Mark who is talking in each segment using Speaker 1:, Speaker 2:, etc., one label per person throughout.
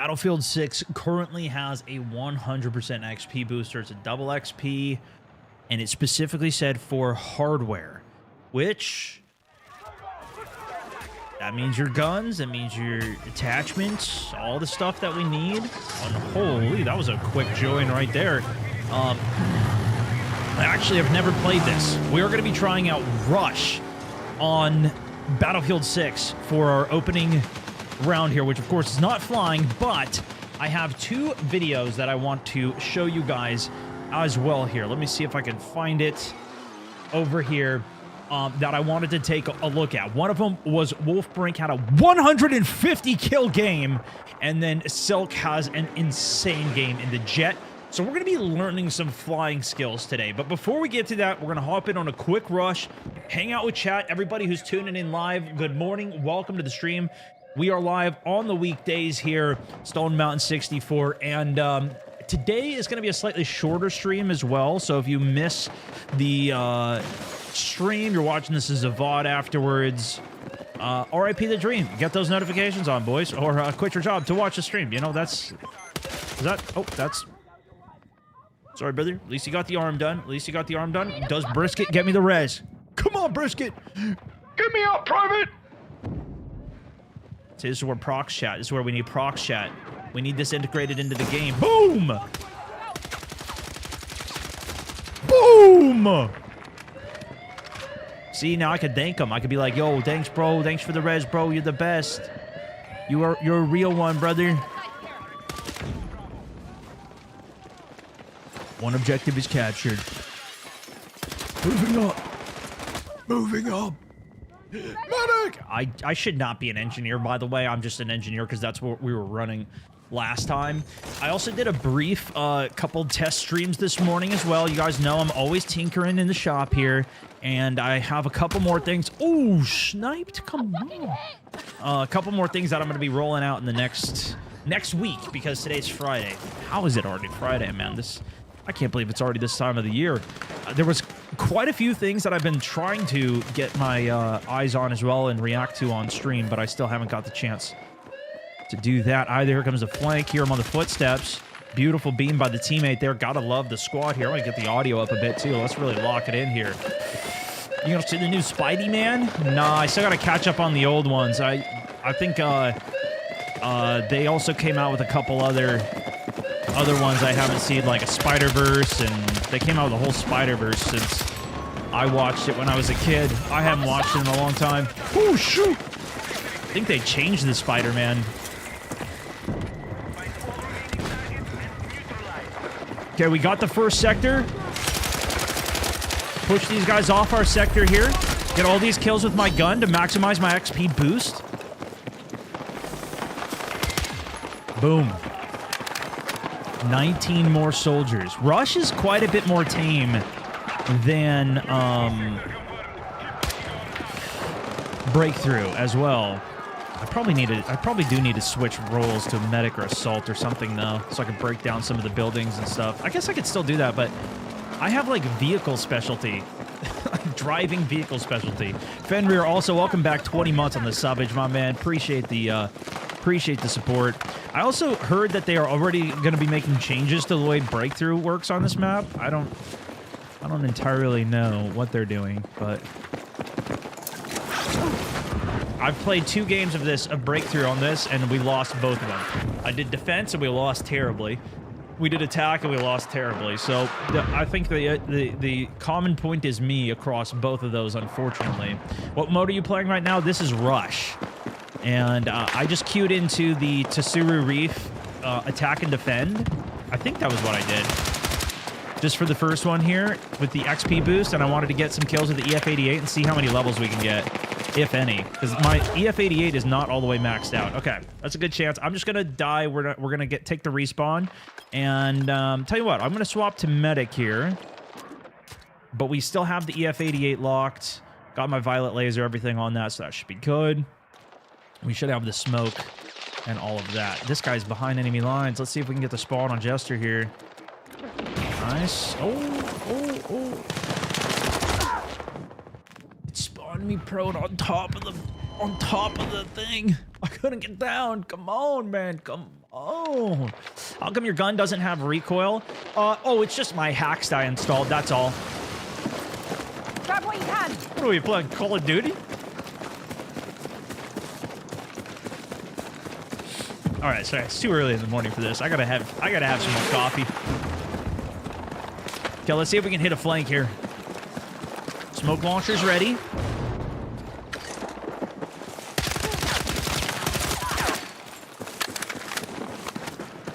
Speaker 1: Battlefield 6 currently has a 100% XP booster. It's a double XP, and it specifically said for hardware, which that means your guns, that means your attachments, all the stuff that we need. And holy, that was a quick join right there. I actually have never played this. We are going to be trying out Rush on Battlefield 6 for our opening round here, which of course is not flying, but I have two videos that I want to show you guys as well here. Let me see if I can find it over here that I wanted to take a look at. One of them was Wolfbrink had a 150 kill game, and then Silk has an insane game in the Jet. So we're going to be learning some flying skills today. But before we get to that, we're going to hop in on a quick rush, hang out with chat. Everybody who's tuning in live, good morning. Welcome to the stream. We are live on the weekdays here, Stone Mountain 64. And today is going to be a slightly shorter stream as well. So if you miss the stream, you're watching this as a VOD afterwards, RIP the dream. Get those notifications on, boys. Or quit your job to watch the stream. You know, that's... Is that... Oh, that's... Sorry, brother. At least you got the arm done. At least you got the arm done. Does Brisket get me the res? Come on, Brisket. Get me out, Private. So this is where prox chat. This is where we need prox chat. We need this integrated into the game. Boom! Boom! See, now I could thank him. I could be like, yo, thanks, bro. Thanks for the res, bro. You're the best. You're a real one, brother. One objective is captured. Moving up. Moving up. Medic! I should not be an engineer, by the way. I'm just an engineer because that's what we were running last time. I also did a brief couple test streams this morning as well. You guys know I'm always tinkering in the shop here. And I have a couple more things. Oh, sniped. Come on. A couple more things that I'm going to be rolling out in the next week because today's Friday. How is it already Friday, man? I can't believe it's already this time of the year. There was quite a few things that I've been trying to get my eyes on as well and react to on stream, but I still haven't got the chance to do that either. Here comes the flank. Here I'm on the footsteps. Beautiful beam by the teammate there. Gotta love the squad here. I'm gonna get the audio up a bit too. Let's really lock it in here. You gonna see the new Spidey Man? Nah, I still gotta catch up on the old ones. I think they also came out with a couple other ones I haven't seen, like a Spider-Verse, and they came out with a whole Spider-Verse since I watched it when I was a kid. I haven't watched it in a long time. Oh, shoot! I think they changed the Spider-Man. Okay, we got the first sector. Push these guys off our sector here. Get all these kills with my gun to maximize my XP boost. Boom. 19 more soldiers. Rush is quite a bit more tame than Breakthrough as well. I probably do need to switch roles to medic or assault or something though, so I can break down some of the buildings and stuff. I guess I could still do that, but I have like vehicle specialty. Driving vehicle specialty. Fenrir, also welcome back, 20 months on the subbage, my man. Appreciate the support. I also heard that they are already going to be making changes to the way Breakthrough works on this map. I don't entirely know what they're doing, but I've played 2 games of Breakthrough on this, and we lost both of them. I did defense, and we lost terribly. We did attack, and we lost terribly. So I think the common point is me across both of those, unfortunately. What mode are you playing right now? This is Rush. And I just queued into the Tsuru Reef attack and defend. I think that was what I did. Just for the first one here with the XP boost, and I wanted to get some kills with the EF88 and see how many levels we can get, if any. Because my EF88 is not all the way maxed out. Okay, that's a good chance. I'm just going to die. We're going to take the respawn. And tell you what, I'm going to swap to medic here. But we still have the EF88 locked. Got my violet laser, everything on that, so that should be good. We should have the smoke and all of that. This guy's behind enemy lines. Let's see if we can get the spawn on Jester here. Nice. Oh. It spawned me prone on top of the thing. I couldn't get down. Come on, man. Come Oh. How come your gun doesn't have recoil? Oh, it's just my hacks I installed. That's all.
Speaker 2: Grab what you can.
Speaker 1: What are we playing? Call of Duty? All right, sorry, it's too early in the morning for this. I gotta have some more coffee. Okay, let's see if we can hit a flank here. Smoke launcher's ready.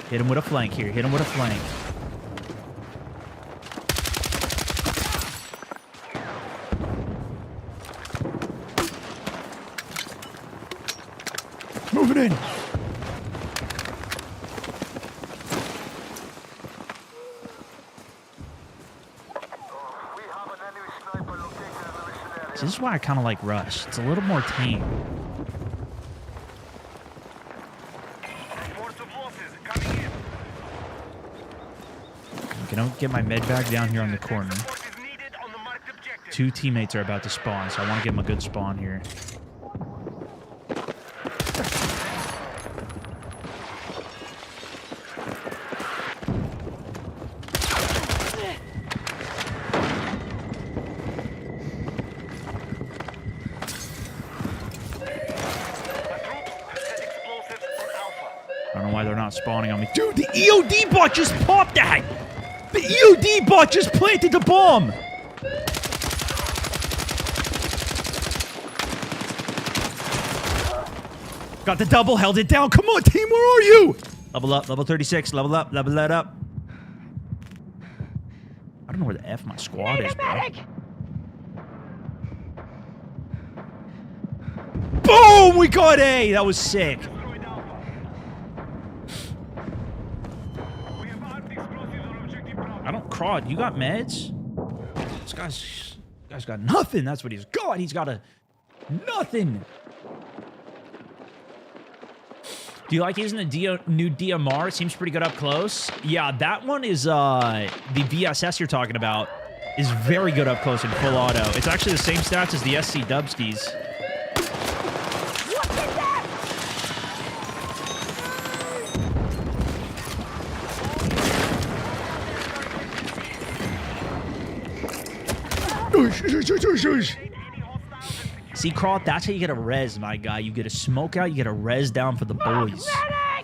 Speaker 1: Hit him with a flank here. Hit him with a flank. Moving in. This is why I kind of like Rush. It's a little more tame. Okay, don't get my med bag down here on the corner. 2 teammates are about to spawn, so I want to give them a good spawn here. I don't know why they're not spawning on me. Dude, the EOD bot just popped that! The EOD bot just planted the bomb! Got the double, held it down. Come on, team, where are you? Level up, level 36, level up, level that up. I don't know where the F my squad is, bro. Boom! We got A! That was sick. I don't crawl. You got meds? This guy's got nothing. That's what he's got. He's got nothing. Do you like using the new DMR? It seems pretty good up close. Yeah, that one is, the VSS you're talking about is very good up close in full auto. It's actually the same stats as the SC Dubskis. See, Crawl, that's how you get a res, my guy. You get a smoke out, you get a res down for the boys.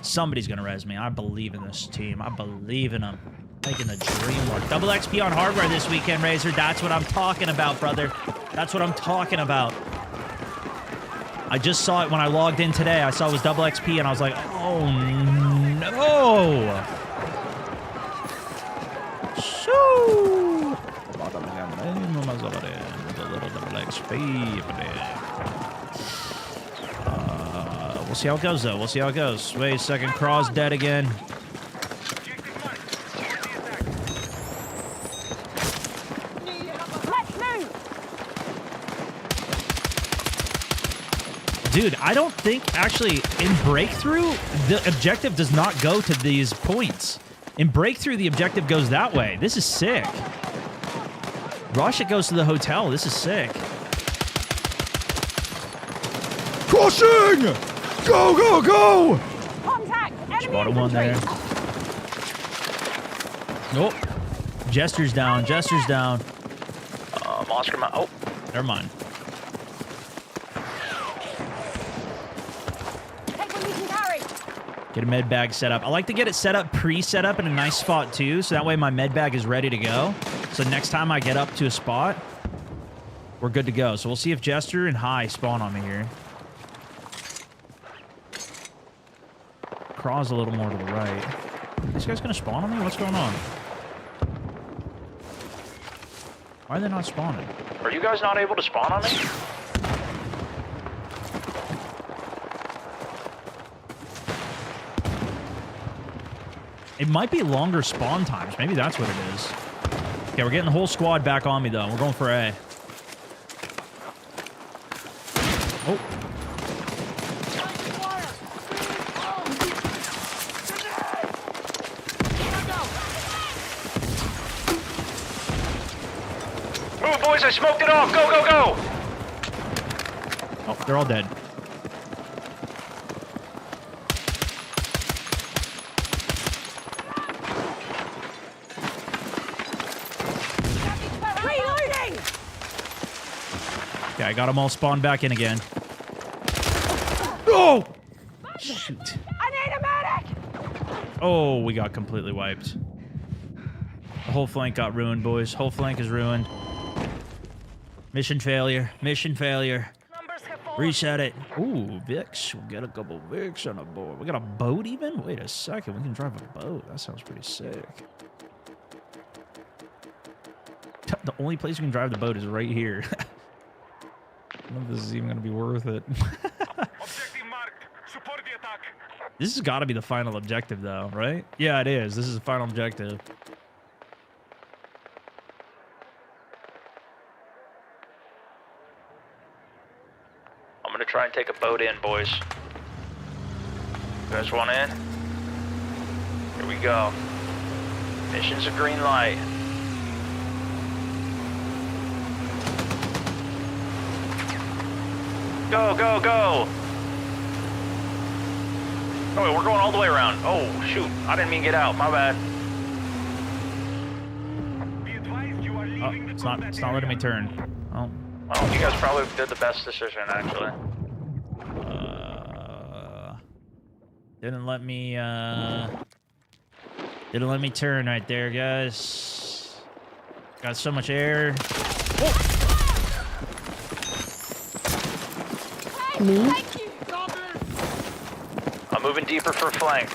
Speaker 1: Somebody's gonna res me. I believe in this team. I believe in them. Making the dream work. Double XP on hardware this weekend, Razor. That's what I'm talking about, brother. That's what I'm talking about. I just saw it when I logged in today. I saw it was double XP, and I was like, oh, no. Shoo. We'll see how it goes, though. We'll see how it goes. Wait a second. Craw's dead again. Dude, I don't think, actually, in Breakthrough, the objective does not go to these points. In Breakthrough, the objective goes that way. This is sick. Rush, it goes to the hotel. This is sick. Crossing! Go, go, go!
Speaker 2: Contact! Enemy
Speaker 1: Spotted one there. Nope. Jester's down. Jester's down. Monster Mount. Oh, never mind.
Speaker 2: Take what you can carry.
Speaker 1: Get a med bag set up. I like to get it set up, pre-set up in a nice spot too, so that way my med bag is ready to go. So next time I get up to a spot, we're good to go. So we'll see if Jester and High spawn on me here. Craw's a little more to the right. This guy's gonna spawn on me? What's going on? Why are they not spawning? Are you guys not able to spawn on me? It might be longer spawn times. Maybe that's what it is. Okay, we're getting the whole squad back on me, though. We're going for A. Oh. Move, boys. I smoked it off. Go, go, go. Oh, they're all dead. I got them all spawned back in again. Oh! Shoot.
Speaker 2: I need a medic!
Speaker 1: Oh, we got completely wiped. The whole flank got ruined, boys. Whole flank is ruined. Mission failure. Mission failure. Reset it. Ooh, Vix. We'll get a couple Vix on a board. We got a boat even? Wait a second. We can drive a boat. That sounds pretty sick. The only place we can drive the boat is right here. I don't know if this is even going to be worth it. This has got to be the final objective, though, right? Yeah, it is. This is the final objective. I'm gonna try and take a boat in, boys. You guys want in? Here we go. Mission's a green light. Go, go, go! Oh, wait, we're going all the way around. Oh, shoot. I didn't mean get out. My bad. Oh, it's not letting me turn. Oh. Well, you guys probably did the best decision, actually. Didn't let me turn right there, guys. Got so much air.
Speaker 2: Me?
Speaker 1: I'm moving deeper for flank.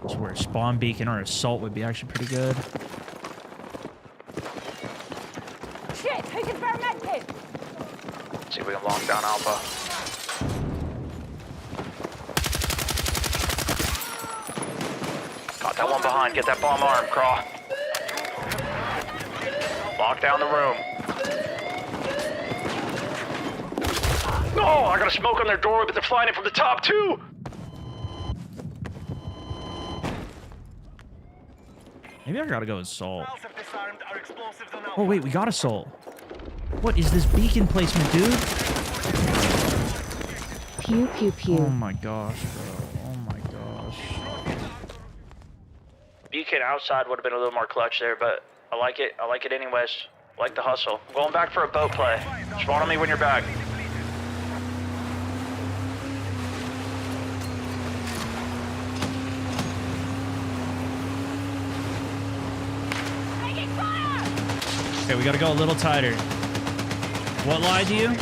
Speaker 1: That's where a spawn beacon or assault would be actually pretty good.
Speaker 2: Shit, who can throw a med kit?
Speaker 1: See if we can lock down Alpha. Got that one behind. Get that bomb arm, Craw. Lock down the room. No, I got a smoke on their door, but they're flying in from the top too. Maybe I gotta go assault. Oh wait, we got assault. What is this beacon placement, dude?
Speaker 3: Pew pew pew.
Speaker 1: Oh my gosh, bro. Oh my gosh. Beacon outside would have been a little more clutch there, but I like it. I like it anyways. I like the hustle. I'm going back for a boat play. Spawn on me when you're back. Okay, we gotta go a little tighter. What lie do you?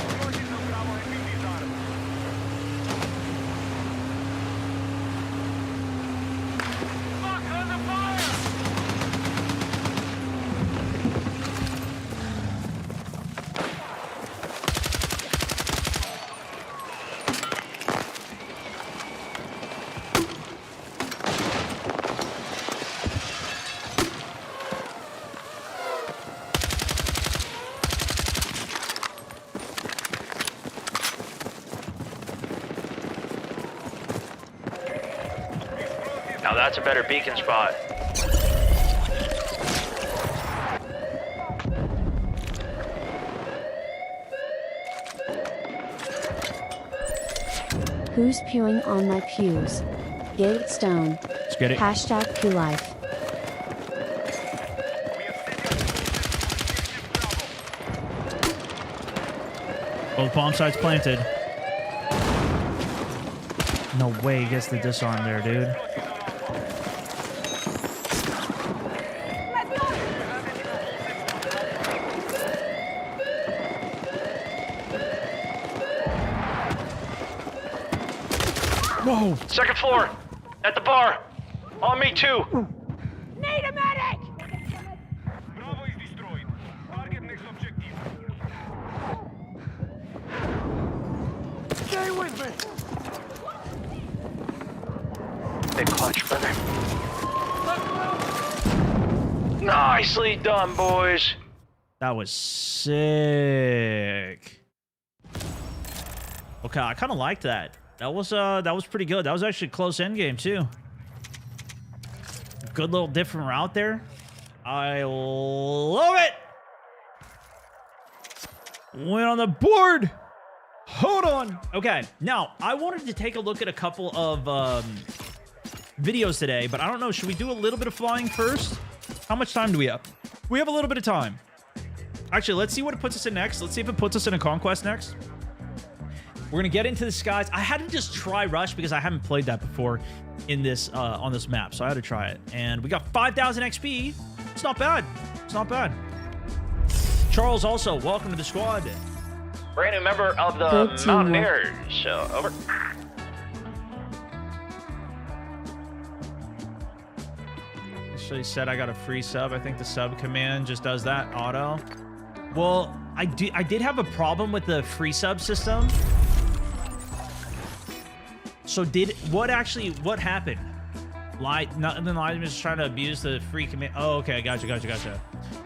Speaker 1: Now that's a better beacon spot.
Speaker 3: Who's pewing on my pews? Gate Stone.
Speaker 1: Let's get it.
Speaker 3: Hashtag Pew Life.
Speaker 1: Both bomb sites planted. No way he gets the disarm there, dude. Whoa! Second floor! At the bar! On me too!
Speaker 2: Need a medic!
Speaker 4: Bravo is destroyed. Target next objective. Stay with me!
Speaker 1: Big clutch, brother. Nicely done, boys. That was sick. Okay, I kind of liked that. That was pretty good. That was actually a close end game too. Good little different route there. I love it. Win on the board. Hold on. Okay, now I wanted to take a look at a couple of videos today, but I don't know. Should we do a little bit of flying first? How much time do we have? We have a little bit of time. Actually, let's see what it puts us in next. Let's see if it puts us in a conquest next. We're going to get into the skies. I had to just try Rush because I haven't played that before in this on this map, so I had to try it. And we got 5,000 XP. It's not bad. It's not bad. Charles, also, welcome to the squad.
Speaker 5: Brand new member of the
Speaker 3: Good teamwork.
Speaker 5: Mountaineers. Over.
Speaker 1: So he said I got a free sub. I think the sub command just does that auto. Well, I did have a problem with the free sub system. So what happened? Nothing. I'm just trying to abuse the free command. Oh, okay, gotcha.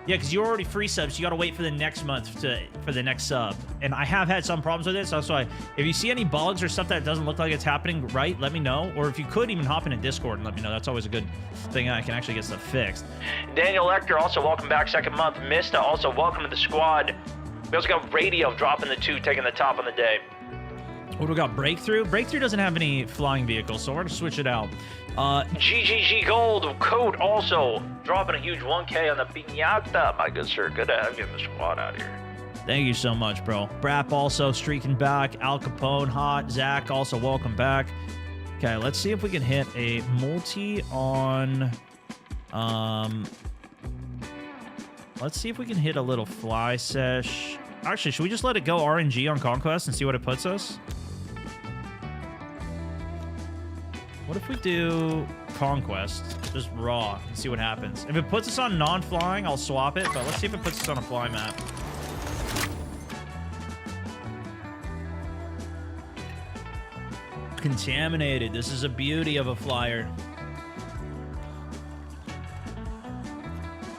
Speaker 1: Yeah, because you're already free subs. You got to wait for the next month for the next sub. And I have had some problems with it. So that's why if you see any bugs or stuff that doesn't look like it's happening right, let me know. Or if you could even hop into Discord and let me know. That's always a good thing. I can actually get stuff fixed.
Speaker 5: Daniel Lecter, also welcome back, second month. Mista, also welcome to the squad. We also got Radio dropping the 2, taking the top on the day.
Speaker 1: What do we got? Breakthrough? Breakthrough doesn't have any flying vehicles, so we're going to switch it out.
Speaker 5: GGG Gold, Code also dropping a huge 1K on the Piñata. My good sir, good to have you in the squad out here.
Speaker 1: Thank you so much, bro. Brap also streaking back. Al Capone hot. Zach also welcome back. Okay, let's see if we can hit a multi on... let's see if we can hit a little fly sesh. Actually, should we just let it go RNG on Conquest and see what it puts us? What if we do Conquest, just raw, and see what happens? If it puts us on non-flying, I'll swap it, but let's see if it puts us on a fly map. Contaminated. This is a beauty of a flyer.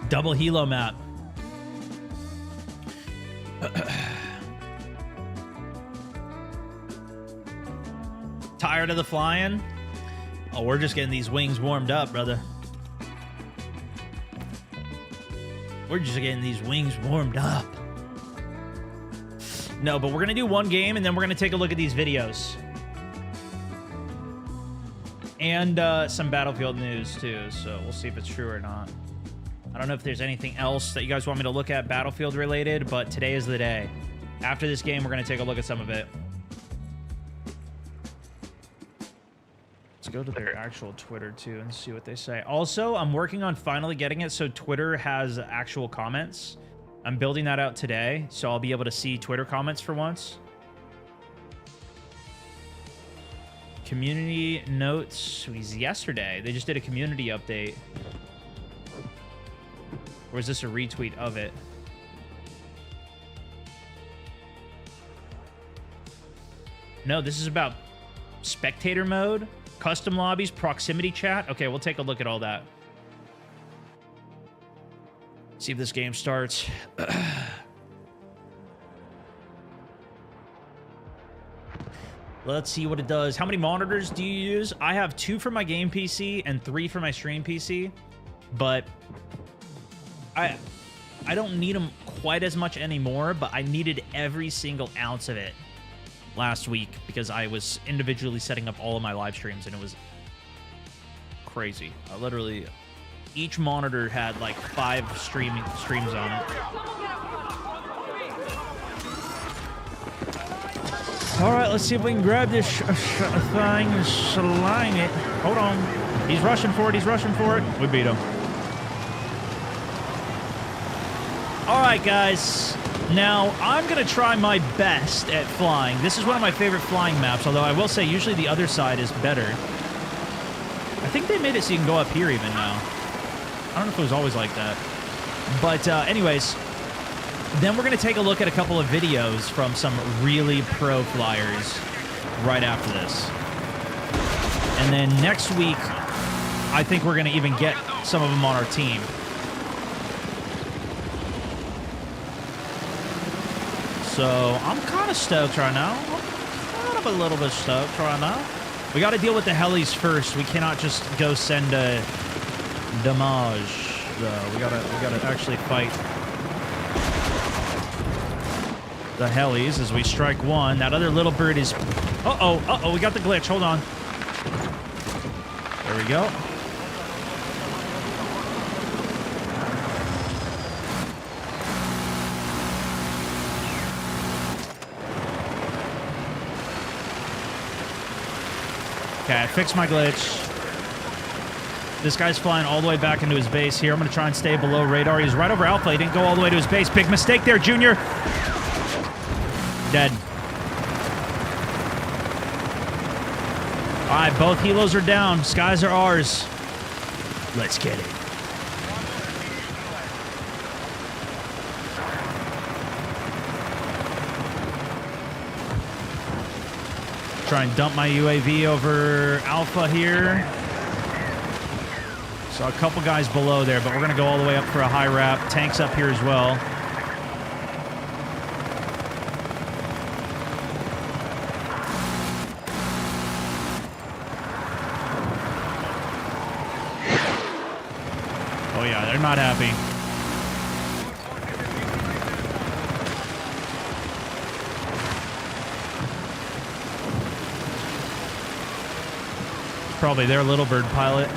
Speaker 1: Double helo map. Tired of the flying? Oh, we're just getting these wings warmed up, brother. We're just getting these wings warmed up. No, but we're going to do one game, and then we're going to take a look at these videos. And some Battlefield news, too, so we'll see if it's true or not. I don't know if there's anything else that you guys want me to look at Battlefield related, but today is the day. After this game, we're going to take a look at some of it. Let's go to their actual Twitter, too, and see what they say. Also, I'm working on finally getting it so Twitter has actual comments. I'm building that out today, so I'll be able to see Twitter comments for once. Community notes was yesterday. They just did a community update. Or is this a retweet of it? No, this is about spectator mode, custom lobbies, proximity chat. Okay, we'll take a look at all that. See if this game starts. Let's see what it does. How many monitors do you use? I have 2 for my game PC and 3 for my stream PC, but I don't need them quite as much anymore, but I needed every single ounce of it last week because I was individually setting up all of my live streams, and it was crazy. I literally, each monitor had like 5 streams on it. All right, let's see if we can grab this thing and slang it. Hold on. He's rushing for it. He's rushing for it. We beat him. All right, guys. Now, I'm going to try my best at flying. This is one of my favorite flying maps, although I will say usually the other side is better. I think they made it so you can go up here even now. I don't know if it was always like that. But anyways, then we're going to take a look at a couple of videos from some really pro flyers right after this. And then next week, I think we're going to even get some of them on our team. So I'm kind of stoked right now. I'm kind of a little bit stoked right now. We got to deal with the helis first. We cannot just go send a damage, though. We gotta actually fight the helis as we strike one. That other little bird is... Uh-oh, we got the glitch. Hold on. There There we go. Okay, I fixed my glitch. This guy's flying all the way back into his base here. I'm going to try and stay below radar. He's right over Alpha. He didn't go all the way to his base. Big mistake there, Junior. Dead. All right, both helos are down. Skies are ours. Let's get it. Try and dump my UAV over Alpha here. So a couple guys below there, but we're going to go all the way up for a high wrap. Tanks up here as well. Oh yeah, they're not happy. Probably their little bird pilot.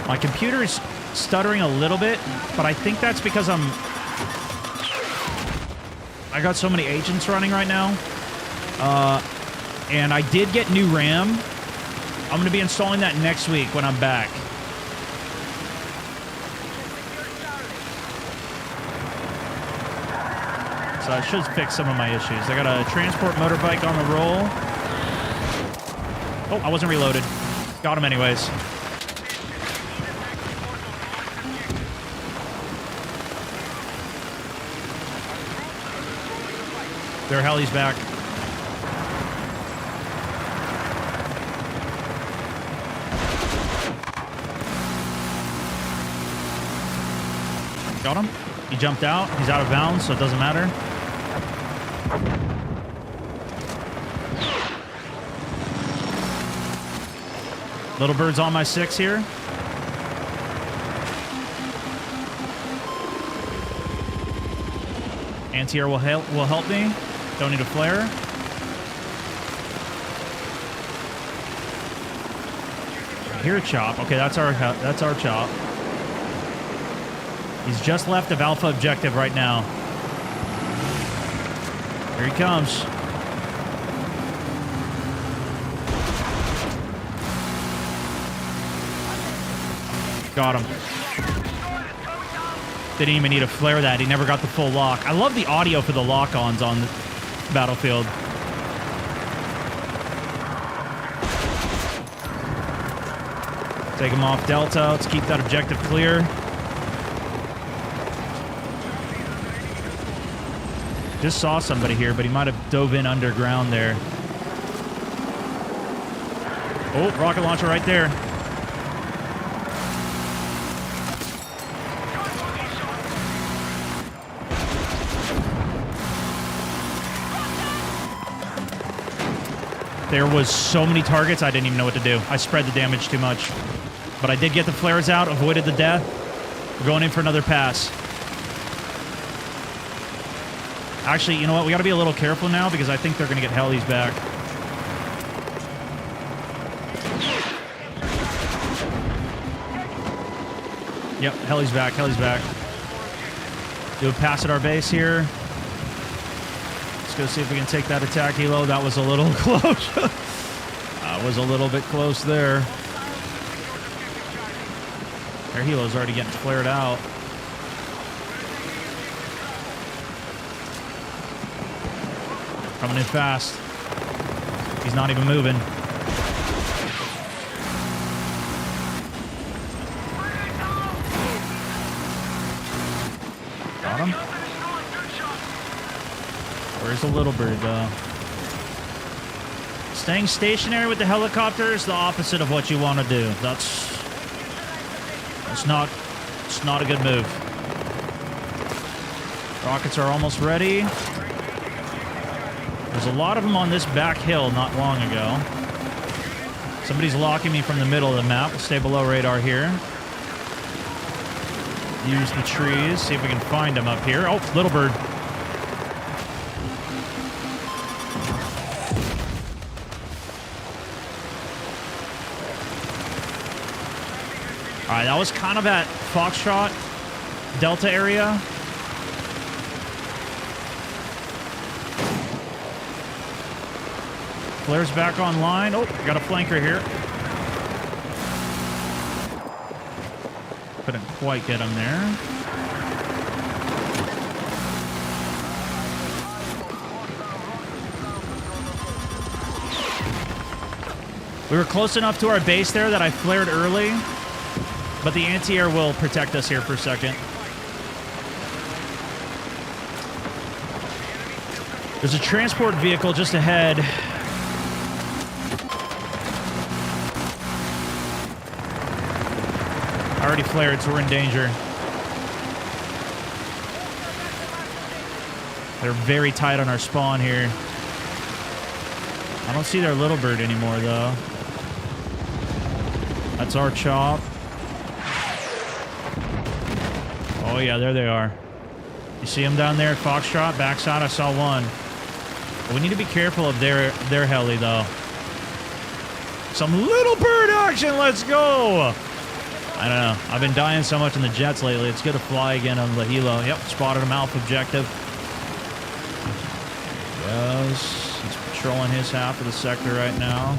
Speaker 1: My computer is stuttering a little bit, but I think that's because I got so many agents running right now. And I did get new RAM. I'm going to be installing that next week when I'm back. So that should fix some of my issues. I got a transport motorbike on the roll. Oh, I wasn't reloaded. Got him anyways. Their heli's back. Got him. He jumped out. He's out of bounds, so it doesn't matter. Little bird's on my 6 here. Anti-air will help me. Don't need a flare. I hear a chop. Okay, that's our chop. He's just left of Alpha objective right now. Here he comes. Got him. Didn't even need to flare that. He never got the full lock. I love the audio for the lock-ons on the Battlefield. Take him off Delta. Let's keep that objective clear. Just saw somebody here, but he might have dove in underground there. Oh, rocket launcher right there. There was so many targets, I didn't even know what to do. I spread the damage too much. But I did get the flares out, avoided the death. We're going in for another pass. Actually, you know what? We got to be a little careful now because I think they're going to get helis back. Yep, heli's back, heli's back. Do a pass at our base here. Let's go see if we can take that attack helo. That was a little close. That was a little bit close there. Their helo's already getting flared out. Coming in fast. He's not even moving. Got him. Where's the little bird, though? Staying stationary with the helicopter is the opposite of what you want to do. It's not a good move. Rockets are almost ready. There's a lot of them on this back hill not long ago. Somebody's locking me from the middle of the map. We'll stay below radar here. Use the trees. See if we can find them up here. Oh, little bird. right, that was kind of at Foxtrot, Delta area. Flare's back online. Oh, got a flanker here. Couldn't quite get him there. We were close enough to our base there that I flared early, but the anti-air will protect us here for a second. There's a transport vehicle just ahead. I already flared, so we're in danger. They're very tight on our spawn here. I don't see their little bird anymore, though. That's our chop. Oh, yeah, there they are. You see them down there at Foxtrot? Backside, I saw one. But we need to be careful of their heli, though. Some little bird action, let's go! I don't know. I've been dying so much in the jets lately. It's good to fly again on the helo. Yep, spotted him alpha objective. Yes, he's patrolling his half of the sector right now.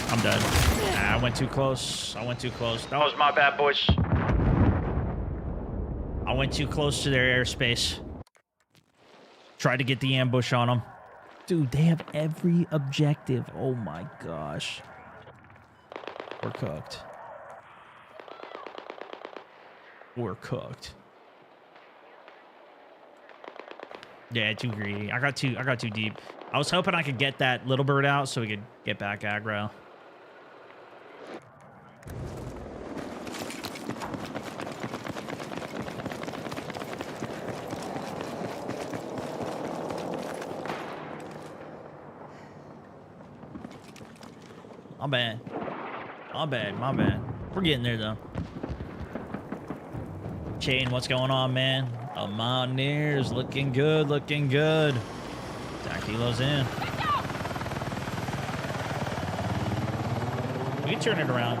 Speaker 1: I'm dead. Nah, I went too close. I went too close.
Speaker 5: That was my bad, boys.
Speaker 1: I went too close to their airspace. Tried to get the ambush on them. Dude, they have every objective. Oh my gosh. We're cooked. We're cooked. Yeah, too greedy. I got too deep. I was hoping I could get that little bird out so we could get back aggro. My bad. My bad, my bad. We're getting there, though. Chain, what's going on, man? A Mountaineers looking good, looking good. Attack helos in. We can turn it around.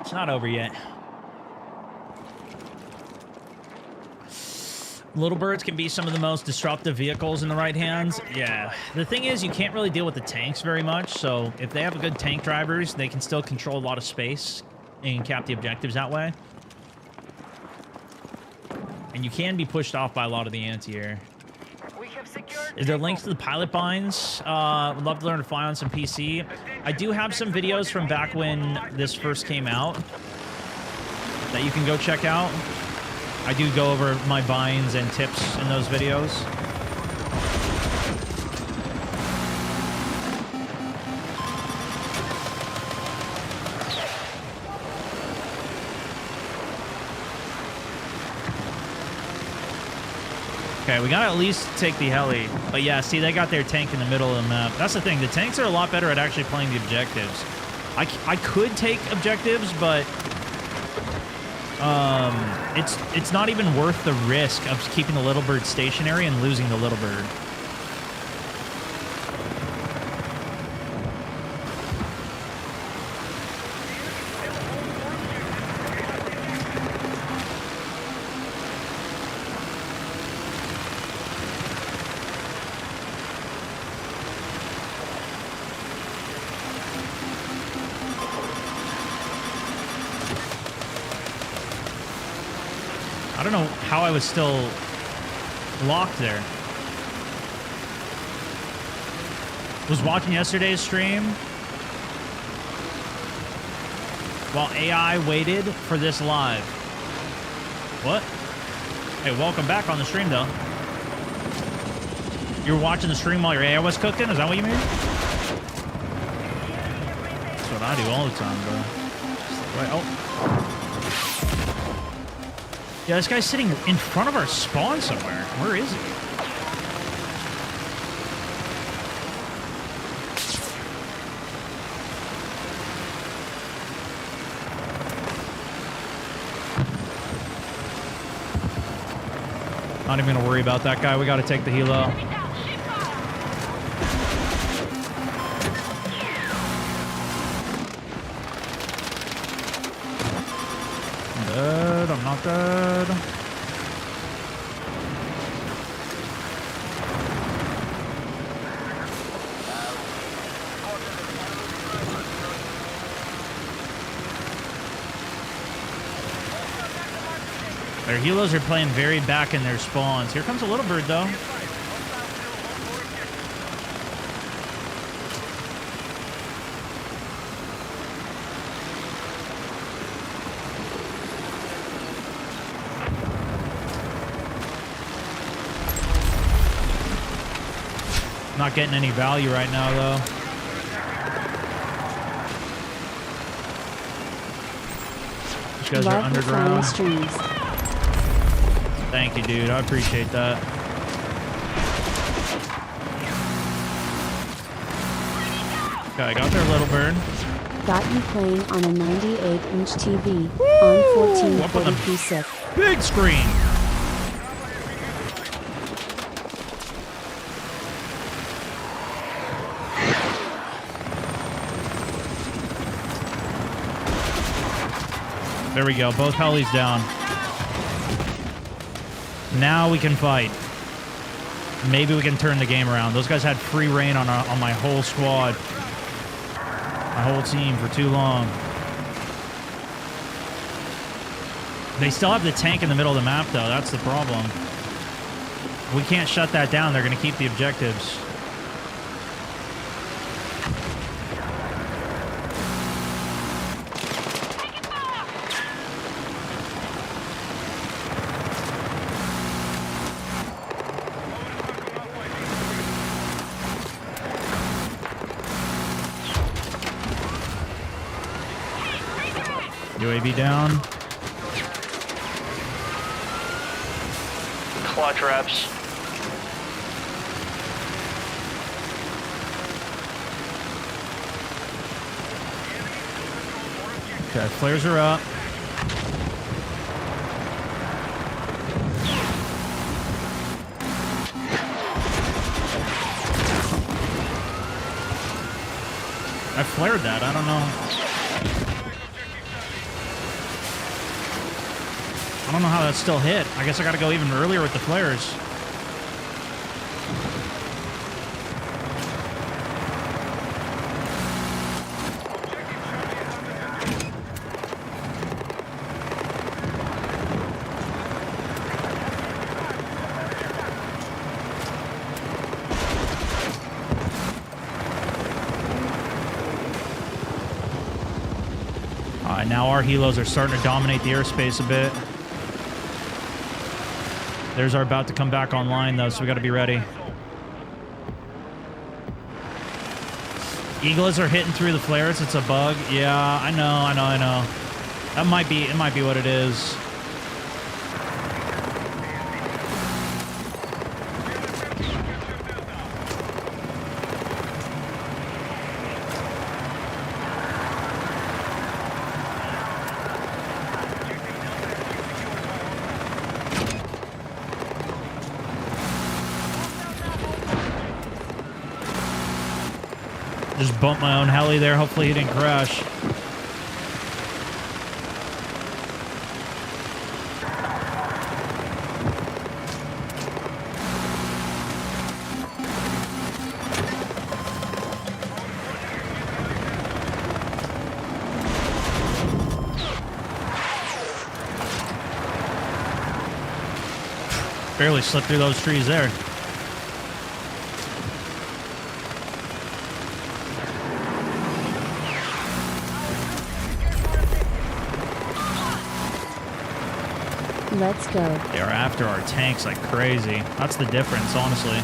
Speaker 1: It's not over yet. Little birds can be some of the most disruptive vehicles in the right hands. Yeah. The thing is, you can't really deal with the tanks very much, so if they have good tank drivers, they can still control a lot of space and cap the objectives that way. And you can be pushed off by a lot of the anti-air. Is there links to the pilot binds? Would love to learn to fly on some PC. I do have some videos from back when this first came out that you can go check out. I do go over my binds and tips in those videos. Okay, we gotta at least take the heli. But yeah, see, they got their tank in the middle of the map. That's the thing. The tanks are a lot better at actually playing the objectives. I could take objectives, but it's not even worth the risk of keeping the little bird stationary and losing the little bird. I don't know how I was still locked there. Was watching yesterday's stream while AI waited for this live. What? Hey, welcome back on the stream, though. You were watching the stream while your AI was cooking? Is that what you mean? That's what I do all the time, bro. Right, oh. Yeah, this guy's sitting in front of our spawn somewhere. Where is he? Not even gonna worry about that guy. We gotta take the helo. I'm dead. I'm not dead. Their helos are playing very back in their spawns. Here comes a little bird, though. Not getting any value right now, though. These guys are underground. Thank you, dude. I appreciate that. Okay, I got their little bird.
Speaker 3: Got you playing on a 98-inch TV on 1440p SIP.
Speaker 1: Big screen. There we go. Both helis down. Now we can fight. Maybe we can turn the game around. Those guys had free reign on my whole squad. My whole team for too long. They still have the tank in the middle of the map, though. That's the problem. We can't shut that down. They're going to keep the objectives. UAV down.
Speaker 5: Clutch reps.
Speaker 1: Okay, flares are up. I flared that. I don't know. I don't know how that's still hit. I guess I gotta go even earlier with the flares. Alright, now our helos are starting to dominate the airspace a bit. Theirs are about to come back online, though, so we got to be ready. Eagles are hitting through the flares. It's a bug. Yeah, I know. That might be, it might be what it is. Just bumped my own heli there. Hopefully he didn't crash. Barely slipped through those trees there.
Speaker 3: Let's go.
Speaker 1: They are after our tanks like crazy. That's the difference, honestly.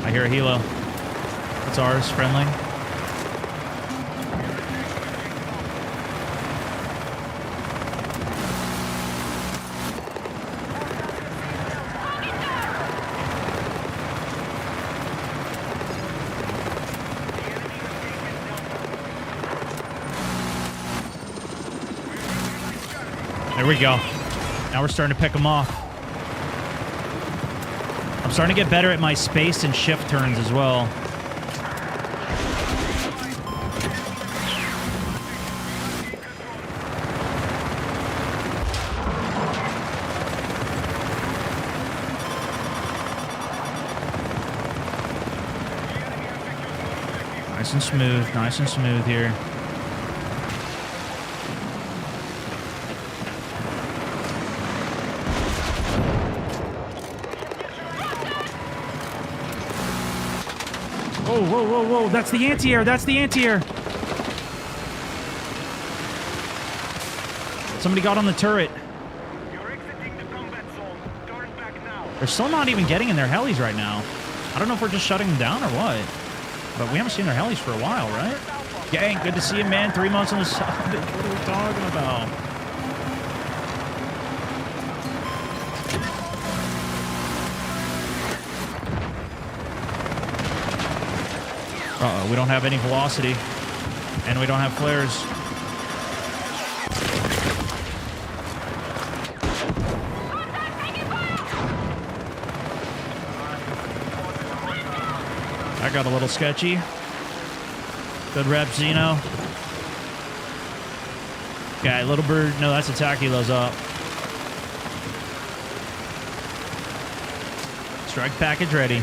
Speaker 1: I hear a helo. It's ours, friendly. There we go. Now we're starting to pick them off. starting to get better at my space and shift turns as well. Nice and smooth here. Oh, whoa, whoa, whoa, that's the anti-air, that's the anti-air. Somebody got on the turret.
Speaker 4: You're exiting the combat zone. Turn back now.
Speaker 1: They're still not even getting in their helis right now. I don't know if we're just shutting them down or what. But we haven't seen their helis for a while, right? Gang, good to see you, man. 3 months on the side. What are we talking about? Uh-oh, we don't have any velocity. And we don't have flares. That got a little sketchy. Good rep, Zeno. Okay, Little Bird. No, that's attack helos up. Strike package ready.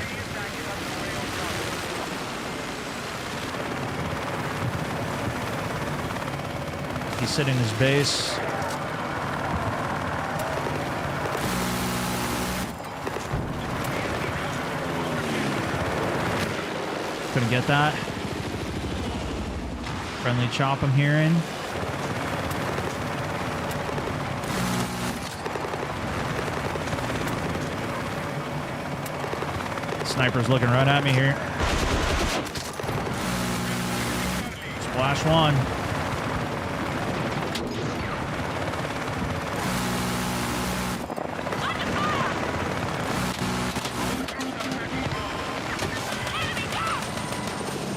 Speaker 1: He's sitting in his base. Couldn't get that. Friendly chop I'm hearing. Sniper's looking right at me here. Splash one.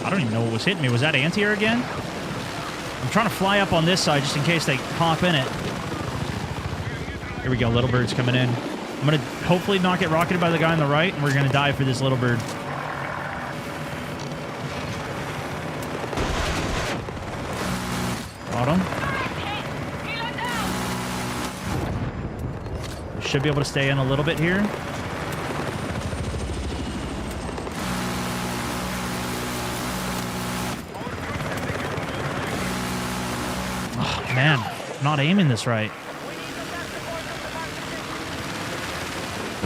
Speaker 1: I don't even know what was hitting me. Was that anti-air again? I'm trying to fly up on this side just in case they pop in it. Here we go. Little Bird's coming in. I'm going to hopefully not get rocketed by the guy on the right, and we're going to dive for this Little Bird. Got him. Should be able to stay in a little bit here. Man, not aiming this right.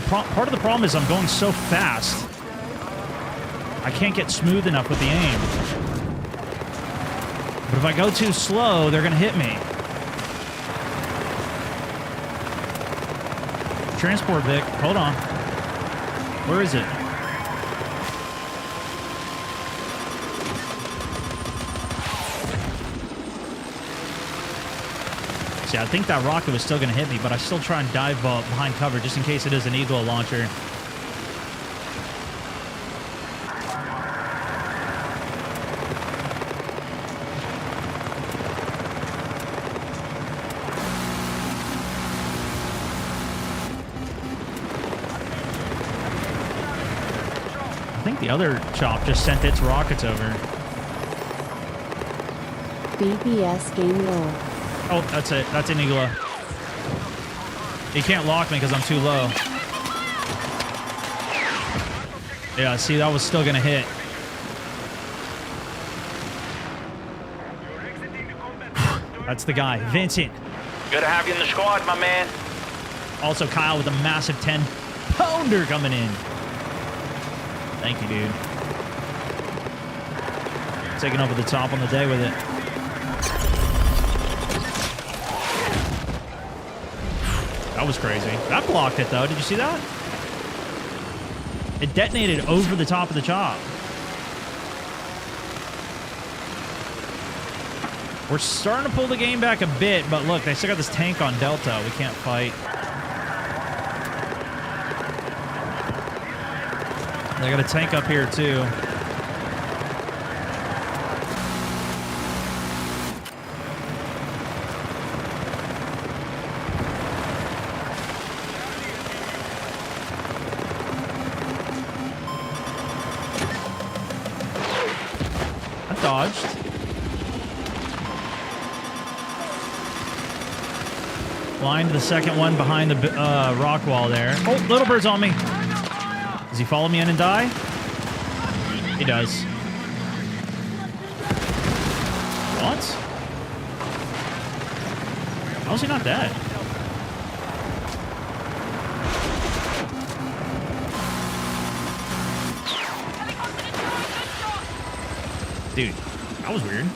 Speaker 1: Part of the problem is I'm going so fast. I can't get smooth enough with the aim. But if I go too slow, they're going to hit me. Transport, Vic. Hold on. Where is it? See, I think that rocket was still going to hit me, but I still try and dive behind cover just in case it is an Eagle launcher. I think the other chop just sent its rockets over.
Speaker 3: BBS game low.
Speaker 1: Oh, that's it. That's an Eagle. He can't lock me because I'm too low. Yeah, see, that was still going to hit. That's the guy. Vincent.
Speaker 5: Good to have you in the squad, my man.
Speaker 1: Also, Kyle with a massive 10-pounder coming in. Thank you, dude. Taking over the top on the day with it. That was crazy. That blocked it, though. Did you see that? It detonated over the top of the chop. We're starting to pull the game back a bit, but look, they still got this tank on Delta. We can't fight. They got a tank up here, too. dodged. Blind the second one behind the rock wall there. Oh, little bird's on me. Does he follow me in and die? He does. What? How is he not dead? Dude, that was weird.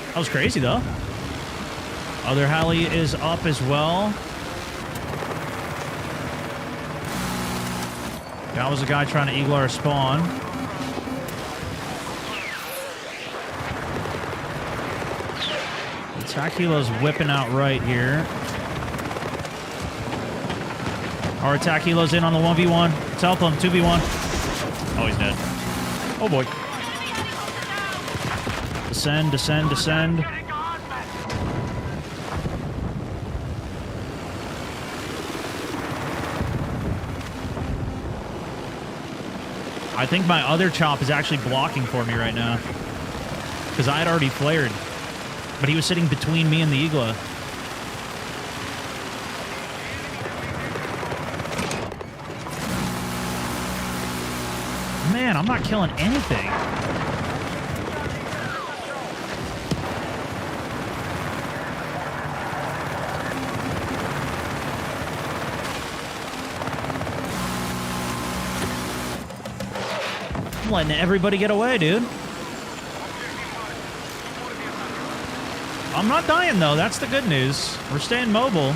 Speaker 1: That was crazy, though. Other heli is up as well. That was a guy trying to eagle our spawn. Attack helo's whipping out right here. Our attack helo's in on the 1v1. Let's help him. 2v1. Oh, he's dead. Oh, boy. Descend, descend, descend. I think my other chop is actually blocking for me right now. Because I had already flared. But he was sitting between me and the Igla. Man, I'm not killing anything. I'm letting everybody get away, dude. I'm not dying, though. That's the good news. We're staying mobile.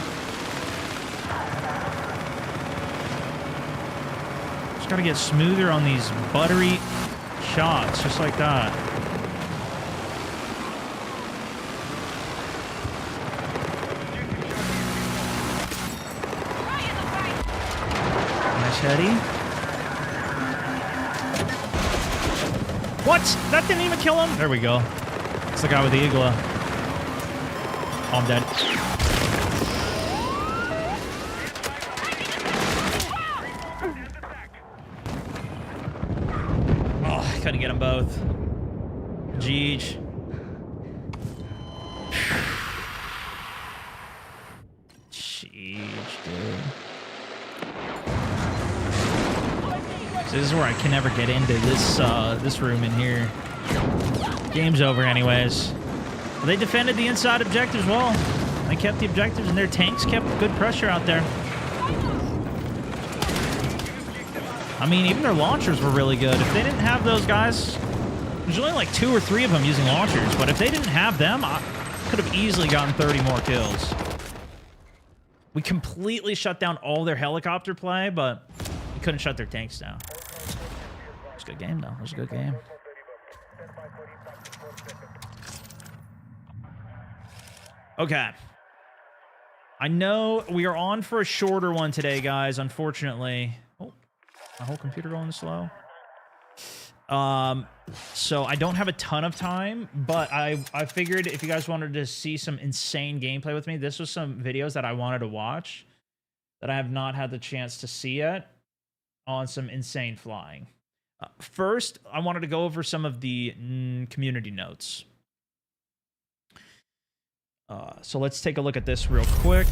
Speaker 1: Just gotta get smoother on these buttery shots, just like that. Nice heady. What? That didn't even kill him? There we go. It's the guy with the Igla. Oh, I'm dead. Oh, I couldn't get them both. Jeez. Jeez, dude. So this is where I can never get into this this room in here. Game's over anyways. They defended the inside objectives well. They kept the objectives, and their tanks kept good pressure out there. I mean, even their launchers were really good. If they didn't have those guys, there's only like 2 or 3 of them using launchers, but if they didn't have them, I could have easily gotten 30 more kills. We completely shut down all their helicopter play, but we couldn't shut their tanks down. It was a good game, though. It was a good game. Okay. I know we are on for a shorter one today, guys, unfortunately. Oh, my whole computer going slow. So I don't have a ton of time, but I figured if you guys wanted to see some insane gameplay with me, this was some videos that I wanted to watch that I have not had the chance to see yet on some insane flying. First, I wanted to go over some of the community notes. So let's take a look at this real quick.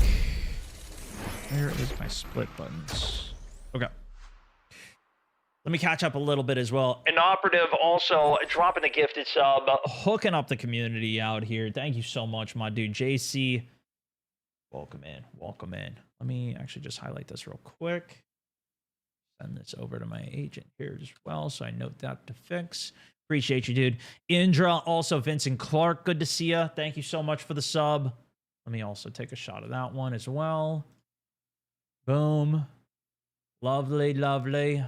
Speaker 1: Where is my split buttons? Okay. Let me catch up a little bit as well. Inoperative also dropping the gifted sub, hooking up the community out here. Thank you so much, my dude. JC, welcome in. Welcome in. Let me actually just highlight this real quick. Send this over to my agent here as well, so I note that to fix. Appreciate you, dude. Indra, also Vincent Clark, good to see you. Thank you so much for the sub. Let me also take a shot of that one as well. Boom. Lovely, lovely.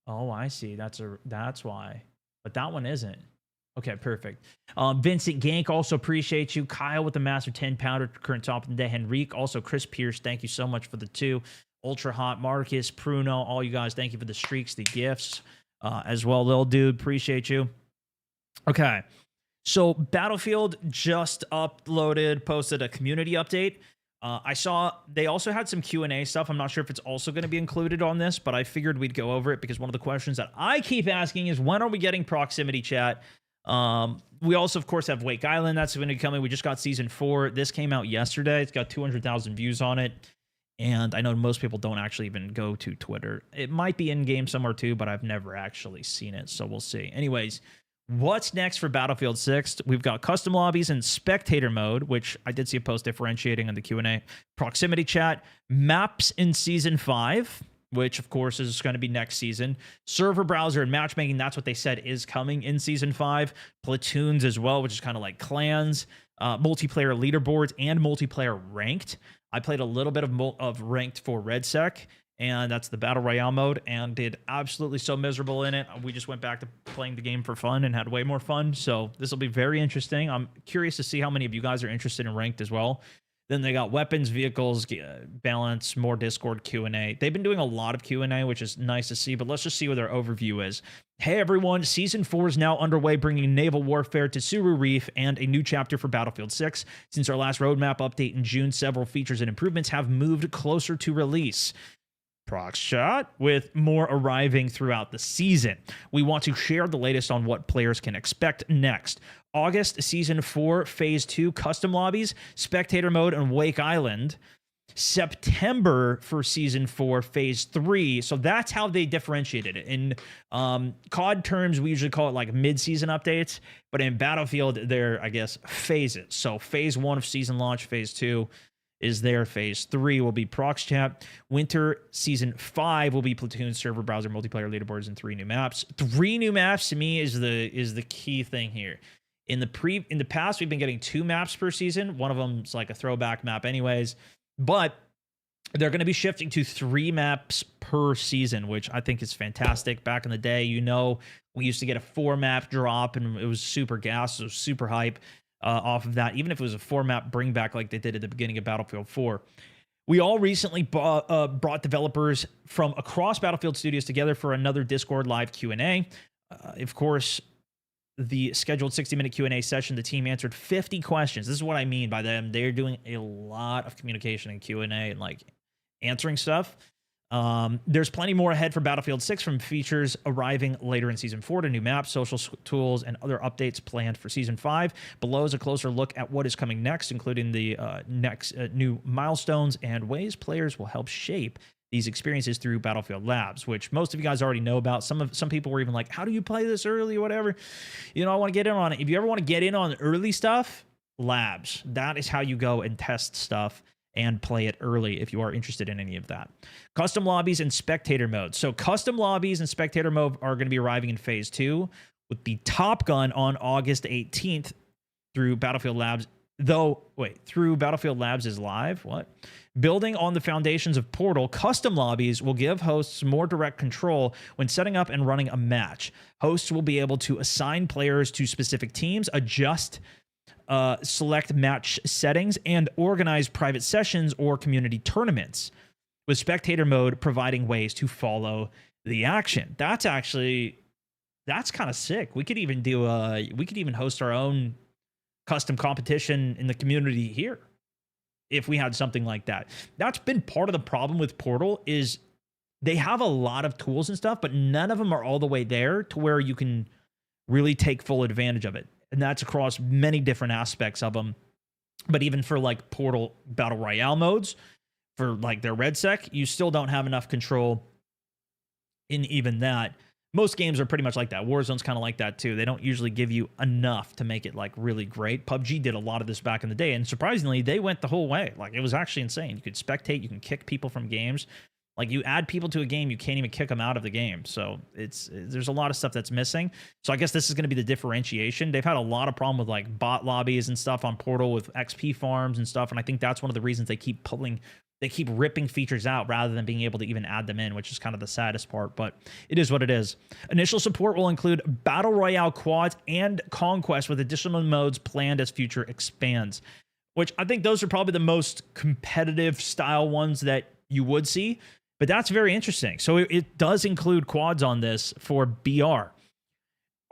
Speaker 1: Oh, I see. That's why. But that one isn't. Okay, perfect. Vincent Gank, also appreciate you. Kyle with the massive 10-pounder, current top of the day. Henrique, also Chris Pierce, thank you so much for the 2. Ultra Hot, Marcus, Pruno, all you guys, thank you for the streaks, the gifts. As well, little dude, appreciate you. Okay, so Battlefield just posted a community update. I saw they also had some Q&A stuff. I'm not sure if it's also going to be included on this, but I figured we'd go over it because one of the questions that I keep asking is, when are we getting proximity chat? We also, of course, have Wake Island. That's going to be coming. We just got season 4. This came out yesterday. It's got 200,000 views on it. And I know most people don't actually even go to Twitter. It might be in-game somewhere too, but I've never actually seen it, so we'll see. Anyways, what's next for Battlefield 6? We've got custom lobbies and spectator mode, which I did see a post differentiating in the Q&A. Proximity chat, maps in Season 5, which, of course, is going to be next season. Server browser and matchmaking, that's what they said is coming in Season 5. Platoons as well, which is kind of like clans. Multiplayer leaderboards and multiplayer ranked. I played a little bit of ranked for RedSec, and that's the Battle Royale mode, and did absolutely so miserable in it. We just went back to playing the game for fun and had way more fun, so this will be very interesting. I'm curious to see how many of you guys are interested in ranked as well. Then they got weapons, vehicles, balance, more Discord Q&A. They've been doing a lot of Q&A, which is nice to see, but let's just see what their overview is. Hey everyone, Season 4 is now underway, bringing naval warfare to Suru Reef and a new chapter for Battlefield 6. Since our last roadmap update in June, several features and improvements have moved closer to release. Prox shot, with more arriving throughout the season. We want to share the latest on what players can expect next. August, Season 4, Phase 2, custom lobbies, spectator mode, and Wake Island. September for Season 4, Phase 3. So that's how they differentiated it. In COD terms, we usually call it like mid-season updates, but in Battlefield, they're, I guess, phases. So Phase 1 of season launch, Phase 2 is there. Phase 3 will be Prox Chat. Winter Season 5 will be Platoon, server browser, multiplayer leaderboards, and 3 new maps. 3 new maps to me is the key thing here. In the past, we've been getting 2 maps per season. One of them's like a throwback map anyways, but they're going to be shifting to 3 maps per season, which I think is fantastic. Back in the day, we used to get a 4-map drop, and it was super gas, it was super hype. Off of that, even if it was a 4-map bring back like they did at the beginning of Battlefield 4. We all recently brought developers from across Battlefield Studios together for another Discord live Q&A. Of course, the scheduled 60-minute Q&A session, the team answered 50 questions. This is what I mean by them. They're doing a lot of communication and Q&A and like answering stuff. There's plenty more ahead for Battlefield 6, from features arriving later in Season 4 to new maps, social tools, and other updates planned for Season 5. Below is a closer look at what is coming next, including the next new milestones and ways players will help shape these experiences through Battlefield Labs, which most of you guys already know about. Some people were even like, how do you play this early or whatever? I want to get in on it. If you ever want to get in on early stuff, Labs. That is how you go and test stuff and play it early if you are interested in any of that. Custom lobbies and spectator mode. So custom lobbies and spectator mode are going to be arriving in Phase 2 with the Top Gun on August 18th through Battlefield Labs. Through Battlefield Labs is live. What? Building on the foundations of Portal, custom lobbies will give hosts more direct control when setting up and running a match. Hosts will be able to assign players to specific teams, adjust select match settings, and organize private sessions or community tournaments, with spectator mode providing ways to follow the action. That's kind of sick. We could even host our own custom competition in the community here if we had something like that. That's been part of the problem with Portal, is they have a lot of tools and stuff, but none of them are all the way there to where you can really take full advantage of it. And that's across many different aspects of them. But even for like Portal Battle Royale modes, for like their RedSec, you still don't have enough control in even that. Most games are pretty much like that. Warzone's kind of like that too. They don't usually give you enough to make it like really great. PUBG did a lot of this back in the day, and surprisingly, they went the whole way. Like, it was actually insane. You could spectate, you can kick people from games. Like, you add people to a game, you can't even kick them out of the game. So there's a lot of stuff that's missing. So I guess this is going to be the differentiation. They've had a lot of problem with like bot lobbies and stuff on Portal with XP farms and stuff, and I think that's one of the reasons they keep ripping features out rather than being able to even add them in, which is kind of the saddest part, but it is what it is. Initial support will include Battle Royale quads and Conquest, with additional modes planned as future expands, which I think those are probably the most competitive style ones that you would see, but that's very interesting. So it does include quads on this for BR.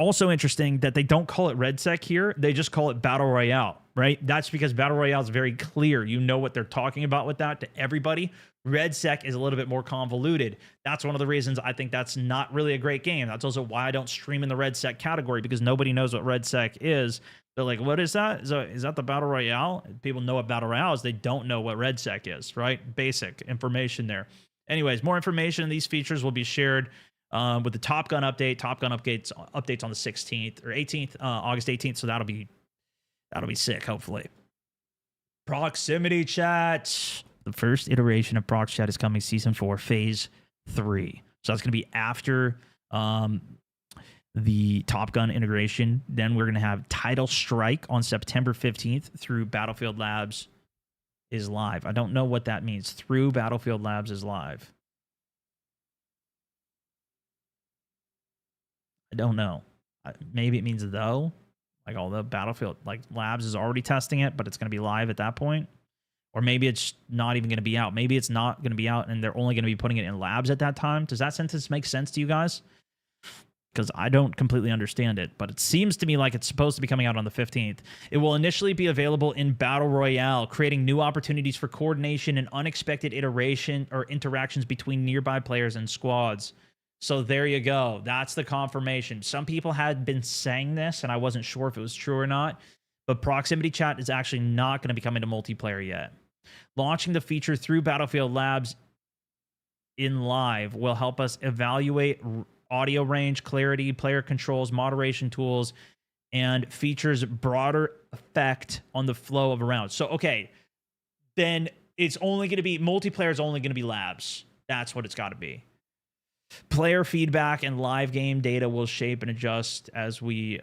Speaker 1: Also interesting that they don't call it RedSec here. They just call it Battle Royale. right? That's because Battle Royale is very clear. You know what they're talking about with that to everybody. RedSec is a little bit more convoluted. That's one of the reasons I think that's not really a great game. That's also why I don't stream in the RedSec category, because nobody knows what RedSec is. They're like, what is that? Is that the Battle Royale? People know what Battle Royale is. They don't know what RedSec is, right? Basic information there. Anyways, more information on these features will be shared with the Top Gun update. Top Gun updates on the 16th or 18th, August 18th. So that'll be sick, hopefully. Proximity chat. The first iteration of Prox Chat is coming season 4, phase 3. So that's going to be after the Top Gun integration. Then we're going to have Title Strike on September 15th through Battlefield Labs is live. I don't know what that means. Through Battlefield Labs is live. I don't know. Maybe it means though. Like although Battlefield like Labs is already testing it, but it's going to be live at that point. Or maybe it's not even going to be out. Maybe it's not going to be out and they're only going to be putting it in labs at that time. Does that sentence make sense to you guys? Because I don't completely understand it, but it seems to me like it's supposed to be coming out on the 15th. It will initially be available in Battle Royale, creating new opportunities for coordination and unexpected iteration or interactions between nearby players and squads. So there you go. That's the confirmation. Some people had been saying this, and I wasn't sure if it was true or not, but proximity chat is actually not going to be coming to multiplayer yet. Launching the feature through Battlefield Labs in live will help us evaluate audio range, clarity, player controls, moderation tools, and features broader effect on the flow of a round. So, okay, then it's only going to be, multiplayer is only going to be labs. That's what it's got to be. Player feedback and live game data will shape and adjust as we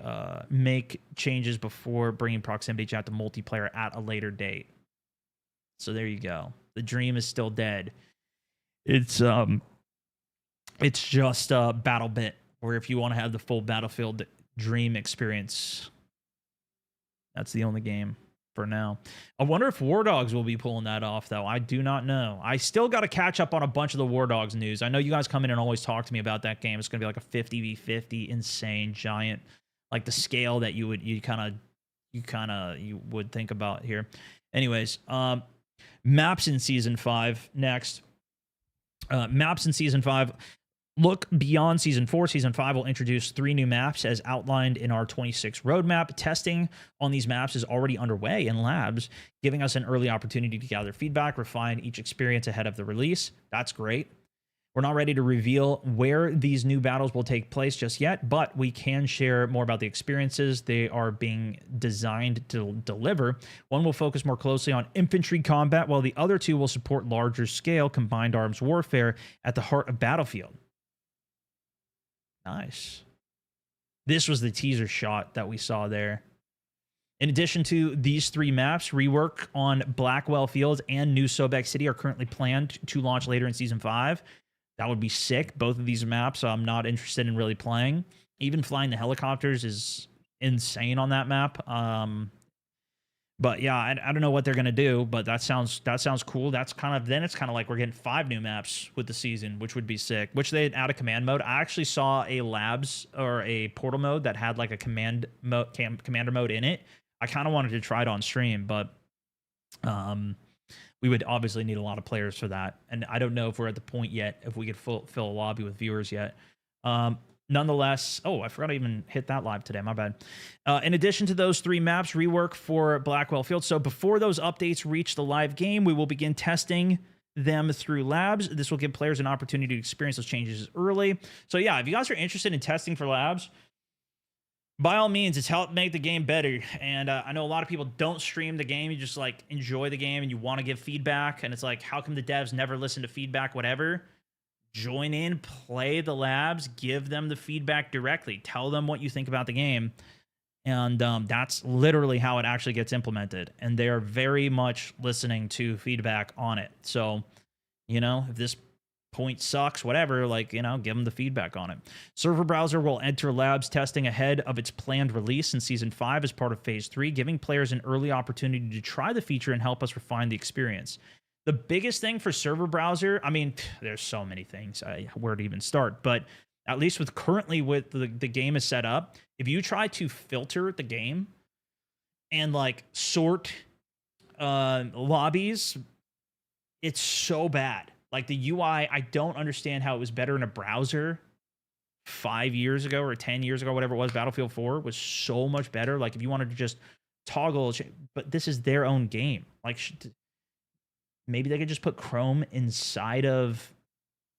Speaker 1: make changes before bringing proximity chat to multiplayer at a later date. So there you go. The dream is still dead. It's just a battle bit, where if you want to have the full Battlefield dream experience, that's the only game for now. I wonder if War Dogs will be pulling that off, though. I do not know. I still got to catch up on a bunch of the War Dogs news. I know you guys come in and always talk to me about that game. It's going to be like a 50v50, insane, giant, like the scale that you would think about here. Anyways, maps in Season 5 next. Maps in Season 5. Look beyond Season 4. Season 5 will introduce 3 new maps as outlined in our 26 roadmap. Testing on these maps is already underway in labs, giving us an early opportunity to gather feedback, refine each experience ahead of the release. That's great. We're not ready to reveal where these new battles will take place just yet, but we can share more about the experiences they are being designed to deliver. One will focus more closely on infantry combat, while the other 2 will support larger scale combined arms warfare at the heart of Battlefield. Nice. This was the teaser shot that we saw there. In addition to these 3 maps, rework on Blackwell Fields and New Sobek City are currently planned to launch later in Season 5. That would be sick. Both of these maps I'm not interested in really playing. Even flying the helicopters is insane on that map. But yeah, I don't know what they're gonna do, but that sounds cool. That's kind of, then it's kind of like we're getting 5 new maps with the season, which would be sick. Which they add a command mode. I actually saw a labs or a portal mode that had like a commander mode in it. I kind of wanted to try it on stream, but we would obviously need a lot of players for that, and I don't know if we're at the point yet if we could fill a lobby with viewers yet. Nonetheless, oh, I forgot to even hit that live today. My bad. In addition to those 3 maps, rework for Blackwell Field. So before those updates reach the live game, we will begin testing them through labs. This will give players an opportunity to experience those changes early. So yeah, if you guys are interested in testing for labs, by all means, it's helped make the game better. And I know a lot of people don't stream the game. You just like enjoy the game and you want to give feedback. And it's like, how come the devs never listen to feedback, whatever? Join in, play the labs, give them the feedback directly. Tell them what you think about the game. And that's literally how it actually gets implemented. And they're very much listening to feedback on it. So, you know, if this point sucks, whatever, like, you know, give them the feedback on it. Server browser will enter labs testing ahead of its planned release in Season 5 as part of Phase 3, giving players an early opportunity to try the feature and help us refine the experience. The biggest thing for server browser, I mean, there's so many things, where to even start, but at least with currently with the game is set up, if you try to filter the game and like sort lobbies, it's so bad. Like the UI, I don't understand how it was better in a browser 5 years ago or 10 years ago, whatever it was. Battlefield 4 was so much better. Like if you wanted to just toggle, but this is their own game. Like maybe they could just put Chrome inside of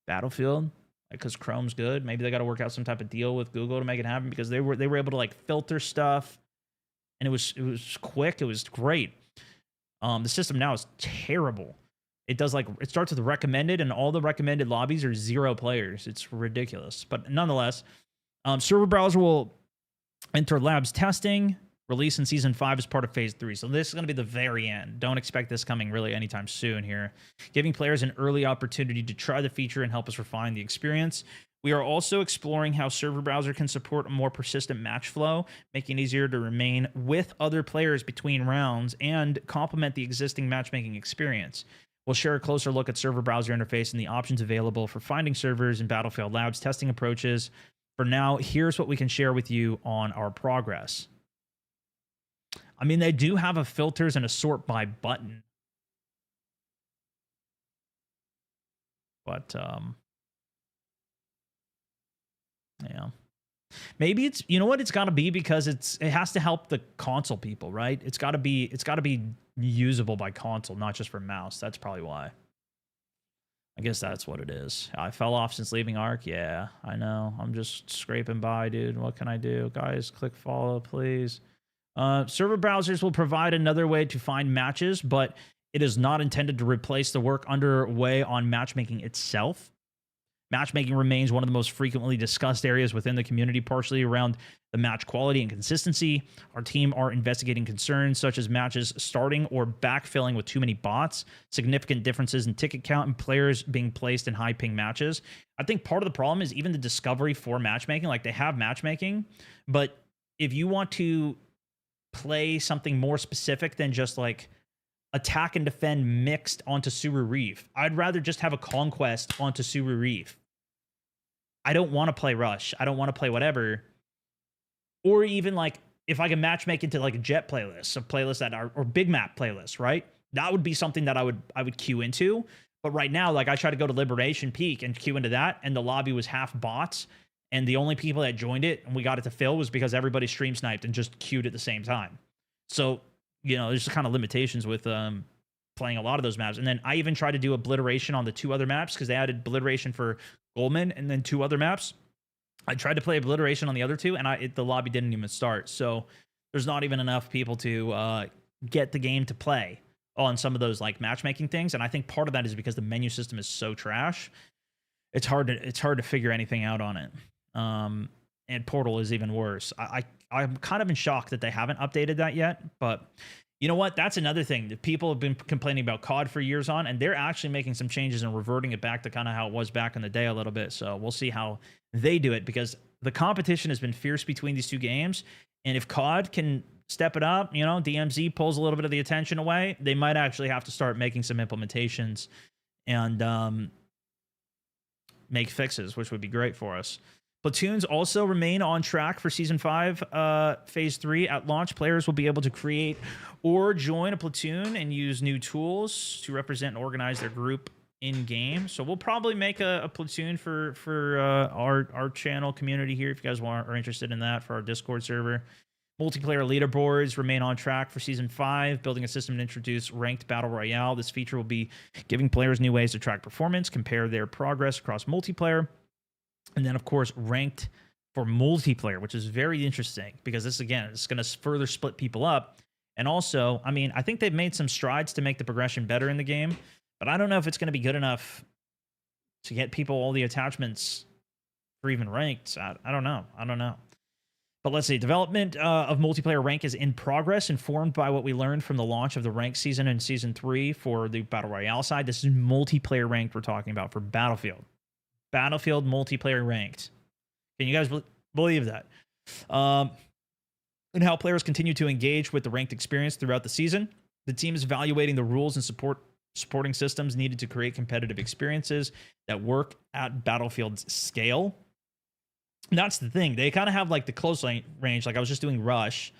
Speaker 1: Battlefield because Chrome's good. Maybe they got to work out some type of deal with Google to make it happen, because they were able to like filter stuff, and it was quick. It was great. The system now is terrible. It does like, it starts with recommended, and all the recommended lobbies are 0 players. It's ridiculous. But nonetheless, server browser will enter labs testing, release in season 5 as part of phase 3. So this is going to be the very end. Don't expect this coming really anytime soon here. Giving players an early opportunity to try the feature and help us refine the experience. We are also exploring how server browser can support a more persistent match flow, making it easier to remain with other players between rounds and complement the existing matchmaking experience. We'll share a closer look at server browser interface and the options available for finding servers in Battlefield Labs, testing approaches. For now, here's what we can share with you on our progress. I mean, they do have a filters and a sort by button. But, yeah. Maybe it's, you know what, it's got to be because it has to help the console people, right? It's got to be usable by console, not just for mouse. That's probably why. I guess that's what it is. I fell off since leaving Ark. Yeah, I know. I'm just scraping by, dude. What can I do? Guys, click follow, please. Server browsers will provide another way to find matches, but it is not intended to replace the work underway on matchmaking itself. Matchmaking remains one of the most frequently discussed areas within the community, partially around the match quality and consistency. Our team are investigating concerns such as matches starting or backfilling with too many bots, significant differences in ticket count, and players being placed in high ping matches. I think part of the problem is even the discovery for matchmaking. Like, they have matchmaking, but if you want to play something more specific than just like attack and defend mixed onto Suru Reef, I'd rather just have a conquest onto Suru Reef. I don't want to play Rush. I don't want to play whatever. Or even like if I can matchmake into like a jet playlist, a playlist that are, or big map playlists, right? That would be something that I would queue into. But right now, like I tried to go to Liberation Peak and queue into that, and the lobby was half bots, and the only people that joined it and we got it to fill was because everybody stream sniped and just queued at the same time. So, you know, there's just kind of limitations with playing a lot of those maps. And then I even tried to do obliteration on the 2 other maps because they added obliteration for Goldman and then 2 other maps. I tried to play obliteration on the other 2, and the lobby didn't even start. So there's not even enough people to get the game to play on some of those like matchmaking things. And I think part of that is because the menu system is so trash. It's hard to figure anything out on it. And Portal is even worse. I'm kind of in shock that they haven't updated that yet. But you know what? That's another thing that people have been complaining about COD for years on, and they're actually making some changes and reverting it back to kind of how it was back in the day a little bit. So we'll see how they do it, because the competition has been fierce between these 2 games. And if COD can step it up, you know, DMZ pulls a little bit of the attention away, they might actually have to start making some implementations and make fixes, which would be great for us. Platoons also remain on track for Season 5, Phase 3. At launch, players will be able to create or join a platoon and use new tools to represent and organize their group in-game. So we'll probably make a platoon for our channel community here if you guys are interested in that, for our Discord server. Multiplayer leaderboards remain on track for Season 5, building a system to introduce ranked Battle Royale. This feature will be giving players new ways to track performance, compare their progress across multiplayer. And then, of course, ranked for multiplayer, which is very interesting because this, again, is going to further split people up. And also, I mean, I think they've made some strides to make the progression better in the game, but I don't know if it's going to be good enough to get people all the attachments for even ranked. I don't know. But let's see. Development of multiplayer rank is in progress, informed by what we learned from the launch of the ranked season in Season 3 for the Battle Royale side. This is multiplayer ranked we're talking about for Battlefield. Battlefield multiplayer ranked. Can you guys believe that? And how players continue to engage with the ranked experience throughout the season. The team is evaluating the rules and supporting systems needed to create competitive experiences that work at Battlefield's scale. And that's the thing. They kind of have like the close range. Like I was just doing Rush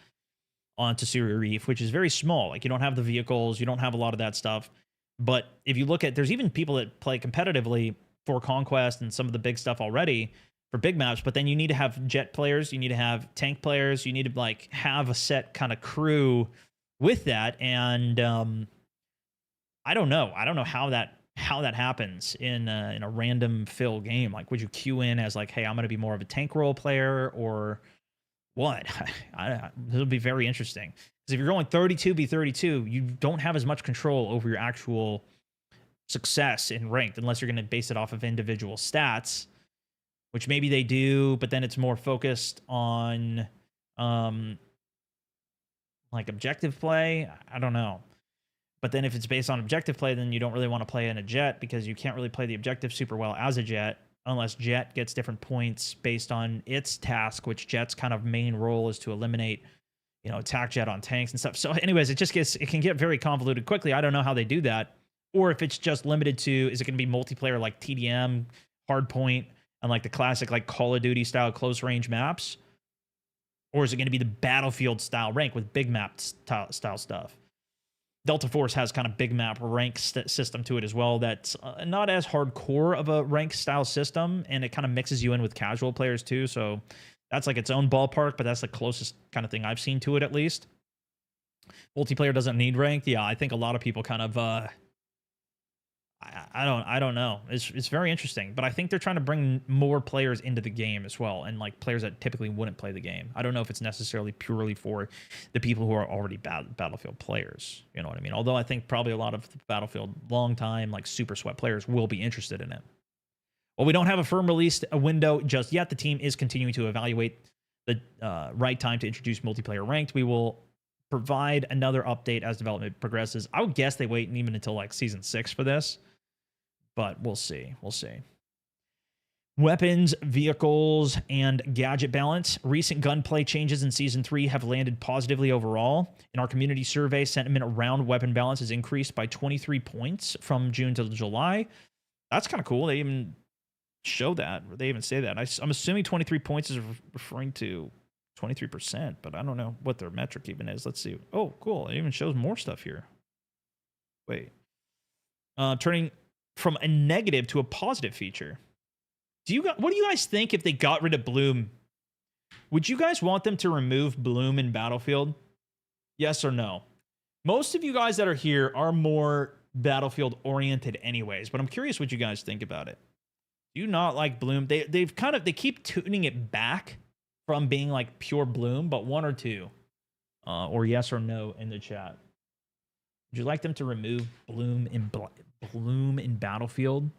Speaker 1: onto Syria Reef, which is very small. Like, you don't have the vehicles, you don't have a lot of that stuff. But if you look at, there's even people that play competitively for Conquest and some of the big stuff already for big maps, but then you need to have jet players, you need to have tank players, you need to like have a set kind of crew with that. And I don't know how that happens in a random fill game. Like, would you queue in as like, hey, I'm going to be more of a tank role player or what? It'll be very interesting. Because if you're going 32v32, you don't have as much control over your actual success in ranked, unless you're going to base it off of individual stats, which maybe they do, but then it's more focused on like objective play. I don't know. But then if it's based on objective play, then you don't really want to play in a jet, because you can't really play the objective super well as a jet unless jet gets different points based on its task, which jet's kind of main role is to eliminate, you know, attack jet on tanks and stuff. So anyways, it can get very convoluted quickly. I don't know how they do that, or if it's just limited to, is it going to be multiplayer like TDM, Hardpoint, and like the classic like Call of Duty style close range maps, or is it going to be the Battlefield style rank with big map style stuff? Delta Force has kind of big map rank system to it as well. That's not as hardcore of a rank style system, and it kind of mixes you in with casual players too. So that's like its own ballpark, but that's the closest kind of thing I've seen to it, at least. Multiplayer doesn't need ranked. Yeah, I think a lot of people kind of I don't know. It's very interesting, but I think they're trying to bring more players into the game as well, and like players that typically wouldn't play the game. I don't know if it's necessarily purely for the people who are already Battlefield players. You know what I mean? Although I think probably a lot of the Battlefield long time like super sweat players will be interested in it. Well, we don't have a firm release window just yet. The team is continuing to evaluate the right time to introduce multiplayer ranked. We will provide another update as development progresses. I would guess they wait even until like season 6 for this. But we'll see. We'll see. Weapons, vehicles, and gadget balance. Recent gunplay changes in Season 3 have landed positively overall. In our community survey, sentiment around weapon balance has increased by 23 points from June to July. That's kind of cool. They even show that. Or they even say that. I'm assuming 23 points is referring to 23%, but I don't know what their metric even is. Let's see. Oh, cool. It even shows more stuff here. Wait. Turning from a negative to a positive feature. What do you guys think if they got rid of Bloom? Would you guys want them to remove Bloom in Battlefield? Yes or no? Most of you guys that are here are more Battlefield oriented anyways, but I'm curious what you guys think about it. Do you not like Bloom? They keep tuning it back from being like pure Bloom, but one or two, or yes or no in the chat. Would you like them to remove Bloom in Battlefield,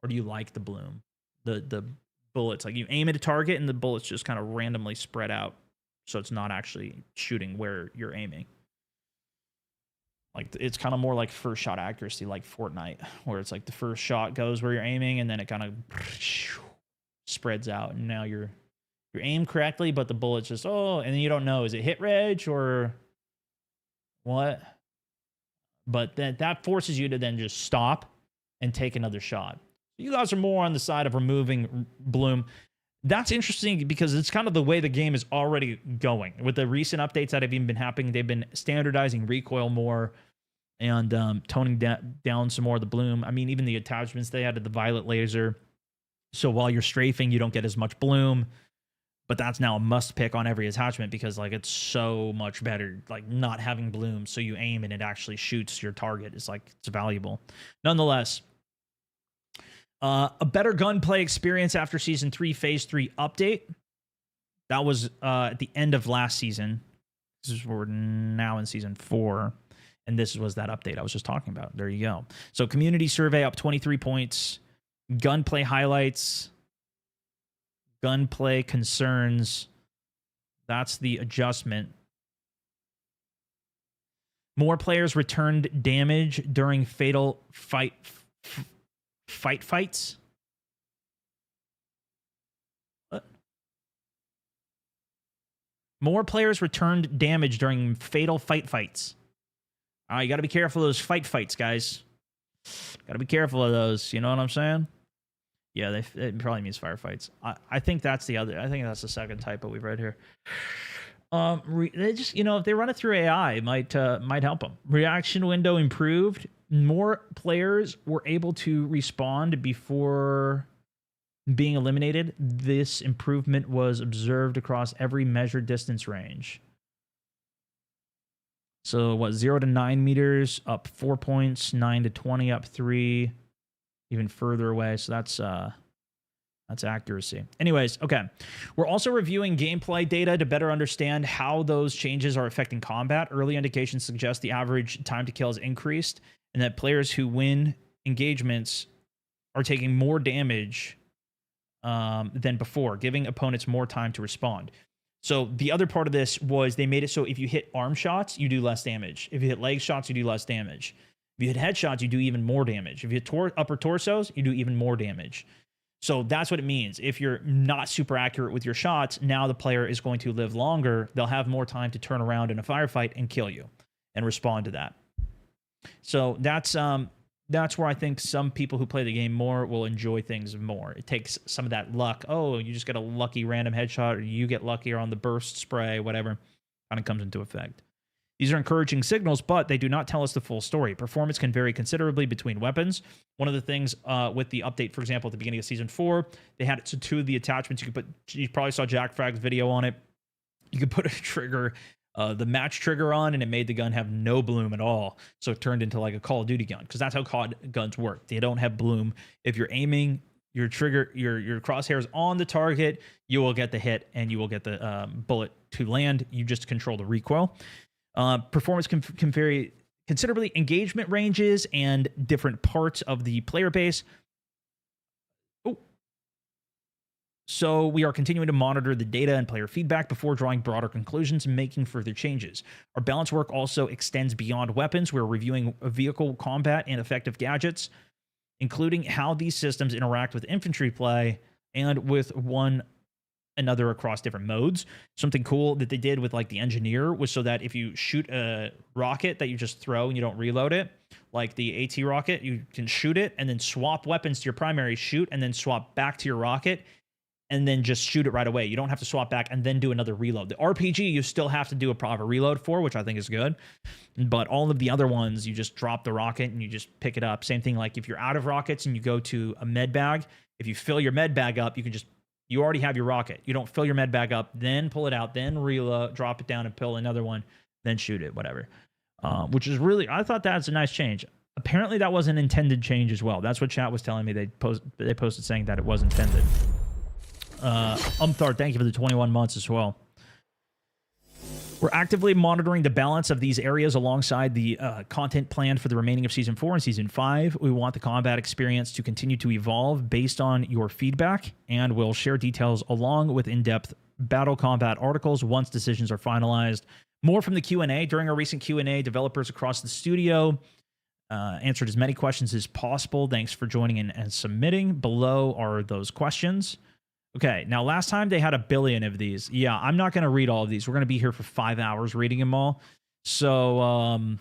Speaker 1: or do you like the Bloom, the bullets? Like, you aim at a target and the bullets just kind of randomly spread out, so it's not actually shooting where you're aiming. Like, it's kind of more like first shot accuracy, like Fortnite, where it's like the first shot goes where you're aiming, and then it kind of spreads out, and now you're aimed correctly, but the bullet's just and then you don't know, is it hit reg or what? But that forces you to then just stop and take another shot. You guys are more on the side of removing Bloom. That's interesting because it's kind of the way the game is already going. With the recent updates that have even been happening, they've been standardizing recoil more and toning down some more of the Bloom. I mean, even the attachments they added the violet laser. So while you're strafing, you don't get as much Bloom. But that's now a must pick on every attachment because like it's so much better like not having Bloom. So you aim and it actually shoots your target. It's like it's valuable. Nonetheless, a better gunplay experience after Season 3 Phase 3 update. That was at the end of last season. We're now in Season 4. And this was that update I was just talking about. There you go. So community survey up 23 points. Gunplay highlights. Gunplay concerns. That's the adjustment. More players returned damage during fatal fights. What? More players returned damage during fatal fights. All right, you got to be careful of those fights, guys. Got to be careful of those. You know what I'm saying? Yeah, it probably means firefights. I think that's the other. I think that's the second typo we've read here. They just, if they run it through AI, it might help them. Reaction window improved. More players were able to respond before being eliminated. This improvement was observed across every measured distance range. So what, 0 to 9 meters up 4 points, 9 to 20 up 3, even further away. So that's accuracy. Anyways, okay. We're also reviewing gameplay data to better understand how those changes are affecting combat. Early indications suggest the average time to kill has increased and that players who win engagements are taking more damage than before, giving opponents more time to respond. So the other part of this was they made it so if you hit arm shots, you do less damage. If you hit leg shots, you do less damage. If you hit headshots, you do even more damage. If you hit upper torsos, you do even more damage. So that's what it means. If you're not super accurate with your shots, now the player is going to live longer. They'll have more time to turn around in a firefight and kill you and respond to that. So that's where I think some people who play the game more will enjoy things more. It takes some of that luck. Oh, you just get a lucky random headshot, or you get luckier on the burst spray, whatever, kind of comes into effect. These are encouraging signals, but they do not tell us the full story. Performance can vary considerably between weapons. One of the things with the update, for example, at the beginning of Season 4, they had it to two of the attachments. You probably saw Jack Frag's video on it. You could put a trigger, the match trigger on, and it made the gun have no bloom at all. So it turned into like a Call of Duty gun, because that's how COD guns work. They don't have bloom. If you're aiming your trigger, your crosshairs on the target, you will get the hit, and you will get the bullet to land. You just control the recoil. Performance can vary considerably. Engagement ranges and different parts of the player base. So we are continuing to monitor the data and player feedback before drawing broader conclusions and making further changes. Our balance work also extends beyond weapons. We're reviewing vehicle combat and effective gadgets, including how these systems interact with infantry play and with one another across different modes. Something cool that they did with like the engineer was so that if you shoot a rocket that you just throw and you don't reload it, like the AT rocket, you can shoot it and then swap weapons to your primary, shoot, and then swap back to your rocket, and then just shoot it right away. You don't have to swap back and then do another reload. The RPG, you still have to do a proper reload for, which I think is good. But all of the other ones, you just drop the rocket and you just pick it up. Same thing, like if you're out of rockets and you go to a med bag, if you fill your med bag up, you already have your rocket. You don't fill your med bag up, then pull it out, then reload, drop it down and pull another one, then shoot it, whatever. Which is really, I thought that's a nice change. Apparently that was an intended change as well. That's what chat was telling me. They posted saying that it was intended. Umthar, thank you for the 21 months as well. We're actively monitoring the balance of these areas alongside the content planned for the remaining of Season 4 and Season 5. We want the combat experience to continue to evolve based on your feedback, and we'll share details along with in-depth battle combat articles once decisions are finalized. More from the Q&A. During our recent Q&A, developers across the studio answered as many questions as possible. Thanks for joining in and submitting. Below are those questions. Okay, now last time they had 1 billion of these. Yeah, I'm not going to read all of these. We're going to be here for 5 hours reading them all. So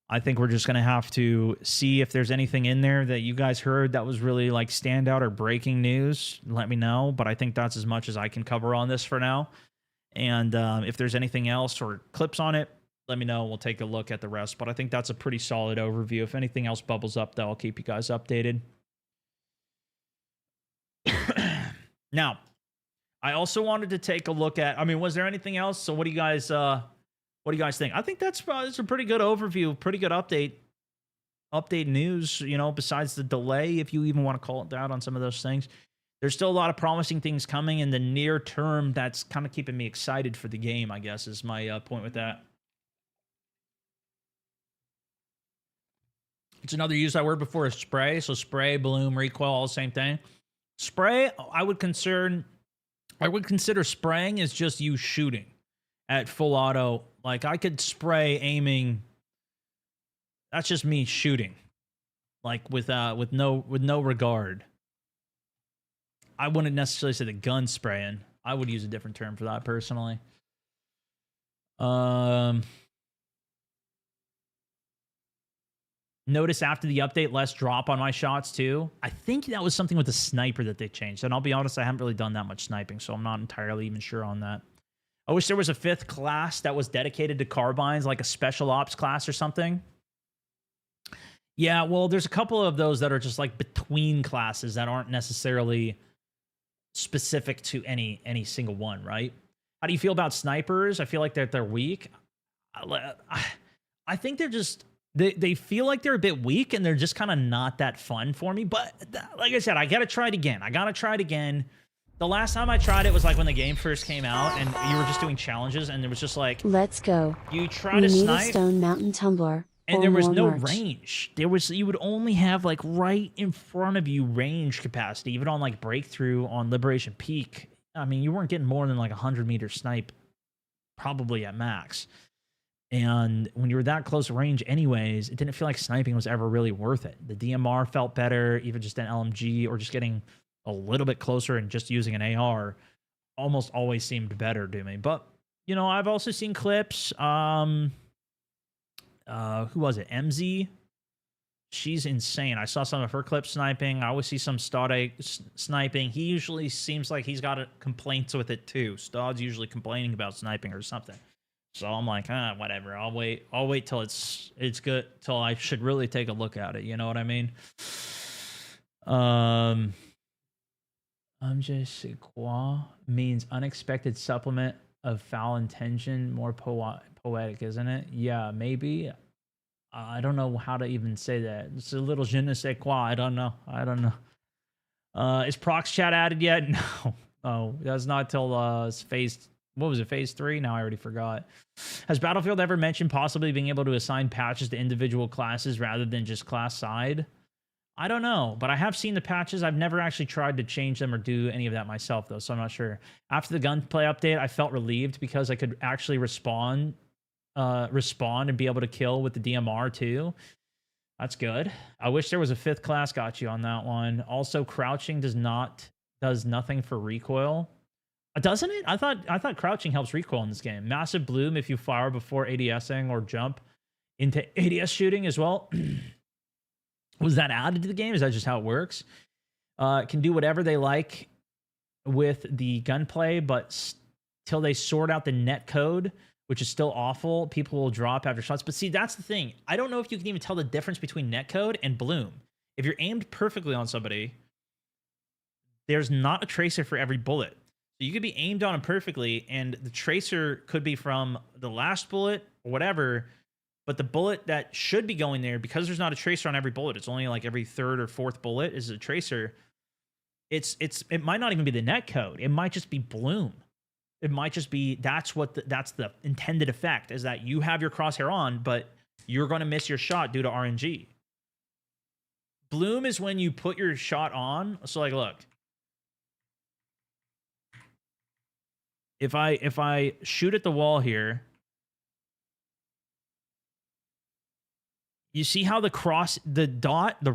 Speaker 1: I think we're just going to have to see if there's anything in there that you guys heard that was really like standout or breaking news. Let me know, but I think that's as much as I can cover on this for now. And if there's anything else or clips on it, let me know. We'll take a look at the rest. But I think that's a pretty solid overview. If anything else bubbles up, though, I'll keep you guys updated. Now, I also wanted to take a look at, I mean, was there anything else? So what do you guys think? I think that's a pretty good overview, pretty good update news, besides the delay, if you even want to call it that, on some of those things. There's still a lot of promising things coming in the near term. That's kind of keeping me excited for the game, I guess, is my point with that. It's another use I word before is spray. So spray, bloom, recoil, all the same thing. Spray, I would consider spraying as just you shooting at full auto. Like I could spray aiming. That's just me shooting, like with no regard. I wouldn't necessarily say the gun spraying. I would use a different term for that personally. Notice after the update, less drop on my shots too. I think that was something with the sniper that they changed. And I'll be honest, I haven't really done that much sniping, so I'm not entirely even sure on that. I wish there was a 5th class that was dedicated to carbines, like a special ops class or something. Yeah, well, there's a couple of those that are just like between classes that aren't necessarily specific to any single one, right? How do you feel about snipers? I feel like they're weak. I think they're just they feel like they're a bit weak and they're just kind of not that fun for me. But like I said, I gotta try it again. The last time I tried it was like when the game first came out and you were just doing challenges and it was just like,
Speaker 3: Let's go.
Speaker 1: You try
Speaker 3: We
Speaker 1: to
Speaker 3: need
Speaker 1: snipe
Speaker 3: a stone mountain tumbler.
Speaker 1: and
Speaker 3: or
Speaker 1: there was
Speaker 3: more
Speaker 1: no
Speaker 3: merch.
Speaker 1: range. You would only have like right in front of you range capacity, even on like breakthrough on Liberation Peak. I mean, you weren't getting more than like 100-meter snipe, probably at max. And when you were that close range anyways, it didn't feel like sniping was ever really worth it. The DMR felt better, even just an LMG or just getting a little bit closer and just using an AR almost always seemed better to me. But, you know, I've also seen clips. Who was it? MZ? She's insane. I saw some of her clips sniping. I always see some Stade sniping. He usually seems like he's got complaints with it too. Stade's usually complaining about sniping or something. So I'm like, whatever. I'll wait till it's good, till I should really take a look at it. You know what I mean? I'm just quoi means unexpected supplement of foul intention, more poetic, isn't it? Yeah, maybe. I don't know how to even say that. It's a little je ne sais quoi. I don't know. Is Prox chat added yet? No. Oh, that's not till phase. What was it? Phase 3? Now I already forgot. Has Battlefield ever mentioned possibly being able to assign patches to individual classes rather than just class side? I don't know, but I have seen the patches. I've never actually tried to change them or do any of that myself, though, so I'm not sure. After the gunplay update, I felt relieved because I could actually respawn and be able to kill with the DMR, too. That's good. I wish there was a 5th class. Got you on that one. Also, crouching does nothing for recoil. Doesn't it? I thought crouching helps recoil in this game. Massive bloom if you fire before ADSing or jump into ADS shooting as well. Was that added to the game? Is that just how it works? Can do whatever they like with the gunplay, but till they sort out the net code, which is still awful, people will drop after shots. But see, that's the thing. I don't know if you can even tell the difference between net code and bloom. If you're aimed perfectly on somebody, there's not a tracer for every bullet. So you could be aimed on them perfectly, and the tracer could be from the last bullet or whatever, but the bullet that should be going there, because there's not a tracer on every bullet, it's only like every 3rd or 4th bullet is a tracer. It might not even be the net code. It might just be bloom. It might just be that's the intended effect, is that you have your crosshair on, but you're going to miss your shot due to RNG. Bloom is when you put your shot on. So like, look. If I shoot at the wall here, you see how the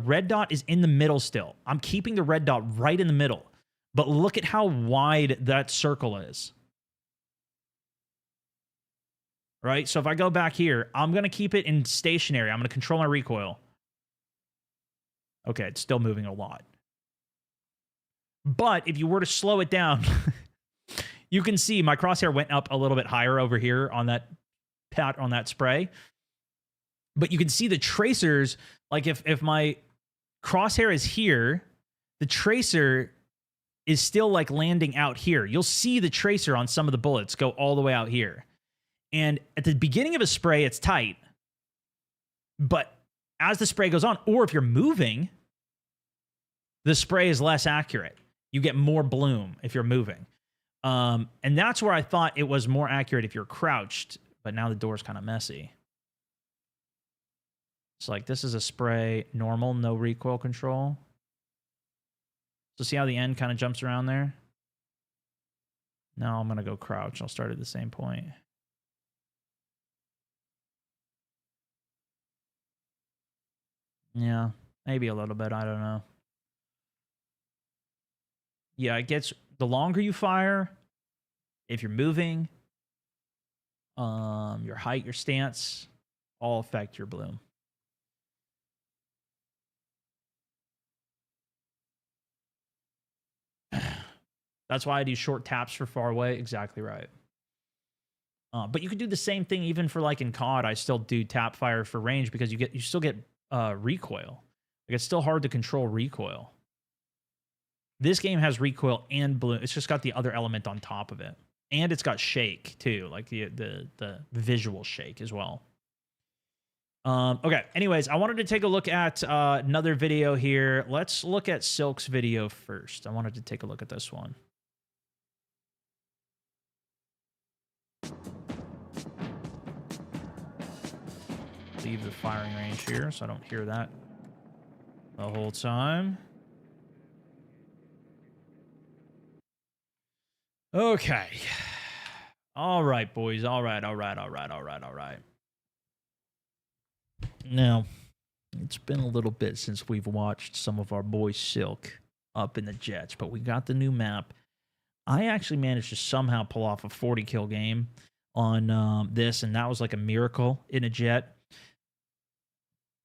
Speaker 1: red dot is in the middle still. I'm keeping the red dot right in the middle. But look at how wide that circle is. Right? So if I go back here, I'm going to keep it in stationary. I'm going to control my recoil. Okay, it's still moving a lot. But if you were to slow it down... You can see my crosshair went up a little bit higher over here on that spray. But you can see the tracers, like if my crosshair is here, the tracer is still like landing out here. You'll see the tracer on some of the bullets go all the way out here. And at the beginning of a spray, it's tight. But as the spray goes on, or if you're moving, the spray is less accurate. You get more bloom if you're moving. And that's where I thought it was more accurate if you're crouched, but now the door's kind of messy. It's like, this is a spray, normal, no recoil control. So see how the end kind of jumps around there? Now I'm going to go crouch. I'll start at the same point. Yeah, maybe a little bit. I don't know. Yeah, it gets... The longer you fire, if you're moving, your height, your stance, all affect your bloom. That's why I do short taps for far away. Exactly right. But you could do the same thing even for like in COD. I still do tap fire for range because you still get recoil. Like it's still hard to control recoil. This game has recoil and bloom. It's just got the other element on top of it, and it's got shake too, like the visual shake as well. Okay. Anyways, I wanted to take a look at another video here. Let's look at Silk's video first. I wanted to take a look at this one. Leave the firing range here so I don't hear that the whole time. Okay. All right, boys. All right. Now, it's been a little bit since we've watched some of our boys Silk up in the jets, but we got the new map. I actually managed to somehow pull off a 40 kill game on this, and that was like a miracle in a jet.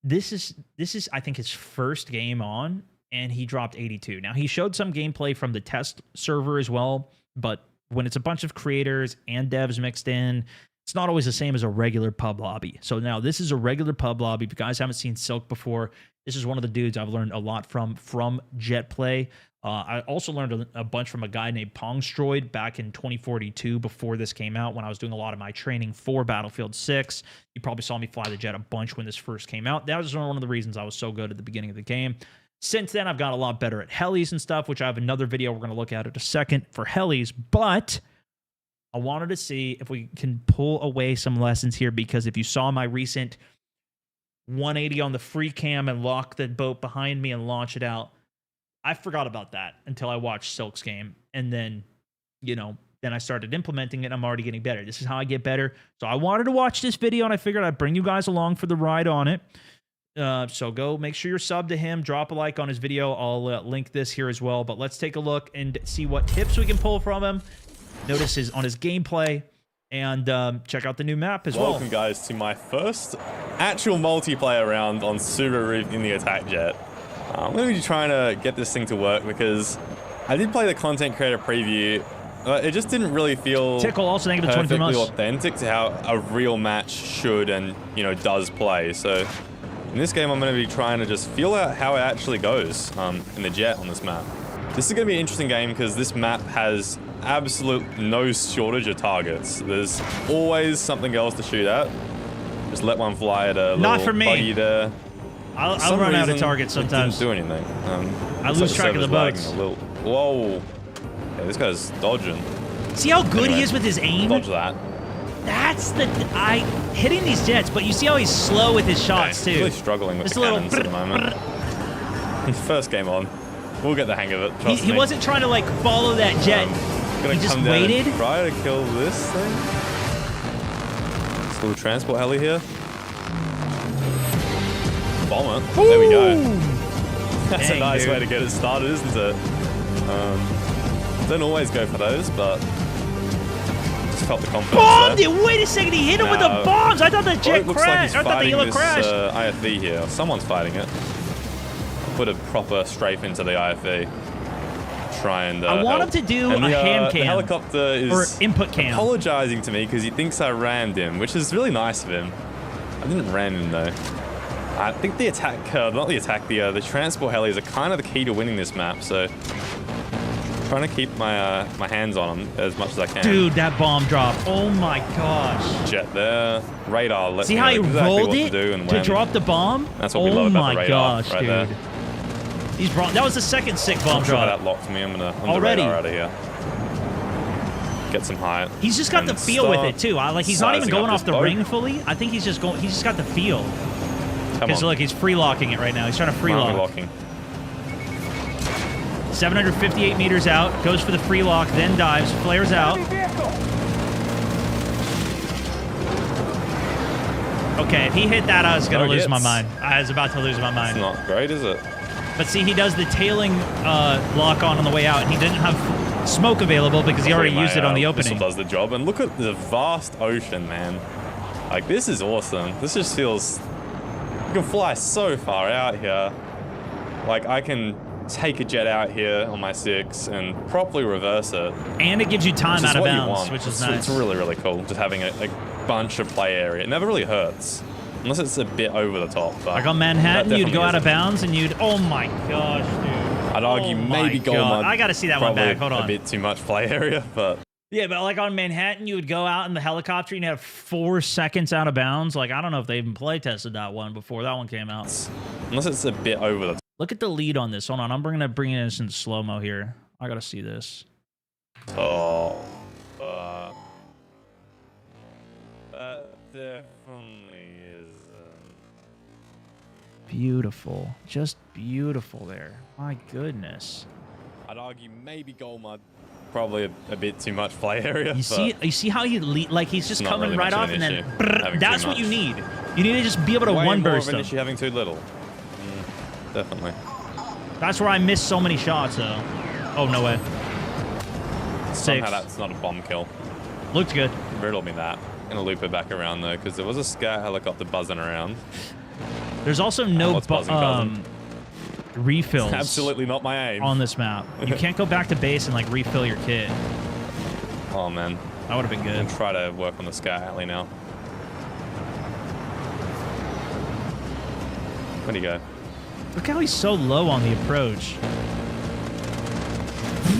Speaker 1: This is I think his first game on, and he dropped 82. Now, he showed some gameplay from the test server as well, but when it's a bunch of creators and devs mixed in, it's not always the same as a regular pub lobby. So now this is a regular pub lobby. If you guys haven't seen Silk before, this is one of the dudes I've learned a lot from jet play. I also learned a bunch from a guy named Pongstroid back in 2042 before this came out when I was doing a lot of my training for Battlefield 6. You probably saw me fly the jet a bunch when this first came out. That was one of the reasons I was so good at the beginning of the game. Since then, I've got a lot better at helis and stuff, which I have another video we're going to look at in a second for helis. But I wanted to see if we can pull away some lessons here, because if you saw my recent 180 on the free cam and lock the boat behind me and launch it out, I forgot about that until I watched Silk's game. And then, then I started implementing it. I'm already getting better. This is how I get better. So I wanted to watch this video, and I figured I'd bring you guys along for the ride on it. So go make sure you're subbed to him. Drop a like on his video. I'll link this here as well. But let's take a look and see what tips we can pull from him. Notice his gameplay, and check out the new map as well.
Speaker 6: Welcome, guys, to my first actual multiplayer round on Subaru in the attack jet. I'm going to be trying to get this thing to work because I did play the content creator preview. It just didn't really feel
Speaker 1: Tickle also negative 20 from us.
Speaker 6: Authentic to how a real match should and does play. So in this game, I'm going to be trying to just feel out how it actually goes in the jet on this map. This is going to be an interesting game because this map has absolute no shortage of targets. There's always something else to shoot at. Just let one fly at a
Speaker 1: Not for
Speaker 6: little
Speaker 1: me.
Speaker 6: buggy there.
Speaker 1: I'll run out of targets sometimes.
Speaker 6: It didn't do anything.
Speaker 1: I lose track of the boats.
Speaker 6: Whoa. Yeah, this guy's dodging.
Speaker 1: See how good he is with his aim?
Speaker 6: Dodge that.
Speaker 1: That's hitting these jets, but you see how he's slow with his shots too.
Speaker 6: He's really struggling with
Speaker 1: Just
Speaker 6: the cannons at the moment. First game on. We'll get the hang of it. Trust me.
Speaker 1: He wasn't trying to follow that jet.
Speaker 6: Gonna
Speaker 1: He just
Speaker 6: come down
Speaker 1: waited.
Speaker 6: and try to kill this thing. This little transport heli here. Bomb it. There we go. That's
Speaker 1: Dang,
Speaker 6: a nice
Speaker 1: dude.
Speaker 6: way to get it started, isn't it? Don't always go for those, but just felt the confidence
Speaker 1: Bombed
Speaker 6: there.
Speaker 1: it! Wait a second, he hit him with the bombs! I thought the jet
Speaker 6: Looks like
Speaker 1: crashed!
Speaker 6: he's
Speaker 1: I thought the
Speaker 6: fighting
Speaker 1: yellow
Speaker 6: this
Speaker 1: crashed!
Speaker 6: IFV here. Someone's fighting it. Put a proper strafe into the IFV. Try and
Speaker 1: I want
Speaker 6: help.
Speaker 1: him to do
Speaker 6: And
Speaker 1: a hand
Speaker 6: the
Speaker 1: cam.
Speaker 6: helicopter is
Speaker 1: Or input cam.
Speaker 6: apologizing to me because he thinks I rammed him, which is really nice of him. I didn't ram him though. I think the attack, not the attack, the transport helis are kind of the key to winning this map. So trying to keep my my hands on them as much as I can.
Speaker 1: Dude, that bomb drop. Oh my gosh.
Speaker 6: Jet there, radar. Let's
Speaker 1: See how he
Speaker 6: exactly
Speaker 1: rolled
Speaker 6: what
Speaker 1: it
Speaker 6: to do and
Speaker 1: to
Speaker 6: when.
Speaker 1: drop the bomb?
Speaker 6: That's what we love about the radar
Speaker 1: Oh my gosh,
Speaker 6: right
Speaker 1: dude.
Speaker 6: there.
Speaker 1: That was the second sick bomb
Speaker 6: I'm sure
Speaker 1: drop.
Speaker 6: that locked me. I'm the
Speaker 1: Already.
Speaker 6: radar out of here. Get some height.
Speaker 1: He's just got
Speaker 6: and
Speaker 1: the feel with
Speaker 6: start
Speaker 1: it too. He's not even
Speaker 6: sizing
Speaker 1: going
Speaker 6: up
Speaker 1: off
Speaker 6: this
Speaker 1: the
Speaker 6: boat.
Speaker 1: ring fully. I think he's just got the feel.
Speaker 6: Come
Speaker 1: Because
Speaker 6: on.
Speaker 1: look, he's free locking it right now. He's trying to free
Speaker 6: Why aren't we
Speaker 1: lock.
Speaker 6: locking?
Speaker 1: 758 meters out, goes for the free lock, then dives, flares out. Okay, if he hit that, I was gonna
Speaker 6: No
Speaker 1: lose my
Speaker 6: hits.
Speaker 1: mind. I was about to lose my
Speaker 6: It's
Speaker 1: mind.
Speaker 6: not great, is it?
Speaker 1: But see, he does the tailing lock on the way out, and he didn't have smoke available because he already used it on the opening.
Speaker 6: Missile does the job, and look at the vast ocean, man. Like, this is awesome. This just feels... You can fly so far out here. Like, I can take a jet out here on my 6 and properly reverse it.
Speaker 1: And it gives you time out of bounds, which is nice.
Speaker 6: It's really, really cool. Just having a bunch of play area. It never really hurts. Unless it's a bit over the top. But
Speaker 1: like on Manhattan, you'd go out of
Speaker 6: isn't.
Speaker 1: bounds and you'd... Oh my gosh, dude.
Speaker 6: I'd argue maybe goal mud.
Speaker 1: I gotta see that one back. Hold on.
Speaker 6: A bit too much play area, but...
Speaker 1: Yeah, but like on Manhattan, you would go out in the helicopter and you have 4 seconds out of bounds. Like, I don't know if they even play tested that one before that one came out.
Speaker 6: Unless it's a bit over the top.
Speaker 1: Look at the lead on this. Hold on, I'm gonna bring this in slow-mo here. I gotta see this.
Speaker 6: Oh, that definitely is.
Speaker 1: Beautiful, just beautiful there. My goodness.
Speaker 6: I'd argue maybe goal mud. Probably a bit too much play area.
Speaker 1: You see how he like he's just coming
Speaker 6: really
Speaker 1: right off and then brrr, that's what you need. You need to just be able to one burst him.
Speaker 6: Having too little. Definitely.
Speaker 1: That's where I missed so many shots though. Oh no way. 6.
Speaker 6: Somehow that's not a bomb kill.
Speaker 1: Looked good.
Speaker 6: Riddle me that. I'm gonna loop it back around though, because there was a scout helicopter buzzing around.
Speaker 1: There's also no
Speaker 6: buzzing?
Speaker 1: refills.
Speaker 6: Absolutely not my aim.
Speaker 1: On this map. You can't go back to base and like refill your kit.
Speaker 6: Oh man.
Speaker 1: That would have been good.
Speaker 6: I'm try to work on the scout alley now. Where'd he go?
Speaker 1: Look how he's so low on the approach.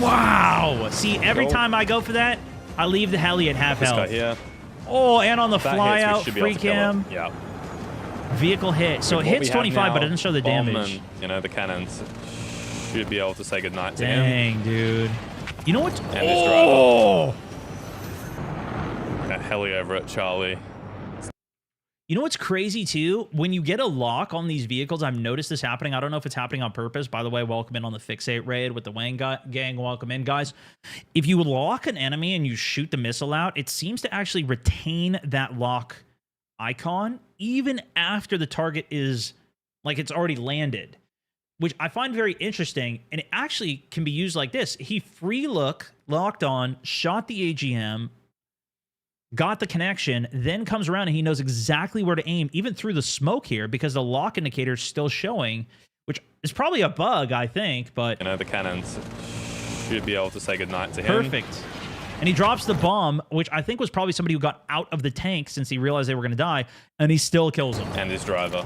Speaker 1: Wow! See, every time I go for that, I leave the heli at half
Speaker 6: This
Speaker 1: health.
Speaker 6: guy here.
Speaker 1: Oh, and on the
Speaker 6: That
Speaker 1: fly
Speaker 6: hits, we
Speaker 1: out,
Speaker 6: should be able
Speaker 1: free
Speaker 6: to kill it.
Speaker 1: cam.
Speaker 6: Yeah.
Speaker 1: Vehicle hit. So it
Speaker 6: With what
Speaker 1: hits
Speaker 6: we have
Speaker 1: 25, but it
Speaker 6: now,
Speaker 1: doesn't show the
Speaker 6: bomb
Speaker 1: damage.
Speaker 6: And, you know, the cannons should be able to say goodnight to him.
Speaker 1: Dang, dude. You know what?
Speaker 6: And his
Speaker 1: Oh!
Speaker 6: A heli over at Charlie.
Speaker 1: You know what's crazy too? When you get a lock on these vehicles, I've noticed this happening. I don't know if it's happening on purpose. By the way, welcome in on the Fixate raid with the Wang gang. Welcome in, guys. If you lock an enemy and you shoot the missile out, it seems to actually retain that lock icon even after the target is like it's already landed, which I find very interesting. And it actually can be used like this. He locked on, shot the AGM, got the connection, then comes around and he knows exactly where to aim, even through the smoke here, because the lock indicator is still showing, which is probably a bug, I think, but...
Speaker 6: You know, the cannons should be able to say goodnight to him.
Speaker 1: Perfect. And he drops the bomb, which I think was probably somebody who got out of the tank since he realized they were going to die, and he still kills them.
Speaker 6: And his driver.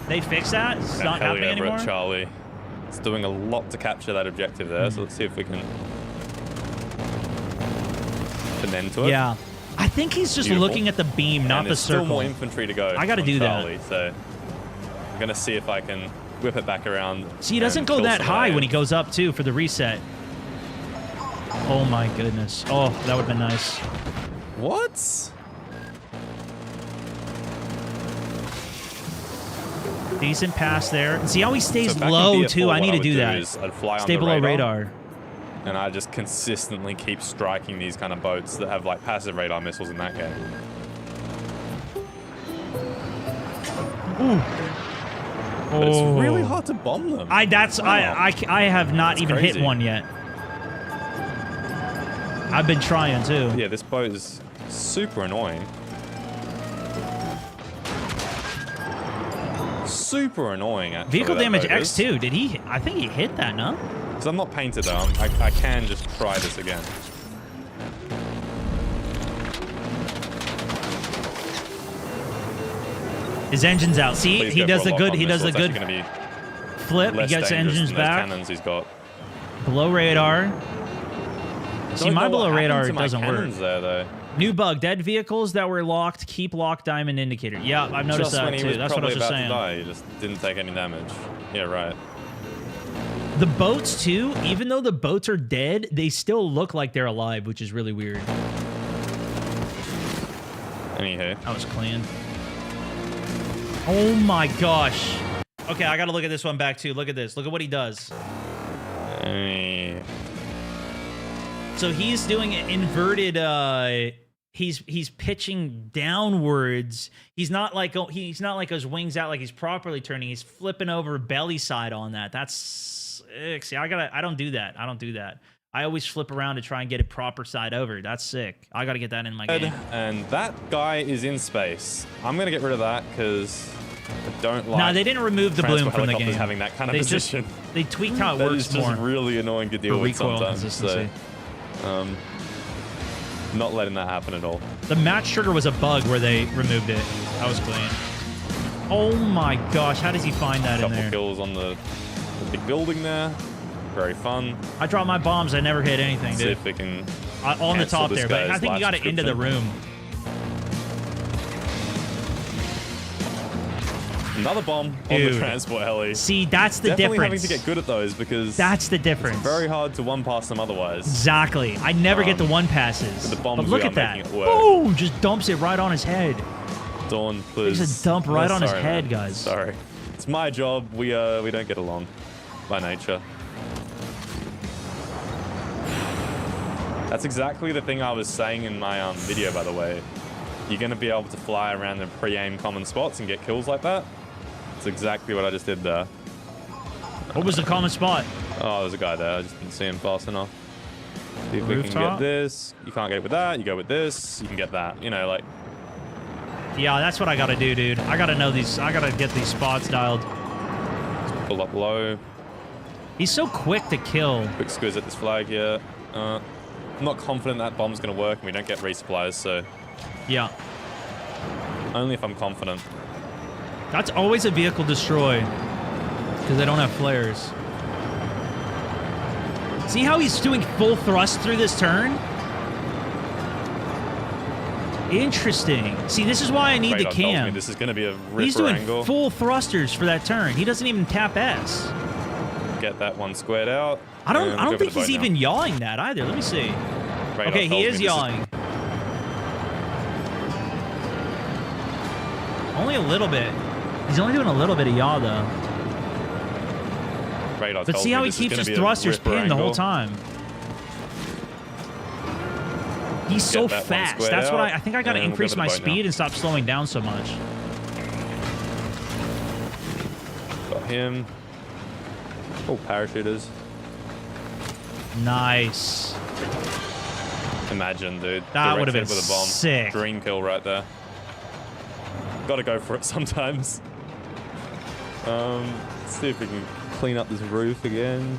Speaker 1: They fixed that? It's not
Speaker 6: heli
Speaker 1: happening
Speaker 6: over
Speaker 1: anymore?
Speaker 6: at Charlie. It's doing a lot to capture that objective there, so let's see if we can... an end to it.
Speaker 1: Yeah. I think he's just
Speaker 6: Beautiful.
Speaker 1: looking at the beam, not
Speaker 6: and
Speaker 1: the
Speaker 6: there's
Speaker 1: circle.
Speaker 6: still more infantry to go.
Speaker 1: I gotta
Speaker 6: on
Speaker 1: do that.
Speaker 6: Charlie, so I'm gonna see if I can whip it back around.
Speaker 1: See, he doesn't
Speaker 6: and
Speaker 1: go
Speaker 6: kill
Speaker 1: that
Speaker 6: some
Speaker 1: high
Speaker 6: of
Speaker 1: when he goes up, too, for the reset. Oh, my goodness. Oh, that would have been nice.
Speaker 6: What?
Speaker 1: Decent pass there. And see how he stays
Speaker 6: So back in
Speaker 1: low,
Speaker 6: BF4,
Speaker 1: too? I need
Speaker 6: what
Speaker 1: to do
Speaker 6: would
Speaker 1: that.
Speaker 6: is I'd fly
Speaker 1: Stay
Speaker 6: on the
Speaker 1: below radar.
Speaker 6: And I just consistently keep striking these kind of boats that have like passive radar missiles in that game.
Speaker 1: Ooh.
Speaker 6: But it's really hard to bomb them.
Speaker 1: I have not
Speaker 6: That's
Speaker 1: even
Speaker 6: crazy.
Speaker 1: hit one yet. I've been trying too.
Speaker 6: Yeah, this boat is super annoying. Super annoying, actually.
Speaker 1: Vehicle
Speaker 6: that
Speaker 1: damage
Speaker 6: boat is.
Speaker 1: X2. Did he? I think he hit that, no?
Speaker 6: Because I'm not painted though. I can just try this again.
Speaker 1: His engine's out. See,
Speaker 6: Please
Speaker 1: he
Speaker 6: go
Speaker 1: does
Speaker 6: for a
Speaker 1: the good.
Speaker 6: lock-on
Speaker 1: He does the
Speaker 6: missile. It's
Speaker 1: good
Speaker 6: actually gonna be
Speaker 1: flip. He
Speaker 6: less
Speaker 1: gets the
Speaker 6: dangerous
Speaker 1: engines
Speaker 6: than those
Speaker 1: back.
Speaker 6: cannons he's got.
Speaker 1: Below radar. See,
Speaker 6: Don't
Speaker 1: my
Speaker 6: know what
Speaker 1: below
Speaker 6: happened
Speaker 1: radar
Speaker 6: to my
Speaker 1: doesn't work.
Speaker 6: cannons there, though.
Speaker 1: New bug. Dead vehicles that were locked keep locked diamond indicator. Yeah, I've noticed
Speaker 6: Just
Speaker 1: that
Speaker 6: when he
Speaker 1: too.
Speaker 6: was
Speaker 1: That's what I was
Speaker 6: probably
Speaker 1: just
Speaker 6: about
Speaker 1: saying.
Speaker 6: to die, he just didn't take any damage. Yeah, right.
Speaker 1: The boats too, even though the boats are dead, they still look like they're alive, which is really weird.
Speaker 6: Anywho.
Speaker 1: That was clean. Oh my gosh. Okay, I gotta look at this one back too. Look at this. Look at what he does. So he's doing an inverted he's pitching downwards. He's not like his wings out like he's properly turning. He's flipping over belly side on that. That's sick. See, I don't do that. I don't do that. I always flip around to try and get it proper side over. That's sick. I gotta get that in my game.
Speaker 6: And that guy is in space. I'm gonna get rid of that because don't like.
Speaker 1: No, they didn't remove the bloom
Speaker 6: transport
Speaker 1: from the
Speaker 6: helicopters
Speaker 1: game.
Speaker 6: having that kind of
Speaker 1: they
Speaker 6: position.
Speaker 1: They tweaked how it
Speaker 6: That
Speaker 1: works
Speaker 6: is just
Speaker 1: more.
Speaker 6: really annoying to deal
Speaker 1: for
Speaker 6: with
Speaker 1: recoil
Speaker 6: sometimes.
Speaker 1: consistency.
Speaker 6: So, not letting that happen at all.
Speaker 1: The match trigger was a bug where they removed it. That was clean. Oh my gosh, how does he find that in
Speaker 6: Couple
Speaker 1: there?
Speaker 6: kills on the big building there. Very fun.
Speaker 1: I dropped my bombs. I never hit anything,
Speaker 6: See
Speaker 1: dude.
Speaker 6: if we can
Speaker 1: On the
Speaker 6: cancel
Speaker 1: top
Speaker 6: this
Speaker 1: there, but I
Speaker 6: guy's
Speaker 1: think you
Speaker 6: live
Speaker 1: got it into the
Speaker 6: subscription.
Speaker 1: room.
Speaker 6: Another bomb on the
Speaker 1: Dude.
Speaker 6: transport heli.
Speaker 1: See, that's the
Speaker 6: Definitely
Speaker 1: difference.
Speaker 6: having to get good at those because
Speaker 1: That's the difference.
Speaker 6: it's very hard to one pass them otherwise.
Speaker 1: Exactly. I never get the one passes.
Speaker 6: the bombs
Speaker 1: but look
Speaker 6: we
Speaker 1: at
Speaker 6: are
Speaker 1: that.
Speaker 6: making it work.
Speaker 1: Boom! Just dumps it right on his head.
Speaker 6: Dawn, please.
Speaker 1: There's a dump right on his
Speaker 6: Sorry,
Speaker 1: head,
Speaker 6: man.
Speaker 1: guys.
Speaker 6: Sorry. It's my job. We don't get along by nature. That's exactly the thing I was saying in my video, by the way. You're going to be able to fly around the pre-aim common spots and get kills like that. That's exactly what I just did there.
Speaker 1: What was the common spot?
Speaker 6: Oh, there's a guy there. I just didn't see him fast enough. See if we can
Speaker 1: Rooftop?
Speaker 6: get this. You can't get it with that. You go with this. You can get that. You know, like...
Speaker 1: Yeah, that's what I gotta do, dude. I gotta know these. I gotta get these spots dialed.
Speaker 6: Pull up low.
Speaker 1: He's so quick to kill.
Speaker 6: Quick squeeze at this flag here. I'm not confident that bomb's going to work and we don't get resupplies, so...
Speaker 1: Yeah.
Speaker 6: Only if I'm confident.
Speaker 1: That's always a vehicle destroy. Because they don't have flares. See how he's doing full thrust through this turn? Interesting. See, this is why I need the
Speaker 6: Radar tells me
Speaker 1: cam.
Speaker 6: this is going to be a ripper
Speaker 1: He's doing
Speaker 6: angle.
Speaker 1: full thrusters for that turn. He doesn't even tap S.
Speaker 6: Get that one squared out.
Speaker 1: I don't
Speaker 6: and we'll go
Speaker 1: think
Speaker 6: for the
Speaker 1: he's
Speaker 6: boat now.
Speaker 1: even yawing that either. Let me see.
Speaker 6: Radar
Speaker 1: Okay, he
Speaker 6: tells me
Speaker 1: is
Speaker 6: this
Speaker 1: yawing. Only a little bit. He's only doing a little bit of yaw though.
Speaker 6: Radar
Speaker 1: But
Speaker 6: tells
Speaker 1: see
Speaker 6: me
Speaker 1: how he
Speaker 6: this is
Speaker 1: keeps
Speaker 6: gonna
Speaker 1: his
Speaker 6: be a
Speaker 1: thrusters
Speaker 6: ripper
Speaker 1: pinned the whole
Speaker 6: angle.
Speaker 1: time. He's so
Speaker 6: that one
Speaker 1: fast.
Speaker 6: squared
Speaker 1: That's what
Speaker 6: out,
Speaker 1: I think I gotta
Speaker 6: and we'll go
Speaker 1: increase
Speaker 6: for the
Speaker 1: my
Speaker 6: boat now.
Speaker 1: speed and stop slowing down so much.
Speaker 6: Got him. Oh, parachuters.
Speaker 1: Nice.
Speaker 6: Imagine, dude.
Speaker 1: That
Speaker 6: Direct
Speaker 1: would've
Speaker 6: hit
Speaker 1: been
Speaker 6: with a bomb.
Speaker 1: sick.
Speaker 6: Dream kill right there. Gotta go for it sometimes. Let's see if we can clean up this roof again.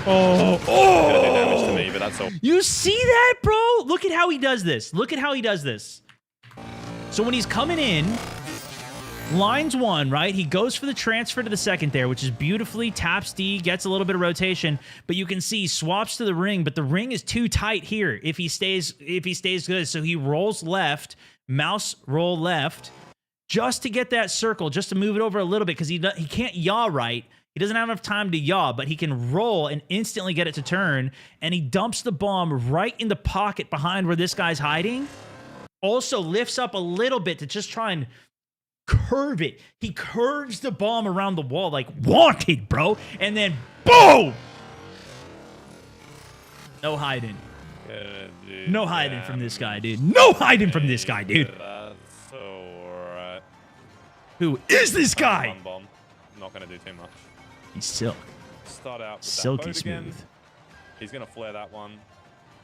Speaker 1: Oh,
Speaker 6: Gonna do damage to me, but that's all.
Speaker 1: you see that, bro? Look at how he does this. Look at how he does this. So when he's coming in, lines one, right? He goes for the transfer to the second there, which is beautifully taps D, gets a little bit of rotation, but you can see he swaps to the ring, but the ring is too tight here if he stays good. So he rolls left, mouse roll left, just to get that circle, just to move it over a little bit because he can't yaw right. He doesn't have enough time to yaw, but he can roll and instantly get it to turn, and he dumps the bomb right in the pocket behind where this guy's hiding. Also lifts up a little bit to just try and curve it. He curves the bomb around the wall like wanted, bro. And then boom! No hiding. No hiding from this guy, dude. No hiding from this guy, dude.
Speaker 6: That's alright.
Speaker 1: Who is this guy?
Speaker 6: One bomb. Not gonna do too much.
Speaker 1: He's silk.
Speaker 6: Start out with
Speaker 1: Silky
Speaker 6: that boat again.
Speaker 1: smooth.
Speaker 6: He's gonna flare that one,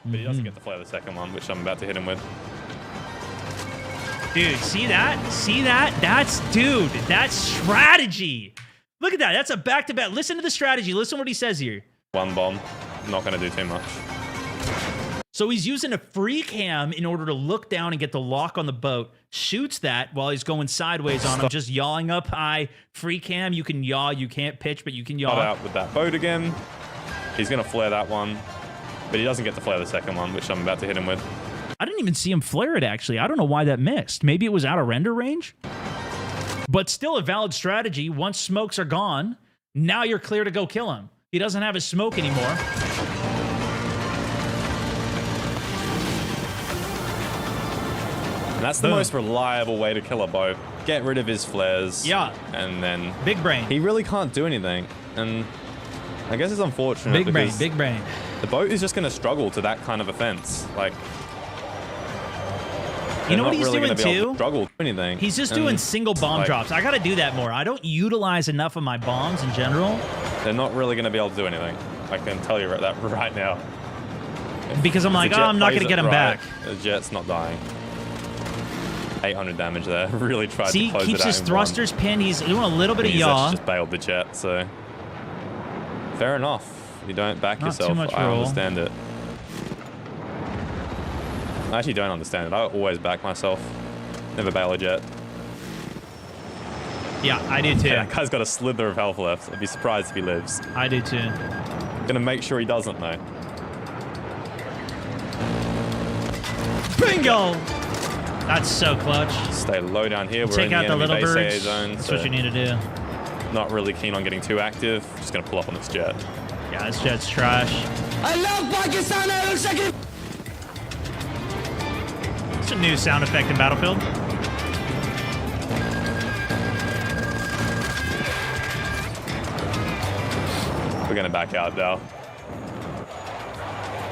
Speaker 6: but he doesn't get to flare the second one, which I'm about to hit him with.
Speaker 1: Dude, see that? See that? Dude, that's strategy. Look at that. That's a back-to-back. Listen to the strategy. Listen what he says here.
Speaker 6: One bomb. Not gonna do too much.
Speaker 1: So he's using a free cam in order to look down and get the lock on the boat. Shoots that while he's going sideways on him, just yawing up high. Free cam, you can yaw. You can't pitch, but you can yaw.
Speaker 6: Start out with that boat again. He's gonna flare that one, but he doesn't get to flare the second one, which I'm about to hit him with.
Speaker 1: I didn't even see him flare it, actually. I don't know why that missed. Maybe it was out of render range? But still a valid strategy. Once smokes are gone, now you're clear to go kill him. He doesn't have his smoke anymore.
Speaker 6: And that's the
Speaker 1: Boom.
Speaker 6: most reliable way to kill a boat. Get rid of his flares.
Speaker 1: Yeah.
Speaker 6: And then
Speaker 1: Big brain.
Speaker 6: he really can't do anything. And I guess it's unfortunate
Speaker 1: Big brain,
Speaker 6: because
Speaker 1: big brain.
Speaker 6: the boat is just going to struggle to that kind of offense. Like,
Speaker 1: You know what
Speaker 6: they're
Speaker 1: he's
Speaker 6: not really
Speaker 1: doing
Speaker 6: gonna be able
Speaker 1: too?
Speaker 6: to struggle to anything.
Speaker 1: He's just
Speaker 6: And,
Speaker 1: doing single bomb
Speaker 6: like,
Speaker 1: drops. I got to do that more. I don't utilize enough of my bombs in general
Speaker 6: They're not really going to be able to do anything. I can tell you that right now.
Speaker 1: because I'm like,
Speaker 6: The
Speaker 1: oh,
Speaker 6: jet
Speaker 1: I'm not
Speaker 6: plays
Speaker 1: going to get
Speaker 6: it
Speaker 1: him
Speaker 6: right,
Speaker 1: back.
Speaker 6: The jet's not dying. 800 damage there. Really tried
Speaker 1: See,
Speaker 6: to close
Speaker 1: keeps
Speaker 6: it out
Speaker 1: his
Speaker 6: in
Speaker 1: thrusters pinned. He's doing a little bit of
Speaker 6: He's
Speaker 1: yaw.
Speaker 6: actually just bailed the jet, so fair enough. You don't back
Speaker 1: Not
Speaker 6: yourself.
Speaker 1: too much
Speaker 6: I
Speaker 1: roll.
Speaker 6: understand it. I actually don't understand it. I always back myself. Never bail a jet.
Speaker 1: Yeah, I do too.
Speaker 6: Yeah, that guy's got a slither of health left. I'd be surprised if he lives.
Speaker 1: I do too.
Speaker 6: Gonna make sure he doesn't though.
Speaker 1: Bingo! That's so clutch.
Speaker 6: Stay low down here. We're
Speaker 1: Take
Speaker 6: in
Speaker 1: out the
Speaker 6: enemy
Speaker 1: little
Speaker 6: base AA
Speaker 1: birds.
Speaker 6: zone.
Speaker 1: That's
Speaker 6: So
Speaker 1: what you need to do.
Speaker 6: not really keen on getting too active. Just gonna pull up on this jet.
Speaker 1: Yeah, this jet's trash. It's a new sound effect in Battlefield.
Speaker 6: We're gonna back out now.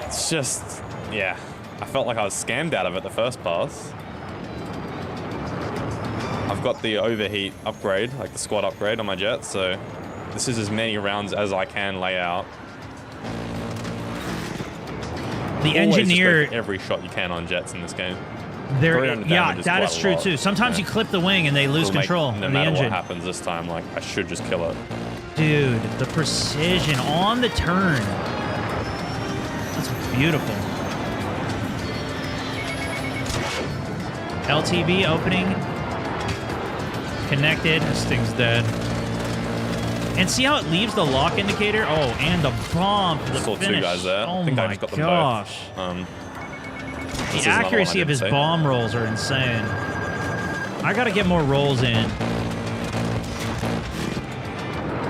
Speaker 6: It's just, yeah. I felt like I was scammed out of it the first pass. I've got the overheat upgrade, like the squad upgrade on my jet, so this is as many rounds as I can lay out.
Speaker 1: The
Speaker 6: Always just go
Speaker 1: engineer,
Speaker 6: for every shot you can on jets in this game.
Speaker 1: there,
Speaker 6: 300
Speaker 1: yeah,
Speaker 6: damage is
Speaker 1: that
Speaker 6: quite
Speaker 1: is
Speaker 6: a
Speaker 1: true
Speaker 6: lot.
Speaker 1: too. Sometimes
Speaker 6: Yeah.
Speaker 1: you clip the wing and they lose
Speaker 6: It'll make-
Speaker 1: control
Speaker 6: no
Speaker 1: of the
Speaker 6: matter
Speaker 1: engine.
Speaker 6: what happens this time, like I should just kill it.
Speaker 1: Dude, the precision on the turn. That's beautiful. LTB opening. Connected. This thing's dead. And see how it leaves the lock indicator? Oh, and the bomb for the
Speaker 6: Saw
Speaker 1: finish.
Speaker 6: two guys there.
Speaker 1: Oh
Speaker 6: I think I
Speaker 1: my
Speaker 6: just got them
Speaker 1: gosh.
Speaker 6: both. This
Speaker 1: The
Speaker 6: is another one I
Speaker 1: accuracy of
Speaker 6: didn't
Speaker 1: his
Speaker 6: see.
Speaker 1: bomb rolls are insane. I gotta get more rolls in.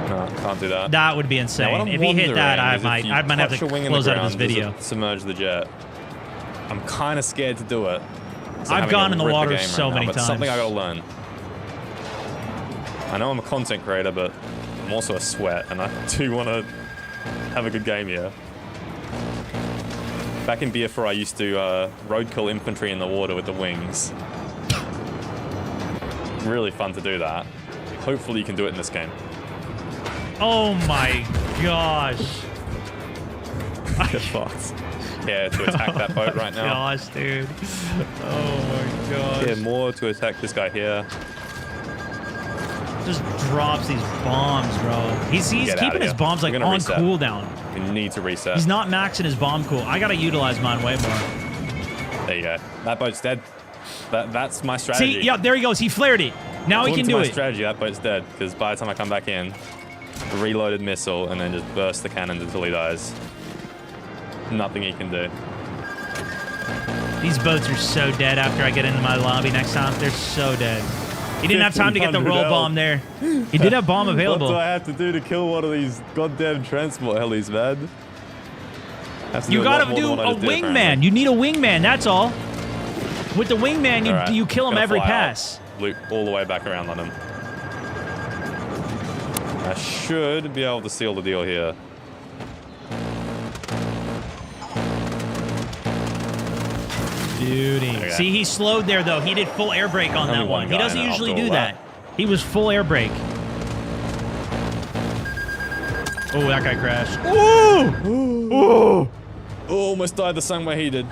Speaker 6: No, can't do that.
Speaker 1: That would be
Speaker 6: Now, what
Speaker 1: insane.
Speaker 6: I'm
Speaker 1: If he hit that,
Speaker 6: wondering
Speaker 1: I
Speaker 6: is if
Speaker 1: might
Speaker 6: you
Speaker 1: have
Speaker 6: touch
Speaker 1: to
Speaker 6: a wing in the
Speaker 1: close out of this
Speaker 6: ground, does
Speaker 1: video.
Speaker 6: it submerge the jet. I'm kind of scared to do it. So
Speaker 1: I've
Speaker 6: having
Speaker 1: gone
Speaker 6: to
Speaker 1: in the
Speaker 6: rip
Speaker 1: water
Speaker 6: game
Speaker 1: so
Speaker 6: right now,
Speaker 1: many
Speaker 6: but it's something I
Speaker 1: times.
Speaker 6: gotta learn. I know I'm a content creator, but I'm also a sweat, and I do want to have a good game here. Back in BF4, I used to roadkill infantry in the water with the wings. Really fun to do that. Hopefully you can do it in this game.
Speaker 1: Oh my gosh.
Speaker 6: Get fucked. Yeah, to attack that boat right now.
Speaker 1: Gosh, dude. Oh my gosh.
Speaker 6: Yeah, more to attack this guy here.
Speaker 1: Just drops these bombs, bro. He's
Speaker 6: Get outta
Speaker 1: keeping his
Speaker 6: here.
Speaker 1: bombs like
Speaker 6: We're gonna
Speaker 1: on
Speaker 6: reset.
Speaker 1: cooldown.
Speaker 6: We need to reset.
Speaker 1: He's not maxing his bomb cool. I gotta utilize mine way more.
Speaker 6: There you go. That boat's dead. That's my strategy.
Speaker 1: See, yeah, there he goes. He flared it. Now he
Speaker 6: According
Speaker 1: can
Speaker 6: to
Speaker 1: do
Speaker 6: my
Speaker 1: it.
Speaker 6: strategy, that boat's dead, because by the time I come back in, reloaded missile, and then just burst the cannons until he dies. Nothing he can do.
Speaker 1: These boats are so dead after I get into my lobby next time. They're so dead. He didn't have time to get the
Speaker 6: 1500
Speaker 1: roll
Speaker 6: L.
Speaker 1: bomb there. He did have bomb
Speaker 6: What do
Speaker 1: available.
Speaker 6: I have to do to kill one of these goddamn transport helis, man? Have to
Speaker 1: You
Speaker 6: do a lot
Speaker 1: gotta
Speaker 6: more
Speaker 1: do
Speaker 6: than what I
Speaker 1: a
Speaker 6: just did,
Speaker 1: wingman.
Speaker 6: apparently.
Speaker 1: You need a wingman, that's all. With the wingman, you,
Speaker 6: Alright,
Speaker 1: you kill him
Speaker 6: gonna
Speaker 1: every
Speaker 6: fly out,
Speaker 1: pass.
Speaker 6: Loop all the way back around on him. I should be able to seal the deal here.
Speaker 1: Beauty.
Speaker 6: Okay.
Speaker 1: See, he slowed there, though. He did full air brake on
Speaker 6: Only
Speaker 1: that
Speaker 6: one
Speaker 1: one. He
Speaker 6: guy
Speaker 1: doesn't
Speaker 6: now,
Speaker 1: usually
Speaker 6: after
Speaker 1: do
Speaker 6: all
Speaker 1: that. He was full air brake. Oh, that guy crashed. Ooh! Ooh!
Speaker 6: Almost died the same way he did.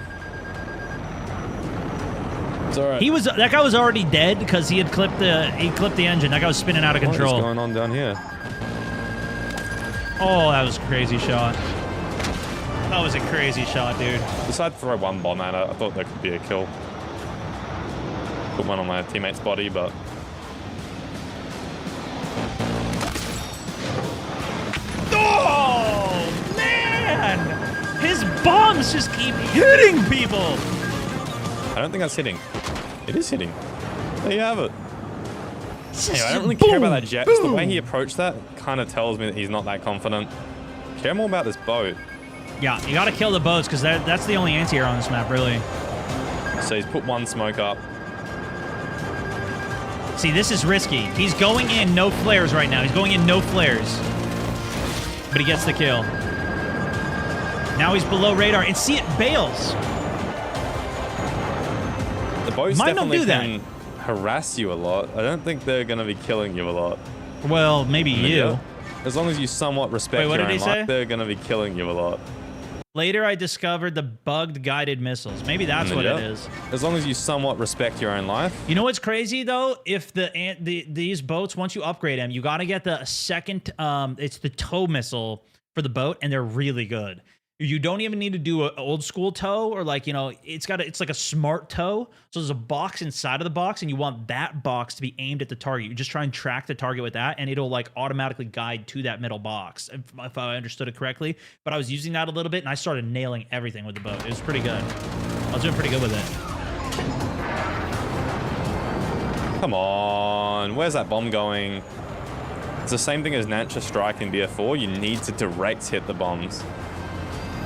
Speaker 6: It's alright.
Speaker 1: That guy was already dead because he clipped the engine. That guy was spinning out of
Speaker 6: What is
Speaker 1: control.
Speaker 6: going on down here?
Speaker 1: Oh, that was a crazy shot. That was a crazy shot, dude.
Speaker 6: Decided to throw one bomb at it. I thought that could be a kill. Put one on my teammate's body, but...
Speaker 1: Oh, man! His bombs just keep hitting people!
Speaker 6: I don't think that's hitting. It is hitting. There you have it.
Speaker 1: It's
Speaker 6: Anyway,
Speaker 1: just
Speaker 6: I don't really
Speaker 1: boom,
Speaker 6: care about that jet. Just the way
Speaker 1: boom.
Speaker 6: he approached that kind of tells me that he's not that confident. Care more about this boat.
Speaker 1: Yeah, you gotta kill the boats because that's the only anti-air on this map, really.
Speaker 6: So he's put one smoke up.
Speaker 1: See, this is risky. He's going in no flares right now. He's going in no flares. But he gets the kill. Now he's below radar. And see, it bails.
Speaker 6: The boats
Speaker 1: Might not
Speaker 6: definitely
Speaker 1: do that.
Speaker 6: can harass you a lot. I don't think they're going to be killing you a lot.
Speaker 1: Well, maybe you.
Speaker 6: As long as you somewhat respect
Speaker 1: Wait, what
Speaker 6: your
Speaker 1: did
Speaker 6: own
Speaker 1: he say?
Speaker 6: life, they're going to be killing you a lot.
Speaker 1: Later, I discovered the bugged guided missiles. Maybe that's what it is.
Speaker 6: As long as you somewhat respect your own life.
Speaker 1: You know what's crazy though? If these boats, once you upgrade them, you got to get the second. It's the tow missile for the boat, and they're really good. You don't even need to do an old school tow, or like, you know, it's like a smart tow. So there's a box inside of the box, and you want that box to be aimed at the target. You just try and track the target with that, and it'll like automatically guide to that middle box, if I understood it correctly. But I was using that a little bit, and I started nailing everything with the boat. It was pretty good. I was doing pretty good with it.
Speaker 6: Come on, where's that bomb going? It's the same thing as Nancha Strike in BF4. You need to direct hit the bombs.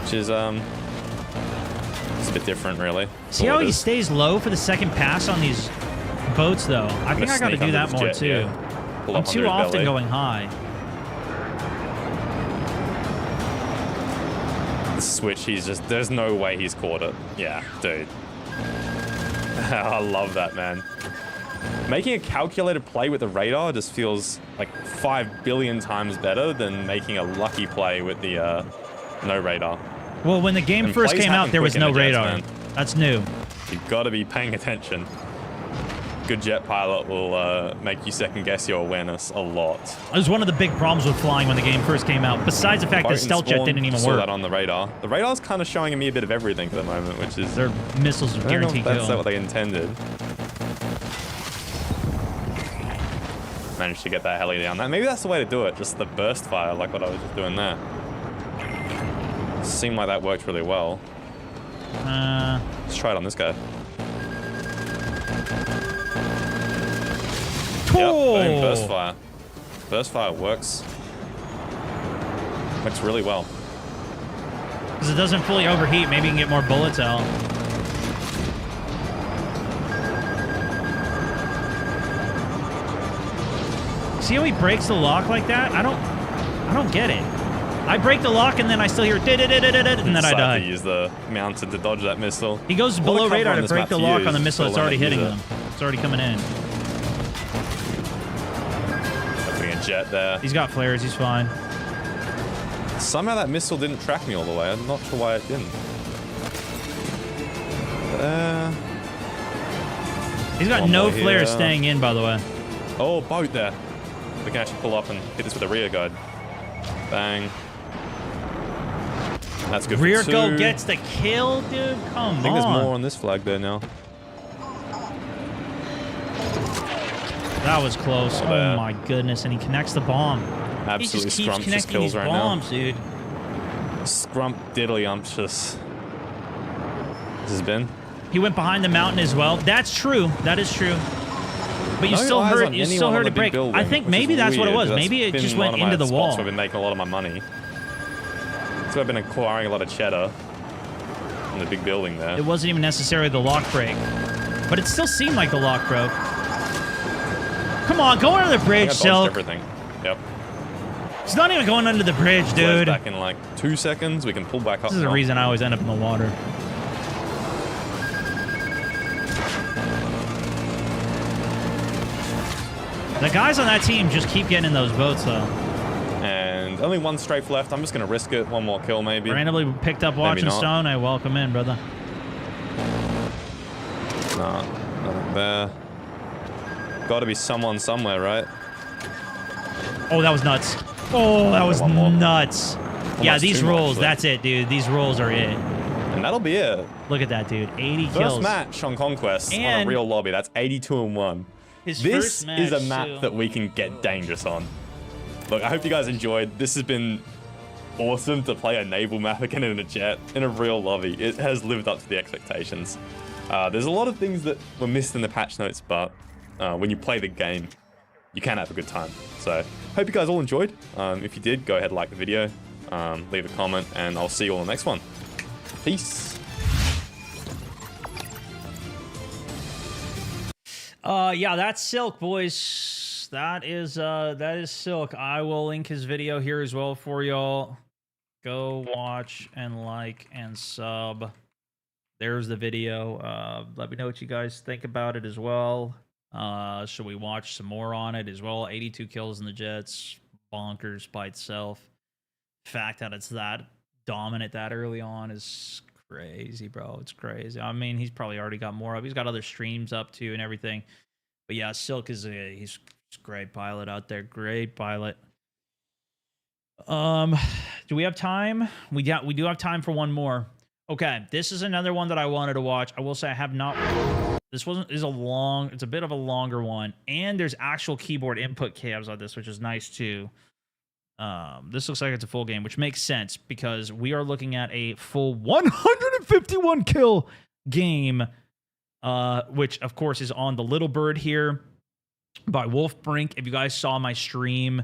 Speaker 6: Which is, it's a bit different, really.
Speaker 1: See how he stays low for the second pass on these boats, though? I think I got to do that more, too.
Speaker 6: Yeah.
Speaker 1: I'm too often going high.
Speaker 6: Switch, he's just, there's no way he's caught it. Yeah, dude. I love that, man. Making a calculated play with the radar just feels like 5 billion times better than making a lucky play with the no radar.
Speaker 1: Well, when the game first came out, there was no radar. That's new.
Speaker 6: You've got to be paying attention. Good jet pilot will make you second guess your awareness a lot.
Speaker 1: It was one of the big problems with flying when the game first came out. Besides the fact that stealth jet didn't even
Speaker 6: saw
Speaker 1: work.
Speaker 6: That on the radar. The radar's kind of showing me a bit of everything at the moment, which is
Speaker 1: their missiles are guaranteed kill.
Speaker 6: That's not what they intended. Managed to get that heli down. Maybe that's the way to do it. Just the burst fire, like what I was just doing there. Seemed like that worked really well. Let's try it on this guy. Yep, boom, burst fire. Burst fire works. Works really well.
Speaker 1: Because it doesn't fully overheat, maybe you can get more bullets out. See how he breaks the lock like that? I don't get it. I break the lock and then I still hear and then I die.
Speaker 6: To use the mounted to dodge that missile.
Speaker 1: He goes below radar to break the lock on the missile that's already hitting him. It's already coming in.
Speaker 6: Putting a jet there.
Speaker 1: He's got flares. He's fine.
Speaker 6: Somehow that missile didn't track me all the way. I'm not sure why it didn't.
Speaker 1: He's got no flares staying in, by the way.
Speaker 6: Oh, boat there. We can actually pull up and hit this with a rear guard. Bang. That's good.
Speaker 1: Rear guard gets the kill, dude. Come on.
Speaker 6: I think there's more on this flag there now.
Speaker 1: That was close. Oh my goodness. And he connects the bomb.
Speaker 6: Absolutely
Speaker 1: he just keeps connecting these bombs, dude.
Speaker 6: Scrumptiddlyumptious. This has been.
Speaker 1: He went behind the mountain as well. That's true. That is true. But you still heard it break.
Speaker 6: Building,
Speaker 1: I think maybe that's what it was. Maybe it just went into the wall.
Speaker 6: I've been making a lot of my money. So I've been acquiring a lot of cheddar on the big building there.
Speaker 1: It wasn't even necessarily the lock break, but it still seemed like the lock broke. Come on, go under the bridge, Silk.
Speaker 6: Everything. Yep.
Speaker 1: It's not even going under the bridge, dude.
Speaker 6: Back in like 2 seconds, we can pull back up.
Speaker 1: This is the reason I always end up in the water. The guys on that team just keep getting in those boats, though.
Speaker 6: And only one strafe left. I'm just going to risk it. One more kill, maybe.
Speaker 1: Randomly picked up Watching Stone. I welcome in, brother.
Speaker 6: Nah, nothing there. Got to be someone somewhere, right?
Speaker 1: Oh, that was nuts. Oh, that was nuts. Yeah, these rolls, that's it, dude. These rolls are it.
Speaker 6: And that'll be it.
Speaker 1: Look at that, dude. 80 kills.
Speaker 6: First match on Conquest on a real lobby. That's 82-1. This is a map that we can get dangerous on. Look, I hope you guys enjoyed. This has been awesome to play a naval map again in a jet, in a real lobby. It has lived up to the expectations. There's a lot of things that were missed in the patch notes, but when you play the game, you can have a good time. So, hope you guys all enjoyed. If you did, go ahead and like the video, leave a comment, and I'll see you all in the next one. Peace.
Speaker 1: Yeah, that's Silk, boys. That is Silk. I will link his video here as well for y'all. Go watch and like and sub. There's the video. Let me know what you guys think about it as well. Should we watch some more on it as well? 82 kills in the Jets. Bonkers by itself. The fact that it's that dominant that early on is crazy, bro. It's crazy. I mean, he's probably already got more up. He's got other streams up too and everything. But yeah, Silk is he's a great pilot out there. Great pilot. Do we have time? We do have time for one more. Okay, this is another one that I wanted to watch. I will say I have not. This is it's a bit of a longer one, and there's actual keyboard input cabs on this, which is nice too. This looks like it's a full game, which makes sense because we are looking at a full 151 kill game, which of course is on the Little Bird here by Wolf Brink. If you guys saw my stream,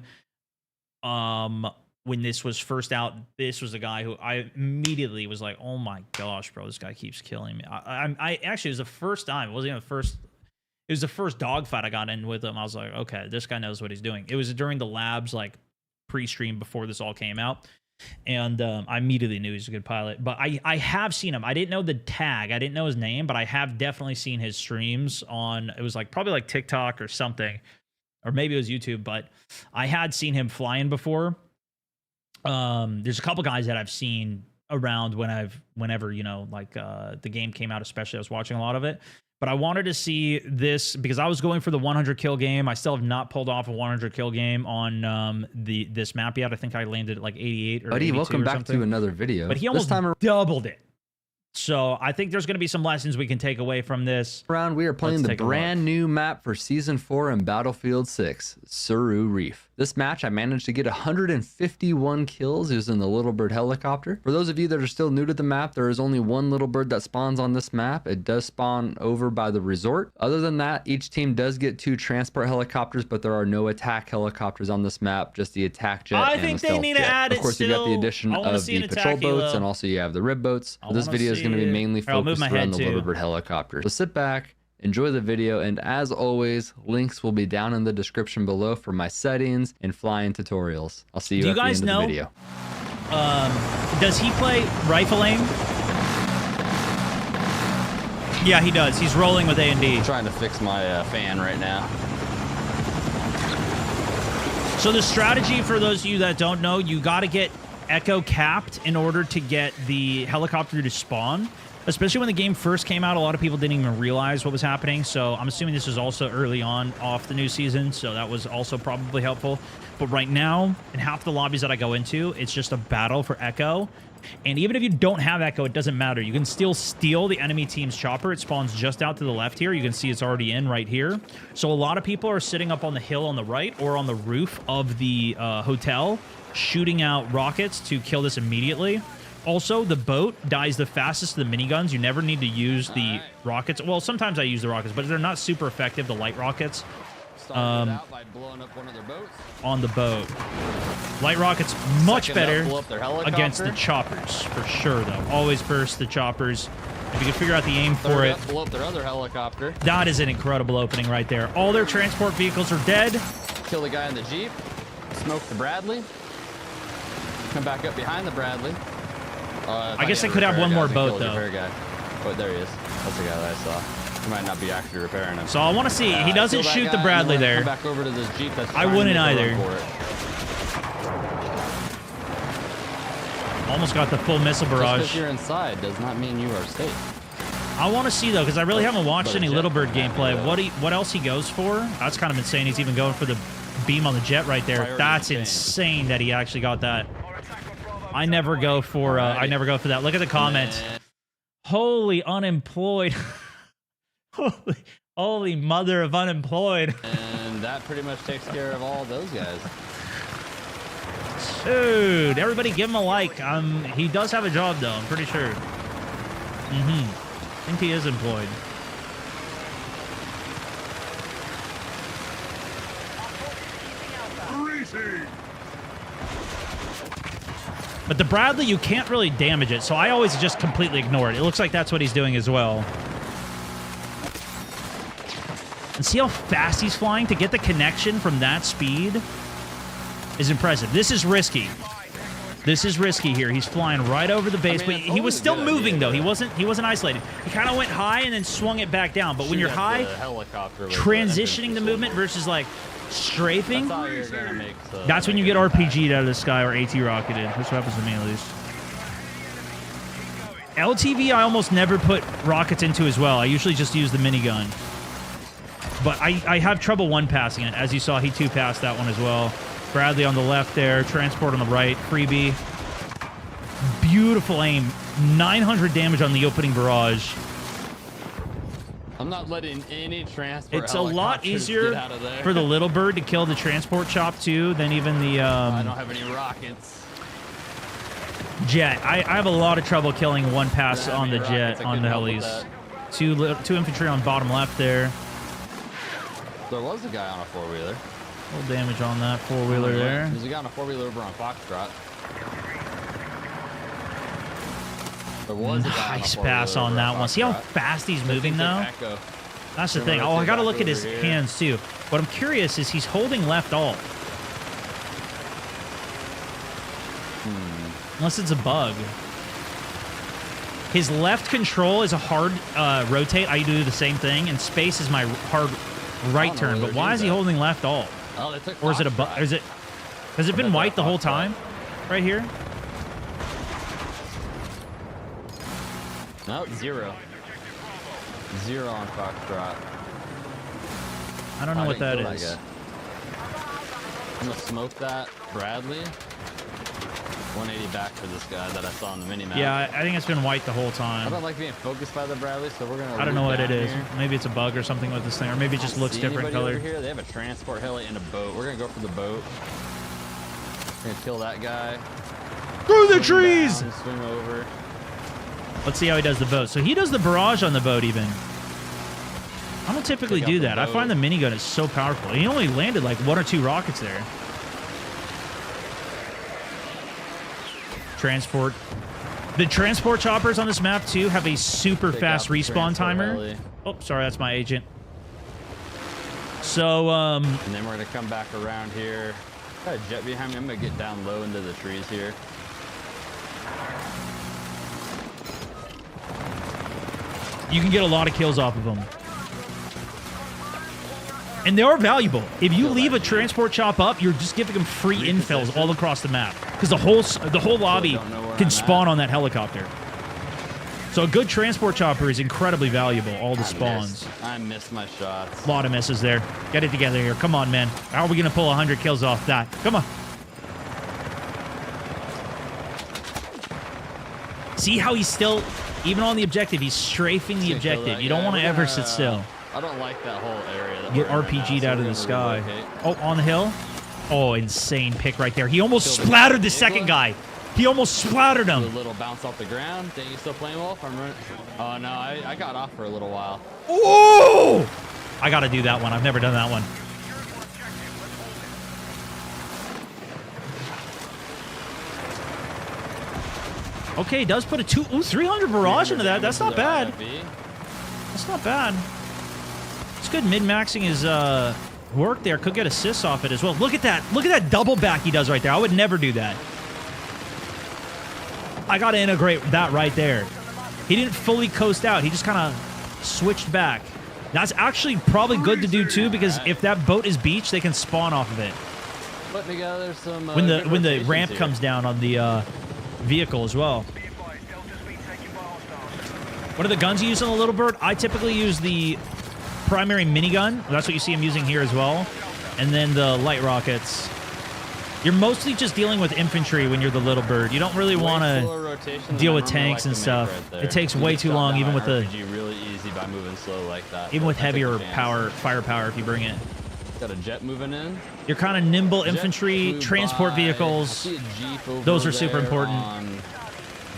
Speaker 1: when this was first out, this was a guy who I immediately was like, oh my gosh, bro, this guy keeps killing me. I actually, it was the first time. It wasn't even the first. It was the first dogfight I got in with him. I was like, okay, this guy knows what he's doing. It was during the labs, like pre-stream before this all came out. And I immediately knew he was a good pilot. But I have seen him. I didn't know the tag. I didn't know his name, but I have definitely seen his streams on, it was like probably like TikTok or something. Or maybe it was YouTube, but I had seen him flying before. There's a couple guys that I've seen around whenever, you know, like the game came out, especially I was watching a lot of it. But I wanted to see this because I was going for the 100 kill game. I still have not pulled off a 100 kill game on this map yet. I think I landed at like 88 or
Speaker 7: Buddy,
Speaker 1: 82
Speaker 7: welcome
Speaker 1: or
Speaker 7: back
Speaker 1: something.
Speaker 7: to another video.
Speaker 1: But he almost doubled it. So I think there's going to be some lessons we can take away from this.
Speaker 7: Round, we are playing the brand new map for Season 4 in Battlefield 6, Suru Reef. This match, I managed to get 151 kills using the Little Bird helicopter. For those of you that are still new to the map, there is only one Little Bird that spawns on this map. It does spawn over by the resort. Other than that, each team does get 2 transport helicopters, but there are no attack helicopters on this map, just the attack jet and the stealth jet. Of course, you got the addition of the patrol boats, and also you have the rib boats. This video is going to be mainly focused around the Little Bird helicopter. So sit back, enjoy the video, and as always, links will be down in the description below for my settings and flying tutorials. I'll see you at the end of the video.
Speaker 1: Does he play rifle aim? Yeah, he does. He's rolling with A&D.
Speaker 7: Trying to fix my fan right now.
Speaker 1: So the strategy, for those of you that don't know, you got to get Echo capped in order to get the helicopter to spawn. Especially when the game first came out, a lot of people didn't even realize what was happening. So I'm assuming this was also early on off the new season. So that was also probably helpful. But right now, in half the lobbies that I go into, it's just a battle for Echo. And even if you don't have Echo, it doesn't matter. You can still steal the enemy team's chopper. It spawns just out to the left here. You can see it's already in right here. So a lot of people are sitting up on the hill on the right or on the roof of the hotel, shooting out rockets to kill this immediately. Also, the boat dies the fastest to the miniguns. You never need to use the rockets. Well, sometimes I use the rockets, but they're not super effective, the light rockets.
Speaker 7: Out by blowing up one of their boats.
Speaker 1: On the boat. Light rockets much better against the choppers, for sure, though. Always burst the choppers. If you can figure out the aim for it.
Speaker 7: Blow up their other helicopter.
Speaker 1: That is an incredible opening right there. All their transport vehicles are dead.
Speaker 7: Kill the guy in the Jeep. Smoke the Bradley. Come back up behind the Bradley.
Speaker 1: I guess they could have one more boat, though.
Speaker 7: Oh, there he is. That's the guy that I saw. He might not be actually repairing him.
Speaker 1: So I want to see. He doesn't shoot the Bradley there.
Speaker 7: Come back over to this Jeep.
Speaker 1: I wouldn't either. Almost got the full missile barrage.
Speaker 7: Just because you're inside does not mean you are safe.
Speaker 1: I want to see, though, because I really haven't watched any Little Bird gameplay. What else he goes for? That's kind of insane. He's even going for the beam on the jet right there. That's insane that he actually got that. I never go for that. Look at the comments. Holy unemployed. holy mother of unemployed.
Speaker 7: And that pretty much takes care of all those guys.
Speaker 1: Dude, everybody give him a like. He does have a job, though, I'm pretty sure. I think he is employed. But the Bradley, you can't really damage it, so I always just completely ignore it. It looks like that's what he's doing as well. And see how fast he's flying? To get the connection from that speed is impressive. This is risky. This is risky here. He's flying right over the base, but he was still moving, though. He wasn't isolated. He kind of went high and then swung it back down. But when you're high, transitioning the movement versus, like, strafing, that's when you get RPG'd out of the sky or AT rocketed. That's what happens to me, at least. LTV, I almost never put rockets into as well. I usually just use the minigun. But I have trouble one-passing it. As you saw, he two-passed that one as well. Bradley on the left there. Transport on the right. Freebie. Beautiful aim. 900 damage on the opening barrage.
Speaker 7: I'm not letting any transport.
Speaker 1: It's a lot
Speaker 7: helicopters
Speaker 1: easier
Speaker 7: get out of there.
Speaker 1: for the little bird to kill the transport chop, too, than even the...
Speaker 7: I don't have any rockets.
Speaker 1: Jet. I have a lot of trouble killing one pass on the jet,
Speaker 7: rockets, I
Speaker 1: on the
Speaker 7: couldn't help
Speaker 1: helis. Two infantry on bottom left there.
Speaker 7: There was a guy on a four-wheeler.
Speaker 1: Full damage on that four-wheeler there.
Speaker 7: There's a guy on a four-wheeler over on Foxtrot. There was a guy
Speaker 1: Nice
Speaker 7: on a
Speaker 1: pass
Speaker 7: four-wheeler
Speaker 1: on
Speaker 7: over
Speaker 1: that
Speaker 7: on
Speaker 1: one. See how
Speaker 7: Foxtrot.
Speaker 1: fast he's
Speaker 7: That
Speaker 1: moving,
Speaker 7: thing's
Speaker 1: though?
Speaker 7: like Echo.
Speaker 1: That's the
Speaker 7: Gonna
Speaker 1: thing. Oh, I
Speaker 7: rotate
Speaker 1: got to
Speaker 7: back
Speaker 1: look at his
Speaker 7: over here.
Speaker 1: hands, too. What I'm curious is he's holding left alt. Unless it's a bug. His left control is a hard rotate. I do the same thing, and space is my hard right
Speaker 7: know
Speaker 1: turn.
Speaker 7: why
Speaker 1: But
Speaker 7: they're
Speaker 1: why is he
Speaker 7: doing that.
Speaker 1: holding left alt?
Speaker 7: Oh, they took
Speaker 1: Or is it a bug?
Speaker 7: Foxtrot.
Speaker 1: Is it? Has it been
Speaker 7: bet they're
Speaker 1: white the whole
Speaker 7: Foxtrot.
Speaker 1: time? Right here?
Speaker 7: No, 0. 0 on Foxtrot.
Speaker 1: I don't know what that
Speaker 7: didn't kill
Speaker 1: is.
Speaker 7: guy. I'm gonna smoke that Bradley. 180 back for this guy that I saw on the mini-map.
Speaker 1: Yeah, I think it's been white the whole
Speaker 7: I
Speaker 1: time.
Speaker 7: don't like being focused by the Bradley, so we're gonna.
Speaker 1: I don't know
Speaker 7: loop
Speaker 1: what it
Speaker 7: down
Speaker 1: is.
Speaker 7: here.
Speaker 1: Maybe it's a bug or something with this thing, or maybe it just looks
Speaker 7: See
Speaker 1: different
Speaker 7: anybody
Speaker 1: color.
Speaker 7: over here? They have a transport heli and a boat. We're gonna go for the boat. We're gonna kill that guy.
Speaker 1: Through the
Speaker 7: Swing
Speaker 1: trees!
Speaker 7: down, swing over.
Speaker 1: Let's see how he does the boat. So he does the barrage on the boat even. I don't typically
Speaker 7: Take out
Speaker 1: do
Speaker 7: the
Speaker 1: that. I
Speaker 7: boat.
Speaker 1: find the minigun is so powerful. He only landed like 1 or 2 rockets there. Transport. The transport choppers on this map too have a super
Speaker 7: Take
Speaker 1: fast
Speaker 7: out the
Speaker 1: respawn
Speaker 7: transport
Speaker 1: timer.
Speaker 7: heli.
Speaker 1: Oh, sorry, that's my agent. So,
Speaker 7: And then we're gonna come back around here. Got a jet behind me. I'm gonna get down low into the trees here.
Speaker 1: you can get a lot of kills off of them. And they are valuable. If you leave a transport chop up, you're just giving them free infills all across the map. Because the whole lobby
Speaker 7: don't know where
Speaker 1: can
Speaker 7: I'm
Speaker 1: spawn
Speaker 7: at.
Speaker 1: on that helicopter. So a good transport chopper is incredibly valuable, all the spawns.
Speaker 7: I missed my shots.
Speaker 1: A lot of misses there. Get it together here. Come on, man. How are we going to pull 100 kills off that? Come on. See how he's still, even on the objective, he's strafing the
Speaker 7: Gonna kill
Speaker 1: objective.
Speaker 7: that
Speaker 1: You don't
Speaker 7: guy.
Speaker 1: want to
Speaker 7: We're
Speaker 1: ever
Speaker 7: gonna-
Speaker 1: sit still.
Speaker 7: I don't like that whole area. That
Speaker 1: Get
Speaker 7: we're in right now,
Speaker 1: RPG'd
Speaker 7: so
Speaker 1: out
Speaker 7: we're
Speaker 1: of the
Speaker 7: gonna
Speaker 1: sky.
Speaker 7: relocate.
Speaker 1: Oh, on the hill? Oh, insane pick right there. He almost
Speaker 7: Killed the
Speaker 1: splattered the
Speaker 7: Igla.
Speaker 1: second guy. He almost splattered
Speaker 7: Do a
Speaker 1: him.
Speaker 7: little bounce off the ground. Think you still playing Wolf? I'm running. Oh no, I got off for a little while.
Speaker 1: Oh! I got to do that one. I've never done that one. Okay, he does put a 300 barrage into that. That's not bad. That's not bad. It's good mid-maxing his work there. Could get assists off it as well. Look at that. Look at that double back he does right there. I would never do that. I got to integrate that right there. He didn't fully coast out. He just kind of switched back. That's actually probably good to do too, because if that boat is beached, they can spawn off of it.
Speaker 7: Putting together some.
Speaker 1: When the
Speaker 7: good
Speaker 1: when the
Speaker 7: rotations
Speaker 1: ramp
Speaker 7: here.
Speaker 1: comes down on the vehicle as well. What are the guns you use on the Little Bird? I typically use the primary minigun. That's what you see him using here as well. And then the light rockets. You're mostly just dealing with infantry when you're the Little Bird. You don't really want to deal with tanks and stuff. It takes way too long, even with the
Speaker 7: RPG really easy by moving slow like that.
Speaker 1: even
Speaker 7: but
Speaker 1: with
Speaker 7: I take
Speaker 1: heavier
Speaker 7: the chance.
Speaker 1: firepower if you bring it.
Speaker 7: Got a jet moving in.
Speaker 1: You're kind of nimble
Speaker 7: Jet
Speaker 1: infantry,
Speaker 7: flew
Speaker 1: transport
Speaker 7: by.
Speaker 1: vehicles.
Speaker 7: I see a Jeep over
Speaker 1: Those are super
Speaker 7: there
Speaker 1: important.
Speaker 7: On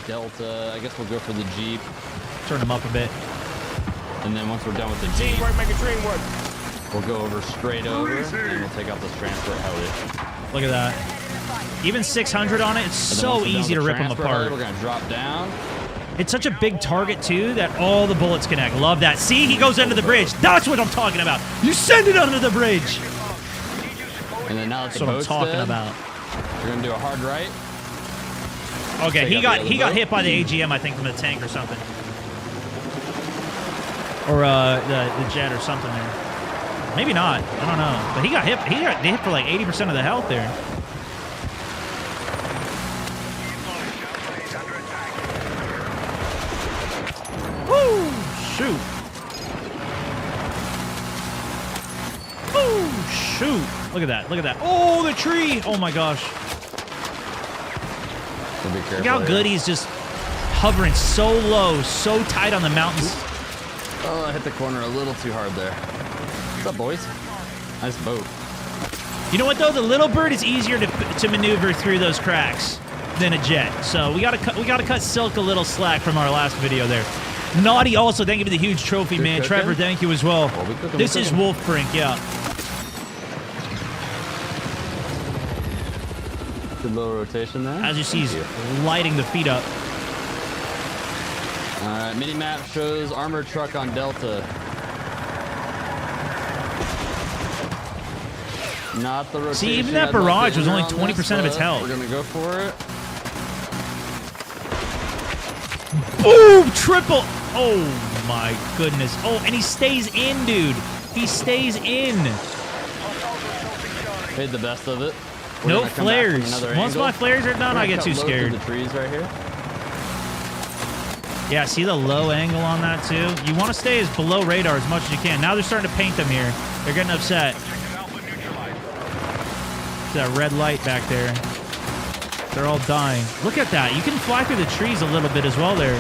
Speaker 7: Delta, I guess we'll go for the Jeep,
Speaker 1: Turn them up a bit.
Speaker 7: and then once we're done with the Jeep,
Speaker 4: Teamwork make a dream work.
Speaker 7: we'll go over straight over, and we'll take out this transport heli.
Speaker 1: Look at that. Even 600 on it, it's
Speaker 7: And then
Speaker 1: so
Speaker 7: once we're done
Speaker 1: easy
Speaker 7: with
Speaker 1: to
Speaker 7: the
Speaker 1: rip them
Speaker 7: transport heli,
Speaker 1: apart.
Speaker 7: We're gonna drop down.
Speaker 1: It's such a big target, too, that all the bullets connect. Love that. See, he goes under the bridge. That's what I'm talking about. You send it under the bridge.
Speaker 7: And then now that
Speaker 1: That's
Speaker 7: the
Speaker 1: what I'm
Speaker 7: boat's
Speaker 1: talking
Speaker 7: dead,
Speaker 1: about.
Speaker 7: we're gonna do a hard right.
Speaker 1: Okay,
Speaker 7: Take
Speaker 1: he
Speaker 7: out
Speaker 1: got
Speaker 7: the other
Speaker 1: he got
Speaker 7: boat.
Speaker 1: hit by the AGM, I think, from the tank or something. Or the jet or something there. Maybe not. I don't know. But he got hit for like 80% of the health there. Look at that. Look at that. Oh, the tree. Oh my gosh.
Speaker 7: So be careful.
Speaker 1: Look how good he's just hovering so low, so tight on the mountains.
Speaker 7: Oh, I hit the corner a little too hard there. What's up, boys? Nice boat.
Speaker 1: You know what though? The little bird is easier to maneuver through those cracks than a jet. So we gotta cut Silk a little slack from our last video there. Naughty also, thank you for the huge trophy, man.
Speaker 7: cooking.
Speaker 1: Trevor, thank you as well.
Speaker 7: Oh, we cooking,
Speaker 1: This
Speaker 7: we
Speaker 1: is
Speaker 7: cooking.
Speaker 1: Wolf Brink, yeah.
Speaker 7: Good little rotation there.
Speaker 1: As you see, he's
Speaker 7: Thank
Speaker 1: lighting the feet up.
Speaker 7: All right, mini map shows armored truck on Delta. Not the rotation.
Speaker 1: See, even that
Speaker 7: I'd love to
Speaker 1: barrage was
Speaker 7: enter
Speaker 1: only
Speaker 7: on
Speaker 1: 20% of its
Speaker 7: but
Speaker 1: health.
Speaker 7: We're gonna go for it.
Speaker 1: Boom! Triple! Oh my goodness. Oh, and he stays in, dude. He stays in.
Speaker 7: Made the best of it. We're
Speaker 1: No
Speaker 7: gonna come back from
Speaker 1: flares.
Speaker 7: another
Speaker 1: Once
Speaker 7: angle.
Speaker 1: my flares are done,
Speaker 7: We're
Speaker 1: I
Speaker 7: gonna
Speaker 1: get
Speaker 7: cut
Speaker 1: too
Speaker 7: low through
Speaker 1: scared.
Speaker 7: The trees right here.
Speaker 1: Yeah, see the low angle on that too? You want to stay as below radar as much as you can. Now they're starting to paint them here. They're getting upset. That red light back there. They're all dying. Look at that. You can fly through the trees a little bit as well there.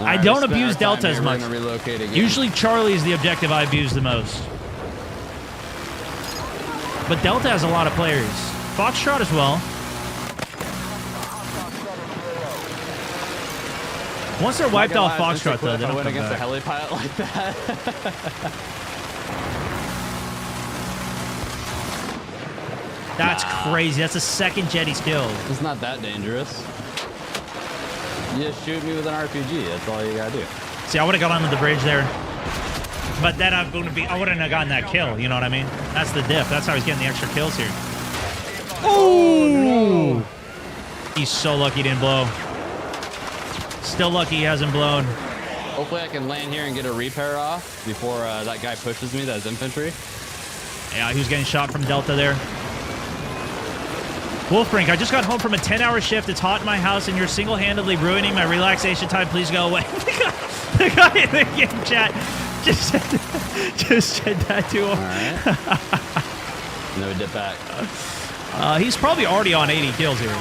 Speaker 7: All
Speaker 1: I
Speaker 7: right,
Speaker 1: don't
Speaker 7: we spent
Speaker 1: abuse
Speaker 7: our time
Speaker 1: Delta
Speaker 7: here.
Speaker 1: as
Speaker 7: We're
Speaker 1: much.
Speaker 7: gonna relocate again.
Speaker 1: Usually Charlie is the objective I abuse the most. But Delta has a lot of players. Foxtrot as well. Once they're wiped off Foxtrot, though, they
Speaker 7: I
Speaker 1: don't
Speaker 7: went
Speaker 1: come
Speaker 7: against
Speaker 1: back.
Speaker 7: a heli pilot like that.
Speaker 1: That's crazy. That's the second jet he's killed.
Speaker 7: It's not that dangerous. You just shoot me with an RPG. That's all you gotta do.
Speaker 1: See, I would have got onto the bridge there. But then I wouldn't have gotten that kill. You know what I mean? That's the diff. That's how he's getting the extra kills here. Oh! No. He's so lucky he didn't blow. Still lucky he hasn't blown.
Speaker 7: Hopefully I can land here and get a repair off before that guy pushes me, that's infantry.
Speaker 1: Yeah, he was getting shot from Delta there. Wolfbrink, I just got home from a 10-hour shift. It's hot in my house, and you're single-handedly ruining my relaxation time. Please go away. The guy in the game chat just said that to him.
Speaker 7: All right. No dip back.
Speaker 1: He's probably already on 80 kills here.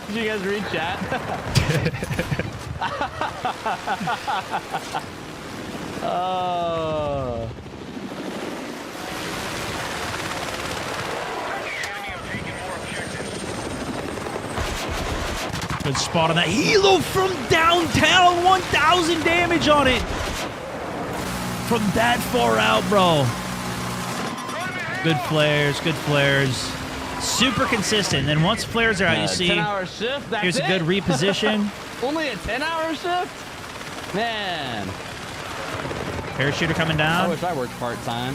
Speaker 7: Did you guys read chat? Oh.
Speaker 1: Good spot on that helo from downtown. 1,000 damage on it. From that far out, bro. Good flares, good flares. Super consistent. Then once flares are out, you see
Speaker 7: 10-hour shift, that's
Speaker 1: here's a
Speaker 7: it?
Speaker 1: good reposition.
Speaker 7: Only a 10-hour shift? Man.
Speaker 1: Parachuter coming
Speaker 7: I
Speaker 1: down.
Speaker 7: wish I worked part-time.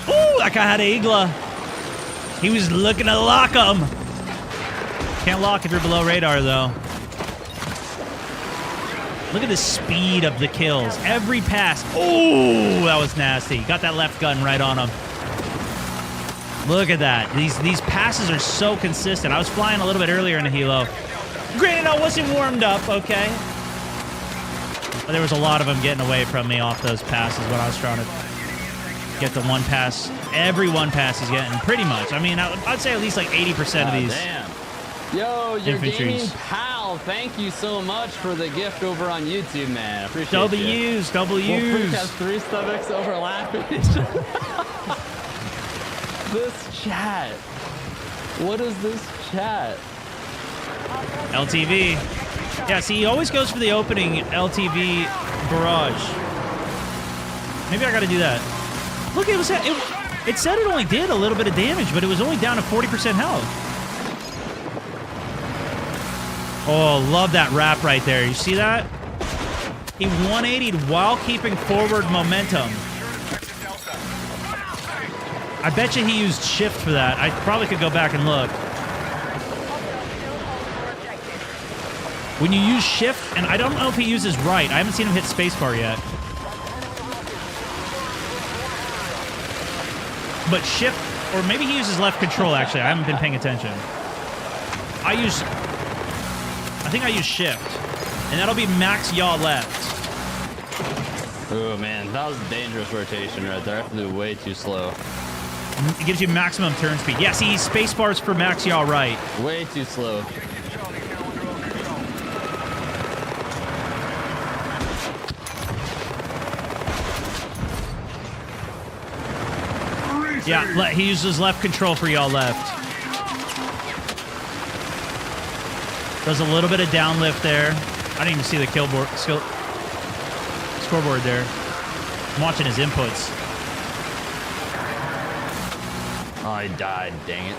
Speaker 1: Ooh, that guy had an Igla. He was looking to lock him. Can't lock if you're below radar, though. Look at the speed of the kills. Every pass. Oh, that was nasty. Got that left gun right on him. Look at that. These passes are so consistent. I was flying a little bit earlier in the helo. Granted, I wasn't warmed up, okay? But there was a lot of them getting away from me off those passes when I was trying to get the one pass. Every one pass he's getting, pretty much. I mean, I'd say at least like 80% of these.
Speaker 7: Damn. Yo, your
Speaker 1: Infantries.
Speaker 7: gaming pal, thank you so much for the gift over on YouTube, man. Appreciate you.
Speaker 1: W's,
Speaker 7: Wolf Freak
Speaker 1: W's.
Speaker 7: has 3 stomachs overlapping each other. This chat. What is this chat?
Speaker 1: LTV. Yeah, see, he always goes for the opening LTV barrage. Maybe I got to do that. Look, it said it only did a little bit of damage, but it was only down to 40% health. Oh, love that wrap right there. You see that? He 180'd while keeping forward momentum. I bet you he used shift for that. I probably could go back and look. When you use shift, and I don't know if he uses right. I haven't seen him hit spacebar yet. But shift, or maybe he uses left control, actually. I haven't been paying attention. I think I use shift. And that'll be max yaw left.
Speaker 8: Oh man, that was a dangerous rotation right there. I have to do way too slow.
Speaker 1: It gives you maximum turn speed. Yeah, see, space bars for max yaw right.
Speaker 8: Way too slow.
Speaker 1: Yeah, he uses left control for yaw left. Does a little bit of downlift there. I didn't even see the scoreboard there. I'm watching his inputs.
Speaker 8: Oh, I died. Dang it.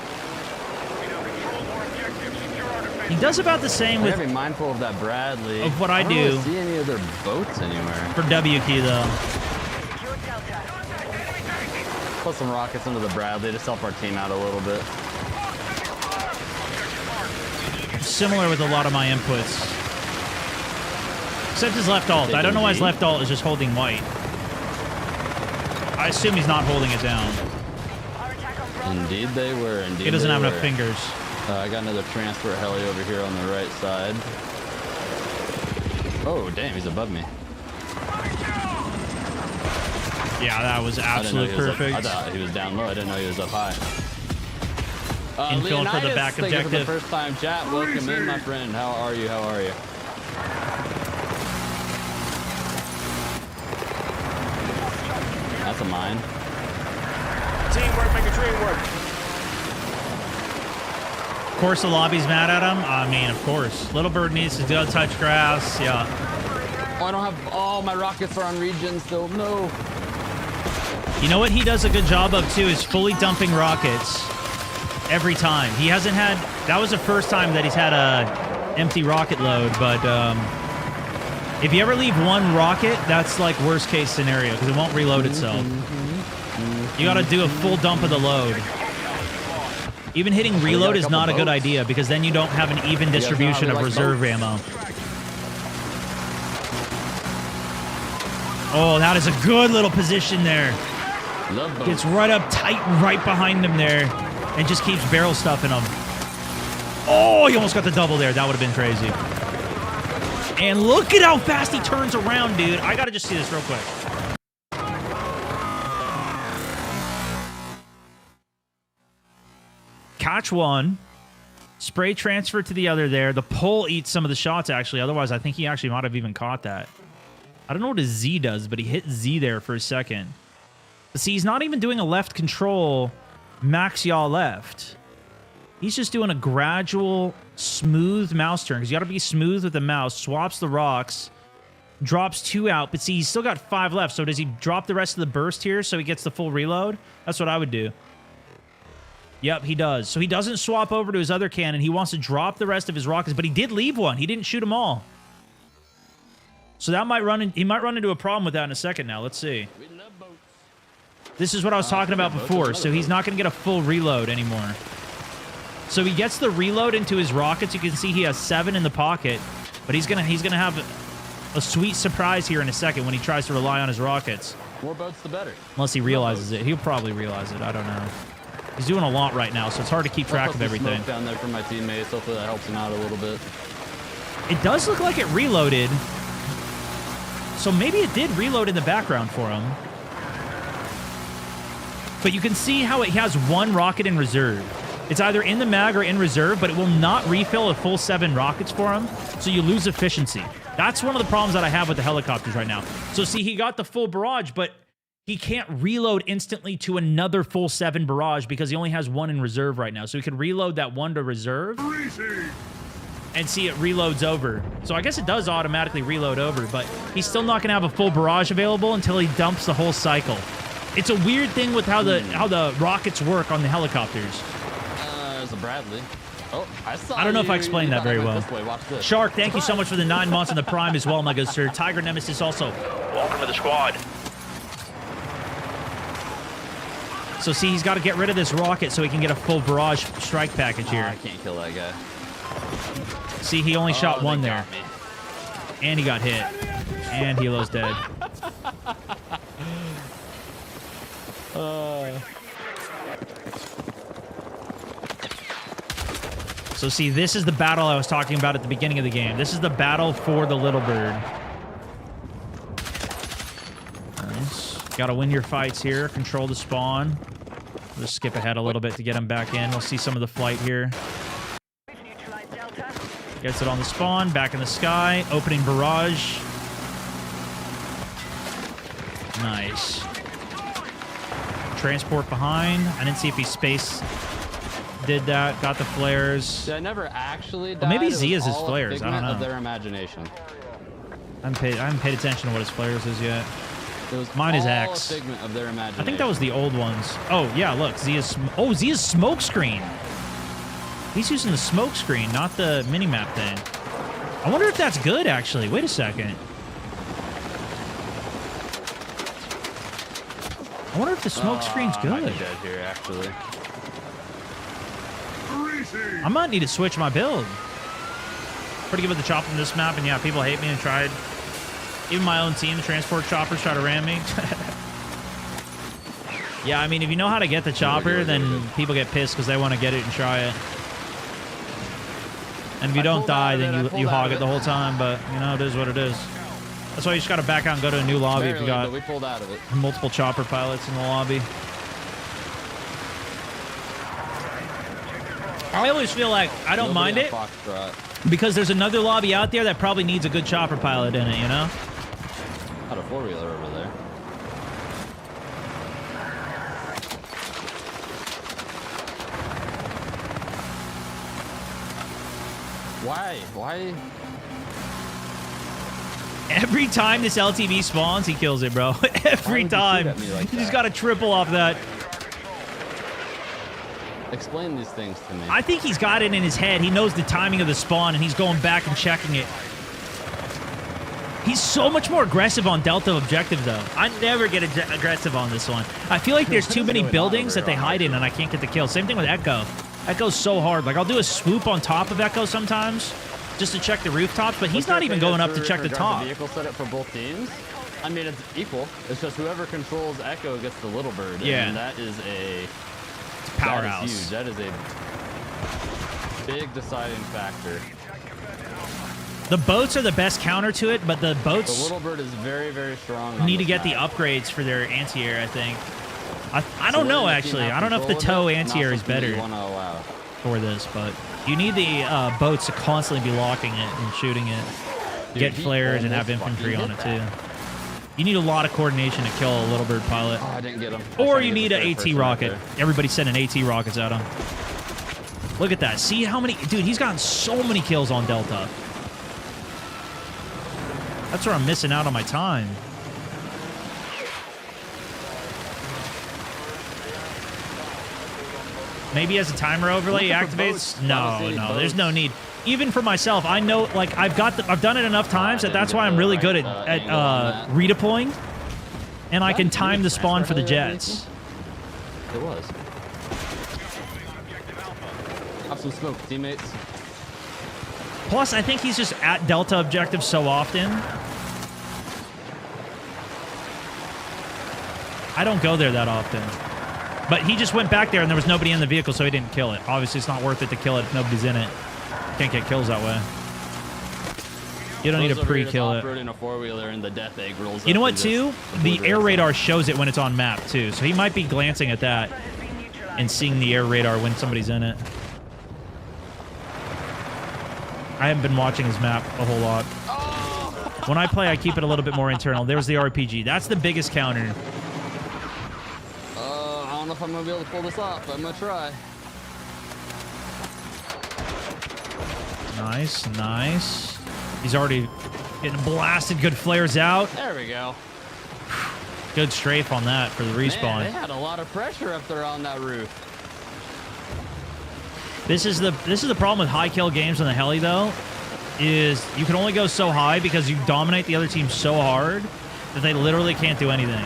Speaker 1: He does about the same with.
Speaker 8: Be mindful of that Bradley.
Speaker 1: Of what I do.
Speaker 8: don't really see any other boats anywhere.
Speaker 1: For W key though.
Speaker 8: Put some rockets into the Bradley to help our team out a little bit.
Speaker 1: Similar with a lot of my inputs. Except his left alt. I don't know why his left alt is just holding white. I assume he's not holding it down.
Speaker 8: Indeed they were. Indeed
Speaker 1: He doesn't
Speaker 8: they
Speaker 1: have
Speaker 8: were.
Speaker 1: enough fingers.
Speaker 8: I got another transport heli over here on the right side. Oh, damn, he's above me.
Speaker 1: Yeah, that was absolutely perfect.
Speaker 8: I thought he was down low. I didn't know he was up high.
Speaker 1: Infill for the back
Speaker 8: thank you for the
Speaker 1: objective.
Speaker 8: first time chat. Welcome in, my friend. How are you? How are you? That's a mine.
Speaker 4: Teamwork, make a dream work.
Speaker 1: Of course the lobby's mad at him. I mean, of course. Little Bird needs to go touch grass. Yeah.
Speaker 8: Oh, I don't have all my rockets are on regen still. No.
Speaker 1: You know what he does a good job of too is fully dumping rockets every time. He hasn't had, that was the first time that he's had a empty rocket load, but if you ever leave one rocket, that's like worst case scenario because it won't reload itself. You got to do a full dump of the load. Even hitting reload is not a good idea because then you don't have an even distribution of reserve ammo. Oh, that is a good little position there. Gets right up tight, right behind him there, and just keeps barrel stuffing him. Oh, he almost got the double there. That would have been crazy. And look at how fast he turns around, dude. I got to just see this real quick. Catch one. Spray transfer to the other there. The pole eats some of the shots, actually. Otherwise, I think he actually might have even caught that. I don't know what his Z does, but he hit Z there for a second. But see, he's not even doing a left control max yaw left. He's just doing a gradual, smooth mouse turn. Because you got to be smooth with the mouse. Swaps the rocks. Drops 2 out. But see, he's still got 5 left. So does he drop the rest of the burst here so he gets the full reload? That's what I would do. Yep, he does. So he doesn't swap over to his other cannon. He wants to drop the rest of his rockets. But he did leave one. He didn't shoot them all. So that might run in, he might run into a problem with that in a second now. Let's see. This is what I was talking about before. So he's not going to get a full reload anymore. So he gets the reload into his rockets. You can see he has 7 in the pocket. But he's gonna have a sweet surprise here in a second when he tries to rely on his rockets.
Speaker 8: More boats, the better.
Speaker 1: Unless he realizes it. He'll probably realize it. I don't know. He's doing a lot right now, so it's hard to keep track of everything.
Speaker 8: Smoke down there for my teammates. Hopefully that helps him out a little bit.
Speaker 1: It does look like it reloaded. So maybe it did reload in the background for him. But you can see how it has 1 rocket in reserve. It's either in the mag or in reserve, but it will not refill a full 7 rockets for him, so you lose efficiency. That's one of the problems that I have with the helicopters right now. So see, he got the full barrage, but he can't reload instantly to another full 7 barrage because he only has 1 in reserve right now. So he could reload that 1 to reserve and see it reloads over. So I guess it does automatically reload over, but he's still not going to have a full barrage available until he dumps the whole cycle. It's a weird thing with how the rockets work on the helicopters.
Speaker 8: There's a Bradley. Oh,
Speaker 1: I don't know if I explained that very well.
Speaker 8: This way. Watch this.
Speaker 1: Shark, thank you so much for the 9 months on the Prime as well, my good sir. Tiger Nemesis also.
Speaker 5: Welcome to the squad.
Speaker 1: So see, he's got to get rid of this rocket so he can get a full barrage strike package here.
Speaker 8: I can't kill that guy.
Speaker 1: See, he only shot one there.
Speaker 8: Got me.
Speaker 1: And he got hit. And Hilo's dead. So see, this is the battle I was talking about at the beginning of the game. This is the battle for the little bird. Nice. Gotta win your fights here. Control the spawn. Just skip ahead a little bit to get him back in. We'll see some of the flight here. Gets it on the spawn. Back in the sky. Opening barrage. Nice. Transport behind. I didn't see if he space did that. Got the flares.
Speaker 8: See, I never actually died.
Speaker 1: Well, maybe
Speaker 8: It was
Speaker 1: Zia's his
Speaker 8: all a
Speaker 1: flares. I don't
Speaker 8: figment
Speaker 1: know.
Speaker 8: Of their imagination.
Speaker 1: I haven't paid attention to what his flares is yet.
Speaker 8: It was
Speaker 1: Mine is
Speaker 8: all
Speaker 1: X.
Speaker 8: A figment of their imagination.
Speaker 1: I think that was the old ones. Oh, yeah, look. Zia's smoke screen. He's using the smoke screen, not the mini-map thing. I wonder if that's good, actually. Wait a second. I wonder if the smoke screen's
Speaker 8: I might
Speaker 1: good.
Speaker 8: be dead here, actually.
Speaker 1: I might need to switch my build. Pretty good with the chopper in this map, and yeah, people hate me and tried. Even my own team, the transport choppers, try to ram me. Yeah, I mean, if you know how to get the chopper, then people get pissed because they want to get it and try it. And if you don't die, then you hog it the whole time, but, you know, it is what it is. That's why you just got to back out and go to a new lobby if you got
Speaker 8: but we pulled out of it.
Speaker 1: multiple chopper pilots in the lobby. I always feel like I don't mind it because there's another lobby out there that probably needs a good chopper pilot in it, you know?
Speaker 8: Got a four-wheeler over there. Why?
Speaker 1: Every time this LTV spawns, he kills it, bro. Every time.
Speaker 8: Like
Speaker 1: You just got to triple off that.
Speaker 8: Explain these things to me.
Speaker 1: I think he's got it in his head. He knows the timing of the spawn, and he's going back and checking it. He's so much more aggressive on Delta objective, though. I never get aggressive on this one. I feel like there's too many buildings that they hide in, and I can't get the kill. Same thing with Echo. Echo's so hard. Like, I'll do a swoop on top of Echo sometimes just to check the rooftops, but he's not even going up to check the top.
Speaker 8: Vehicle setup for both teams? I mean, it's equal. It's just whoever controls Echo gets the little bird.
Speaker 1: Yeah.
Speaker 8: And that is a...
Speaker 1: It's a powerhouse.
Speaker 8: That is huge. That is a big deciding factor.
Speaker 1: The boats are the best counter to it, but the boats...
Speaker 8: The little bird is very, very strong.
Speaker 1: need to get the upgrades for their anti-air, I think. I don't know, actually. I don't know if the tow anti-air is better for this, but you need the boats to constantly be locking it and shooting it. Get flares and have infantry on it, too. You need a lot of coordination to kill a little bird pilot.
Speaker 8: Oh, I didn't get him.
Speaker 1: Or you need an AT rocket. Everybody's sending AT rockets at him. Look at that. See how many... Dude, he's gotten so many kills on Delta. That's where I'm missing out on my time. Maybe as a timer overlay, he activates. No, there's no need. Even for myself, I know, like, I've done it enough times that's why I'm really good at redeploying, and I can time the spawn for the jets.
Speaker 8: It was. Have some smoke, teammates.
Speaker 1: Plus, I think he's just at Delta objective so often. I don't go there that often. But he just went back there and there was nobody in the vehicle, so he didn't kill it. Obviously, it's not worth it to kill it if nobody's in it. Can't get kills that way. You don't need to pre-kill it.
Speaker 8: A four-wheeler and the death egg rolls
Speaker 1: You know
Speaker 8: up
Speaker 1: what, too? The air radar shows it when it's on map, too. So he might be glancing at that and seeing the air radar when somebody's in it. I haven't been watching his map a whole lot. When I play, I keep it a little bit more internal. There's the RPG. That's the biggest counter.
Speaker 8: I don't know if I'm going to be able to pull this off, but I'm going to try.
Speaker 1: Nice, nice. He's already getting blasted. Good flares out.
Speaker 8: There we go.
Speaker 1: Good strafe on that for the respawn.
Speaker 8: Man, they had a lot of pressure up there on that roof.
Speaker 1: This is the problem with high kill games on the heli, though, is you can only go so high because you dominate the other team so hard that they literally can't do anything.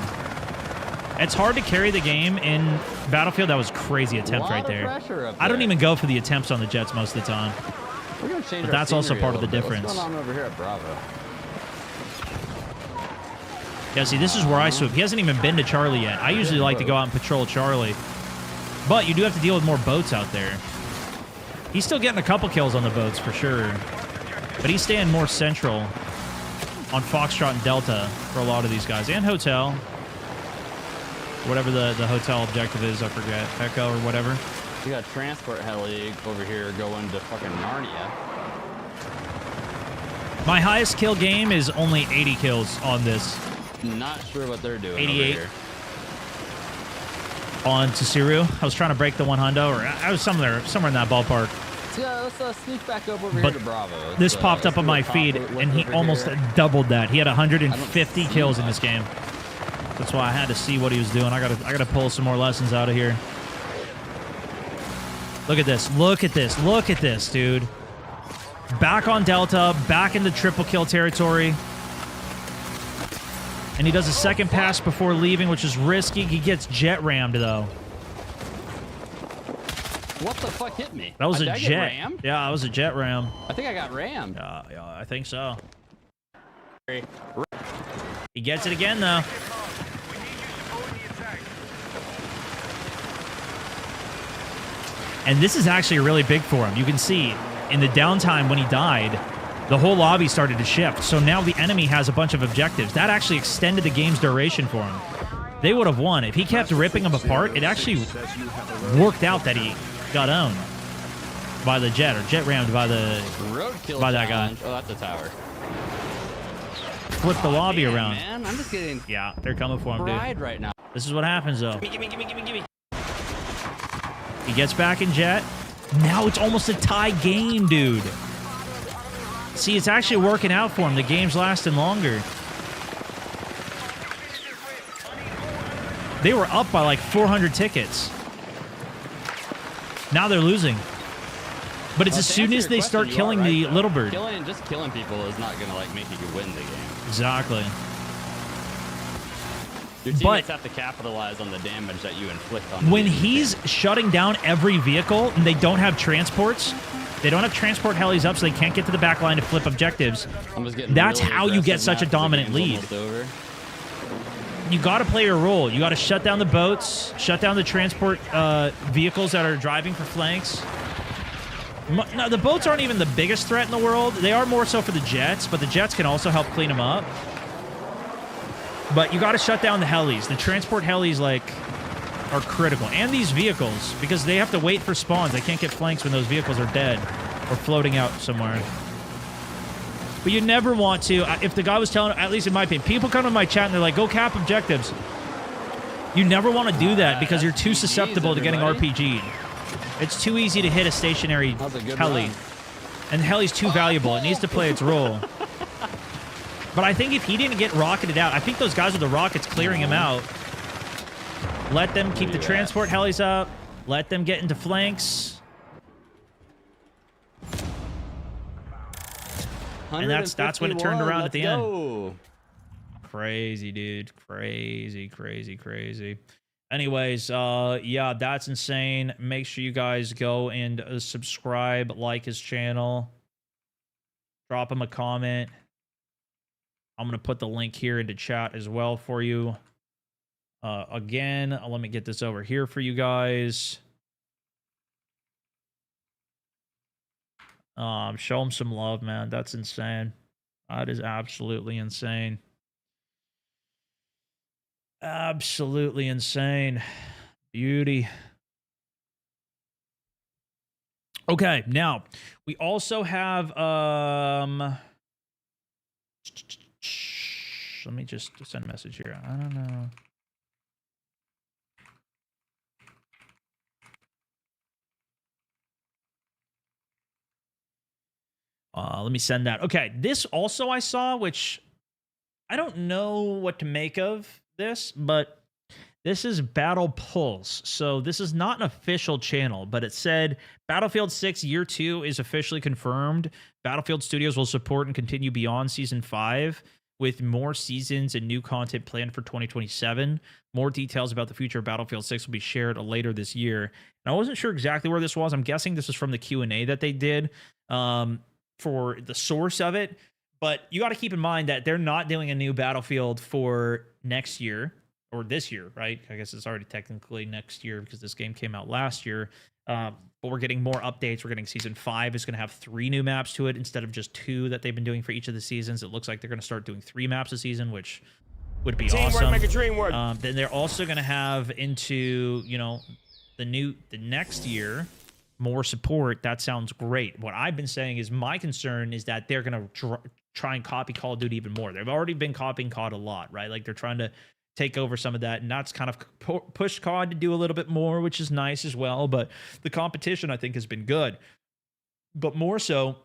Speaker 1: It's hard to carry the game in Battlefield. That was a crazy attempt right there.
Speaker 8: Pressure up there.
Speaker 1: I don't even go for the attempts on the jets most of the time.
Speaker 8: We're gonna change
Speaker 1: But
Speaker 8: our
Speaker 1: that's also
Speaker 8: scenery a
Speaker 1: part of the
Speaker 8: little bit.
Speaker 1: difference.
Speaker 8: What's going on over here at Bravo?
Speaker 1: Yeah, see, this is where I swoop. He hasn't even been to Charlie yet. I usually like to go out and patrol Charlie. But you do have to deal with more boats out there. He's still getting a couple kills on the boats, for sure. But he's staying more central on Foxtrot and Delta for a lot of these guys. And Hotel. Whatever the hotel objective is, I forget. Echo or whatever.
Speaker 8: We got transport heli over here going to fucking Narnia.
Speaker 1: My highest kill game is only 80 kills on this.
Speaker 8: Not sure what they're doing
Speaker 1: 88.
Speaker 8: over here.
Speaker 1: On Tsuruo. I was trying to break the 100, or I was somewhere in that ballpark.
Speaker 8: Let's sneak back up over
Speaker 1: But
Speaker 8: here to Bravo.
Speaker 1: this popped up on my feed, and he almost doubled that. He had 150 kills in this game. That's why I had to see what he was doing. I gotta pull some more lessons out of here. Look at this. Look at this. Look at this, dude. Back on Delta, back into triple kill territory. And he does a second pass before leaving, which is risky. He gets jet rammed, though.
Speaker 8: What the fuck hit me?
Speaker 1: That was
Speaker 8: Did
Speaker 1: a
Speaker 8: I get
Speaker 1: jet.
Speaker 8: rammed?
Speaker 1: Yeah, that was a jet ram.
Speaker 8: I think I got rammed.
Speaker 1: Yeah, I think so. He gets it again, though. And this is actually really big for him. You can see in the downtime when he died, the whole lobby started to shift. So now the enemy has a bunch of objectives. That actually extended the game's duration for him. They would have won. If he kept ripping them apart, it actually worked out that he got owned by the jet, or jet rammed by that guy.
Speaker 8: Oh, that's a tower.
Speaker 1: Flip the lobby around.
Speaker 8: Man, I'm just getting
Speaker 1: Yeah, they're coming for him,
Speaker 8: fried
Speaker 1: dude.
Speaker 8: right now.
Speaker 1: This is what happens, though. Gimme. He gets back in jet. Now it's almost a tie game, dude. See, it's actually working out for him. The game's lasting longer. They were up by like 400 tickets. Now they're losing. But it's as soon as they start killing the little bird.
Speaker 8: Just killing people is not gonna like make you win the game.
Speaker 1: Exactly.
Speaker 8: Your teammates have to capitalize on the damage that you inflict on them.
Speaker 1: When he's shutting down every vehicle and they don't have transports, they don't have transport helis up, so they can't get to the back line to flip objectives. That's
Speaker 8: really
Speaker 1: how you get such a dominant lead. You got to play your role. You got to shut down the boats, shut down the transport vehicles that are driving for flanks. No, the boats aren't even the biggest threat in the world. They are more so for the jets, but the jets can also help clean them up. But you got to shut down the helis. The transport helis, like, are critical. And these vehicles, because they have to wait for spawns. They can't get flanks when those vehicles are dead or floating out somewhere. But you never want to, if the guy was telling, at least in my opinion, people come to my chat and they're like, go cap objectives. You never want to do that because you're too susceptible to getting RPG'd. It's too easy to hit a stationary heli. And the heli's too valuable. It needs to play its role. But I think if he didn't get rocketed out, I think those guys with the rockets clearing him out. Let them keep the transport helis up. Let them get into flanks. And that's when it turned around at the end. Crazy, dude. Crazy. Anyways, yeah, that's insane. Make sure you guys go and subscribe, like his channel. Drop him a comment. I'm going to put the link here into chat as well for you. Again, let me get this over here for you guys. Show him some love, man. That's insane. That is absolutely insane. Absolutely insane. Beauty. Okay, now we also have let me just send a message here. I don't know. Let me send that. Okay, this also I saw, which I don't know what to make of this, but this is Battle Pulse. So this is not an official channel, but it said Battlefield 6 Year 2 is officially confirmed. Battlefield Studios will support and continue beyond Season 5. with more seasons and new content planned for 2027. More details about the future of Battlefield 6 will be shared later this year. And I wasn't sure exactly where this was. I'm guessing this was from the Q&A that they did for the source of it. But you got to keep in mind that they're not doing a new Battlefield for next year or this year, right? I guess it's already technically next year because this game came out last year. But we're getting more updates. We're getting Season 5 is going to have 3 new maps to it instead of just 2 that they've been doing for each of the seasons. It looks like they're going to start doing 3 maps a season, which would be awesome.
Speaker 4: Make a dream work.
Speaker 1: Then they're also going to have into, you know, the next year more support. That sounds great. What I've been saying is my concern is that they're going to try and copy Call of Duty even more. They've already been copying COD a lot, right? Like they're trying to take over some of that, and that's kind of pushed COD to do a little bit more, which is nice as well. But the competition, I think, has been good. But more so,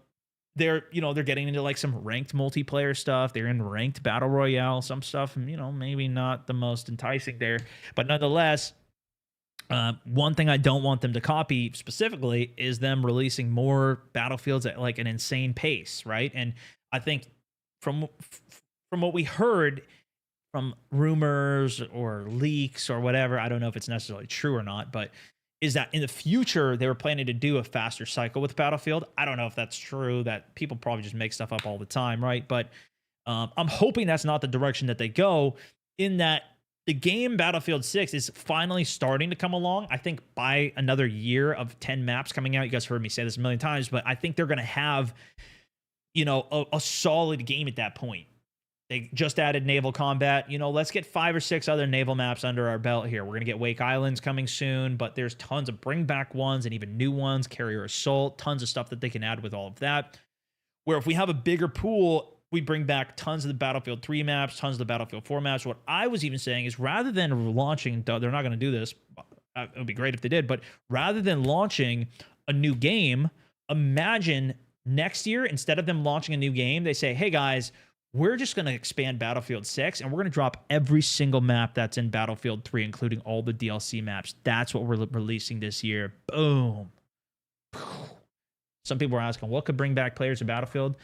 Speaker 1: they're getting into like some ranked multiplayer stuff. They're in ranked battle royale, some stuff, maybe not the most enticing there, but nonetheless, one thing I don't want them to copy specifically is them releasing more Battlefields at like an insane pace, right? And I think from what we heard from rumors or leaks or whatever, I don't know if it's necessarily true or not, but is that in the future they were planning to do a faster cycle with Battlefield. I don't know if that's true, that people probably just make stuff up all the time, right? But I'm hoping that's not the direction that they go, in that the game Battlefield 6 is finally starting to come along. I think by another year of 10 maps coming out, you guys heard me say this a million times, but I think they're going to have, a solid game at that point. They just added naval combat. Let's get 5 or 6 other naval maps under our belt here. We're going to get Wake Islands coming soon, but there's tons of bring back ones and even new ones, Carrier Assault, tons of stuff that they can add with all of that. Where if we have a bigger pool, we bring back tons of the Battlefield 3 maps, tons of the Battlefield 4 maps. What I was even saying is, rather than launching, they're not going to do this, it would be great if they did, but rather than launching a new game, imagine next year, instead of them launching a new game, they say, hey guys, we're just going to expand Battlefield 6 and we're going to drop every single map that's in Battlefield 3, including all the DLC maps. That's what we're releasing this year. Boom. Some people are asking, what could bring back players to Battlefield?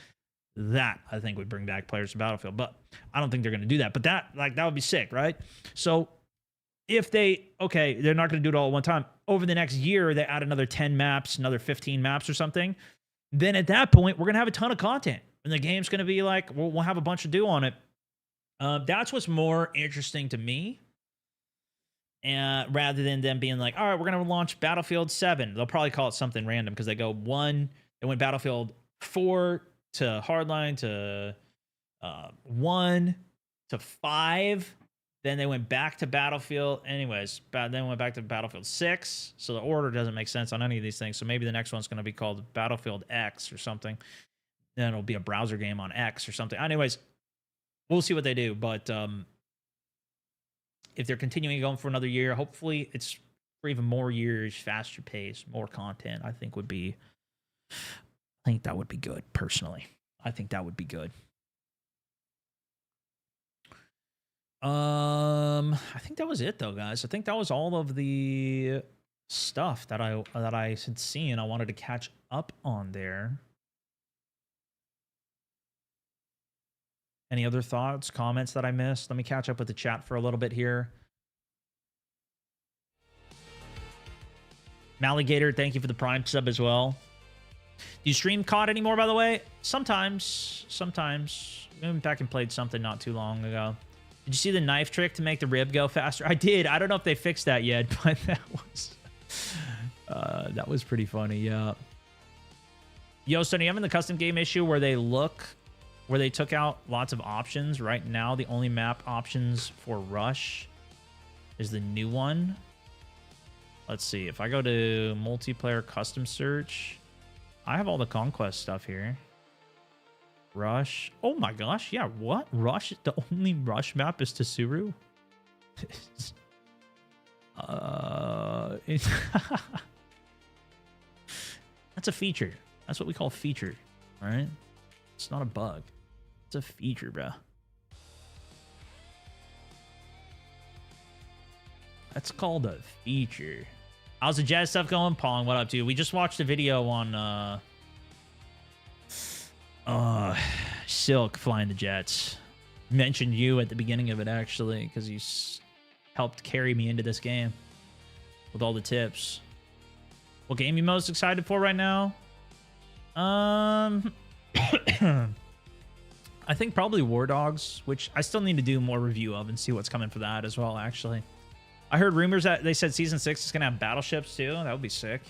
Speaker 1: That, I think, would bring back players to Battlefield, but I don't think they're going to do that. But that would be sick, right? So if they're not going to do it all at one time. Over the next year, they add another 10 maps, another 15 maps or something. Then at that point, we're going to have a ton of content. And the game's going to be like, we'll have a bunch to do on it. That's what's more interesting to me. Rather than them being like, all right, we're going to launch Battlefield 7. They'll probably call it something random because they go they went Battlefield 4 to Hardline to 1 to 5. Then they went back to Battlefield. Anyways, then went back to Battlefield 6. So the order doesn't make sense on any of these things. So maybe the next one's going to be called Battlefield X or something. Then it'll be a browser game on X or something. Anyways, we'll see what they do. But if they're continuing going for another year, hopefully it's for even more years, faster pace, more content. I think that would be good, personally. I think that would be good. I think that was it, though, guys. I think that was all of the stuff that I had seen. I wanted to catch up on there. Any other thoughts, comments that I missed? Let me catch up with the chat for a little bit here. Maligator, thank you for the Prime sub as well. Do you stream COD anymore, by the way? Sometimes. We went back and played something not too long ago. Did you see the knife trick to make the rib go faster? I did. I don't know if they fixed that yet, but that was pretty funny, yeah. Yo, Sonny, you having the custom game issue where they took out lots of options? Right now, the only map options for Rush is the new one. Let's see. If I go to multiplayer custom search, I have all the Conquest stuff here. Rush. Oh my gosh. Yeah, what? Rush? The only Rush map is Tsuru? That's a feature. That's what we call feature, all right? It's not a bug. It's a feature, bro. That's called a feature. How's the jazz stuff going? Pong, what up, dude? We just watched a video on Silk flying the jets. mentioned you at the beginning of it, actually, because you helped carry me into this game with all the tips. What game you most excited for right now? I think probably War Dogs, which I still need to do more review of and see what's coming for that as well, actually. I heard rumors that they said Season 6 is going to have battleships, too. That would be sick.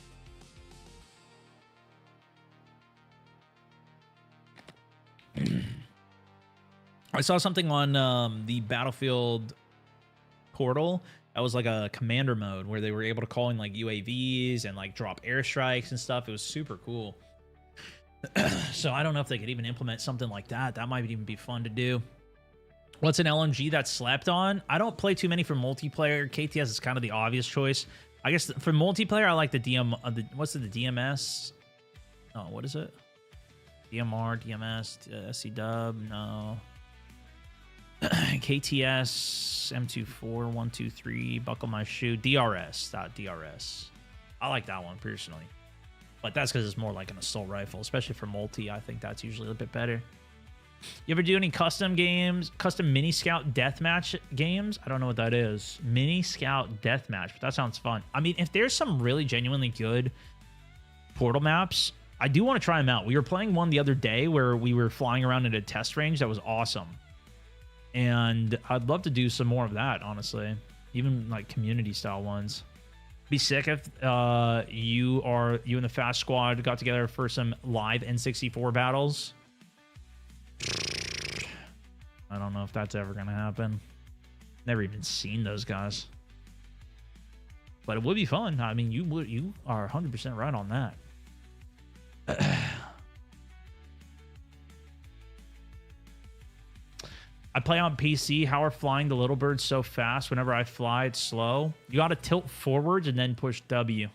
Speaker 1: I saw something on the Battlefield portal that was like a commander mode where they were able to call in like UAVs and like drop airstrikes and stuff. It was super cool. So I don't know if they could even implement something like that. That might even be fun to do. What's an LMG that's slept on? I don't play too many for multiplayer. KTS is kind of the obvious choice. I guess for multiplayer, I like the what's it, the DMS? Oh, what is it? DMR, DMS, SC Dub, no. KTS, M24, 123, Buckle My Shoe, DRS. I like that one personally. But that's because it's more like an assault rifle, especially for multi. I think that's usually a bit better. You ever do any custom games, custom mini scout deathmatch games? I don't know what that is. Mini scout deathmatch, but that sounds fun. I mean, if there's some really genuinely good portal maps, I do want to try them out. We were playing one the other day where we were flying around in a test range that was awesome. And I'd love to do some more of that, honestly. Even like community style ones. Be sick if you and the Fast Squad got together for some live N64 battles. I don't know if that's ever gonna happen. Never even seen those guys. But it would be fun. I mean, you are 100% right on that. I play on PC. How are flying the little birds so fast? Whenever I fly, it's slow. You got to tilt forwards and then push W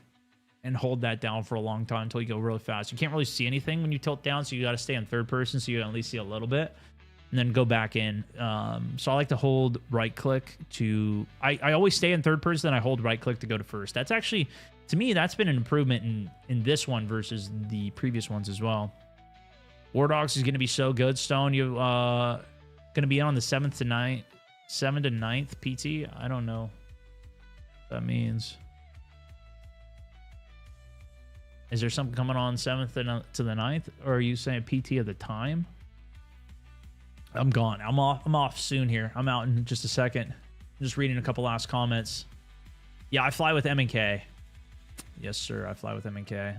Speaker 1: and hold that down for a long time until you go really fast. You can't really see anything when you tilt down, so you got to stay in third person so you at least see a little bit and then go back in. So I like to hold right click to... I always stay in third person, then I hold right click to go to first. That's actually, to me, that's been an improvement in this one versus the previous ones as well. War Dogs is going to be so good, Stone. You... going to be on the 7th to 9th, 7th to 9th PT. I don't know what that means. Is there something coming on 7th to the 9th, or are you saying PT of the time? I'm gone. I'm off soon here. I'm out in just a second. I'm just reading a couple last comments. Yeah, I fly with M&K. Yes, sir. I fly with M&K.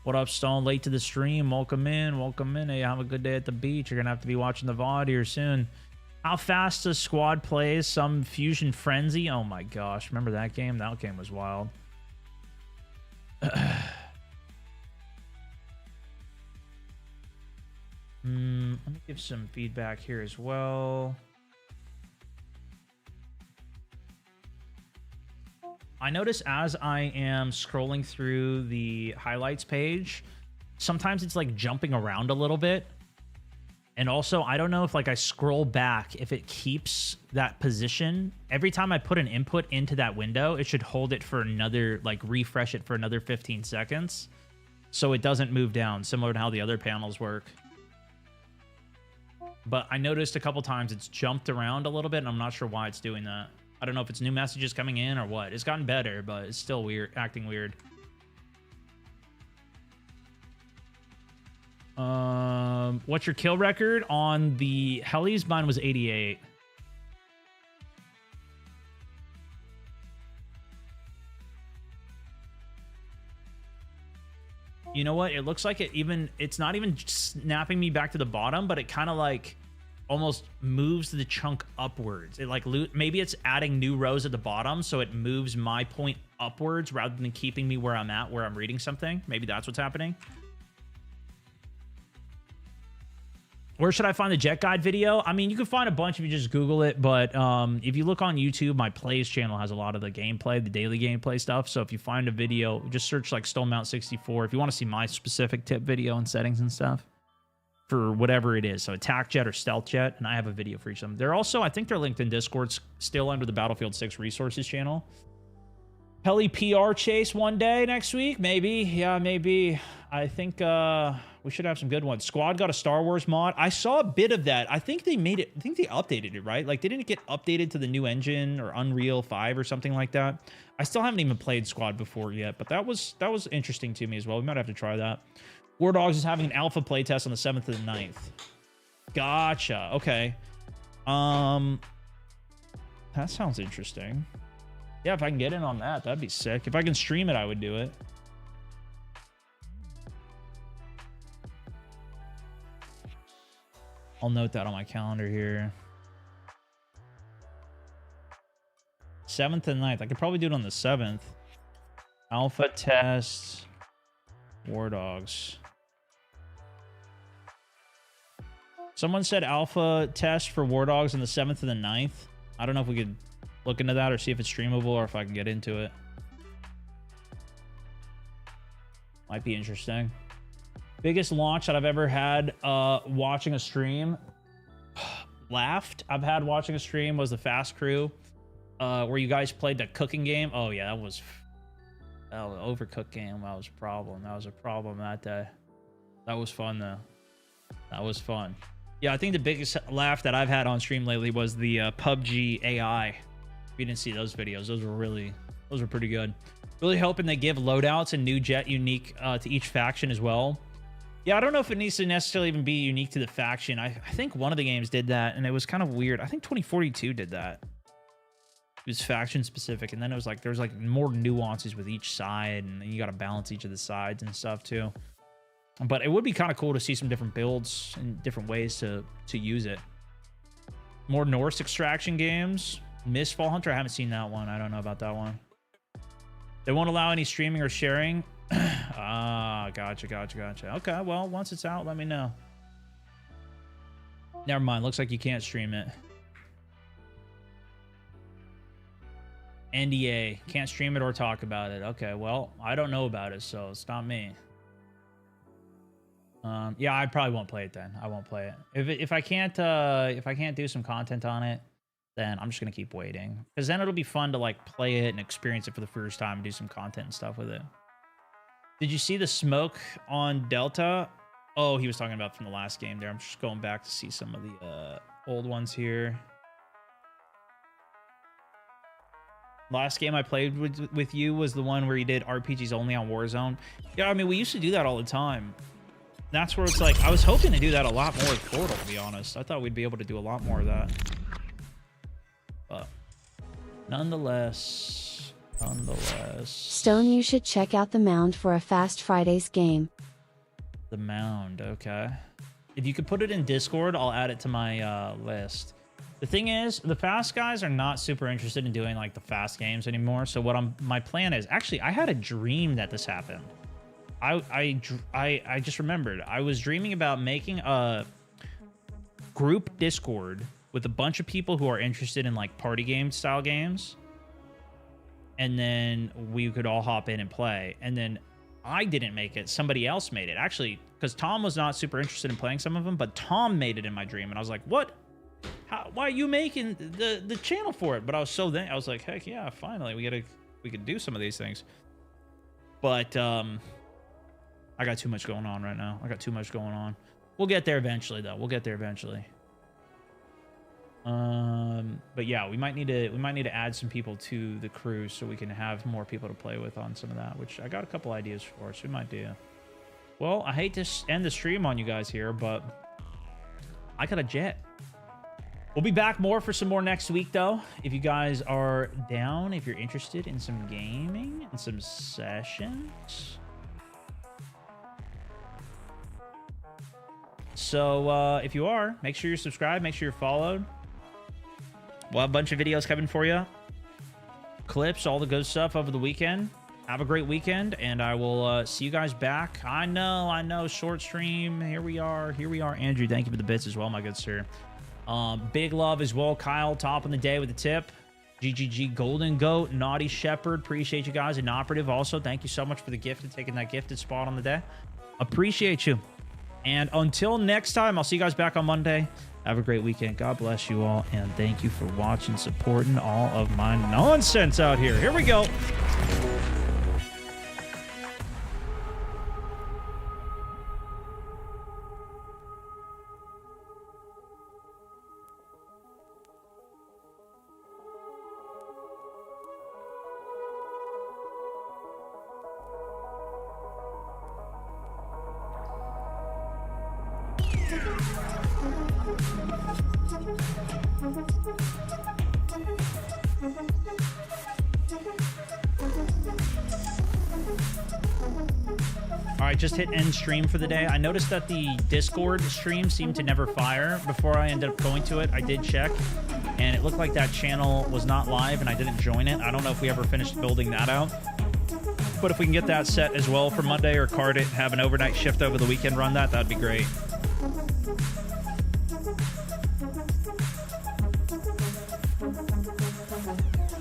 Speaker 1: What up, Stone? Late to the stream. Welcome in. Welcome in. Hey, have a good day at the beach. You're going to have to be watching the VOD here soon. How fast does squad plays? Some Fusion Frenzy? Oh my gosh. Remember that game? That game was wild. Let me give some feedback here as well. I notice as I am scrolling through the highlights page, sometimes it's like jumping around a little bit. And also, I don't know if like I scroll back, if it keeps that position. Every time I put an input into that window, it should hold it for another, like refresh it for another 15 seconds. So it doesn't move down, similar to how the other panels work. But I noticed a couple times it's jumped around a little bit, and I'm not sure why it's doing that. I don't know if it's new messages coming in or what. It's gotten better, but it's still weird, acting weird. What's your kill record on the helis? Mine was 88. You know what? It looks like it's not even snapping me back to the bottom, but it kind of like almost moves the chunk upwards. It like maybe it's adding new rows at the bottom, so it moves my point upwards rather than keeping me where I'm at, where I'm reading something. Maybe that's what's happening. Where should I find the jet guide video? I mean, you can find a bunch if you just Google it, but if you look on YouTube, my plays channel has a lot of the gameplay, the daily gameplay stuff. So if you find a video, just search like Stone Mount 64 if you want to see my specific tip video and settings and stuff for whatever it is. So attack jet or stealth jet, and I have a video for each of them. They're also, I think they're linked in Discord, still under the Battlefield 6 resources channel. Heli PR chase one day next week, maybe. Yeah, maybe. I think We should have some good ones. Squad got a Star Wars mod. I saw a bit of that. I think they made it. I think they updated it, right? Like, didn't it get updated to the new engine or Unreal 5 or something like that? I still haven't even played Squad before yet, but that was interesting to me as well. We might have to try that. War Dogs is having an alpha playtest on the 7th and the 9th. Gotcha. Okay. That sounds interesting. Yeah, if I can get in on that, that'd be sick. If I can stream it, I would do it. I'll note that on my calendar here. 7th and 9th. I could probably do it on the 7th. Alpha test. War Dogs. Someone said alpha test for War Dogs on the 7th and the 9th. I don't know if we could look into that or see if it's streamable or if I can get into it. Might be interesting. Biggest launch that I've ever had watching a stream. Laughed. I've had watching a stream was the Fast Crew where you guys played the cooking game. Oh, yeah, that was the Overcooked game. That was a problem. That was a problem that day. That was fun, though. That was fun. Yeah, I think the biggest laugh that I've had on stream lately was the PUBG AI. If you didn't see those videos, those were pretty good. Really hoping they give loadouts and new jet unique to each faction as well. Yeah, I don't know if it needs to necessarily even be unique to the faction. I think one of the games did that, and it was kind of weird. I think 2042 did that. It was faction specific, and then it was like there's like more nuances with each side, and you got to balance each of the sides and stuff too. But it would be kind of cool to see some different builds and different ways to use it. More Norse extraction games. Mistfall Hunter, I haven't seen that one. I don't know about that one. They won't allow any streaming or sharing. Ah, gotcha. Okay, well, once it's out, let me know. Never mind. Looks like you can't stream it. NDA. Can't stream it or talk about it. Okay, well, I don't know about it, so it's not me. Yeah, I probably won't play it then. I won't play it. If I can't do some content on it, then I'm just gonna keep waiting. Because then it'll be fun to like play it and experience it for the first time and do some content and stuff with it. Did you see the smoke on Delta? Oh, he was talking about from the last game there. I'm just going back to see some of the old ones here. Last game I played with you was the one where you did RPGs only on Warzone. Yeah, I mean, we used to do that all the time. That's where it's like, I was hoping to do that a lot more with Portal, to be honest. I thought we'd be able to do a lot more of that. But nonetheless.
Speaker 3: Stone, you should check out the Mound for a Fast Fridays game.
Speaker 1: The Mound, okay. If you could put it in Discord, I'll add it to my list. The thing is, the Fast guys are not super interested in doing like the Fast games anymore. So what my plan is, actually, I had a dream that this happened. I just remembered. I was dreaming about making a group Discord with a bunch of people who are interested in like party game style games. And then we could all hop in and play. And then I didn't make it. Somebody else made it. Actually, because Tom was not super interested in playing some of them, but Tom made it in my dream. And I was like, what? Why are you making the channel for it? But I was like, heck yeah, finally, we could do some of these things. But I got too much going on right now. We'll get there eventually, though. But yeah, we might need to add some people to the crew so we can have more people to play with on some of that, which I got a couple ideas for, so we might do. Well, I hate to end the stream on you guys here, but I got a jet. We'll be back more for some more next week, though. If you guys are down, if you're interested in some gaming and some sessions. So if you are, make sure you're subscribed, make sure you're followed. We'll have a bunch of videos coming for you. Clips, all the good stuff over the weekend. Have a great weekend, and I will see you guys back. I know, short stream. Here we are. Andrew, thank you for the bits as well, my good sir. Big love as well. Kyle, top of the day with the tip. GGG Golden Goat, Naughty Shepherd. Appreciate you guys. Inoperative also, thank you so much for the gift and taking that gifted spot on the day. Appreciate you. And until next time, I'll see you guys back on Monday. Have a great weekend. God bless you all. And thank you for watching, supporting all of my nonsense out here. Here we go. All right, just hit end stream for the day. I noticed that the Discord stream seemed to never fire. Before I ended up going to it, I did check, and it looked like that channel was not live, and I didn't join it. I don't know if we ever finished building that out. But if we can get that set as well for Monday, or card it, have an overnight shift over the weekend, run that, that'd be great.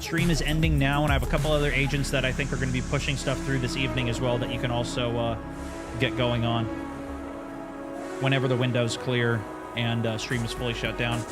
Speaker 1: Stream is ending now, and I have a couple other agents that I think are going to be pushing stuff through this evening as well that you can also get going on whenever the window's clear and stream is fully shut down.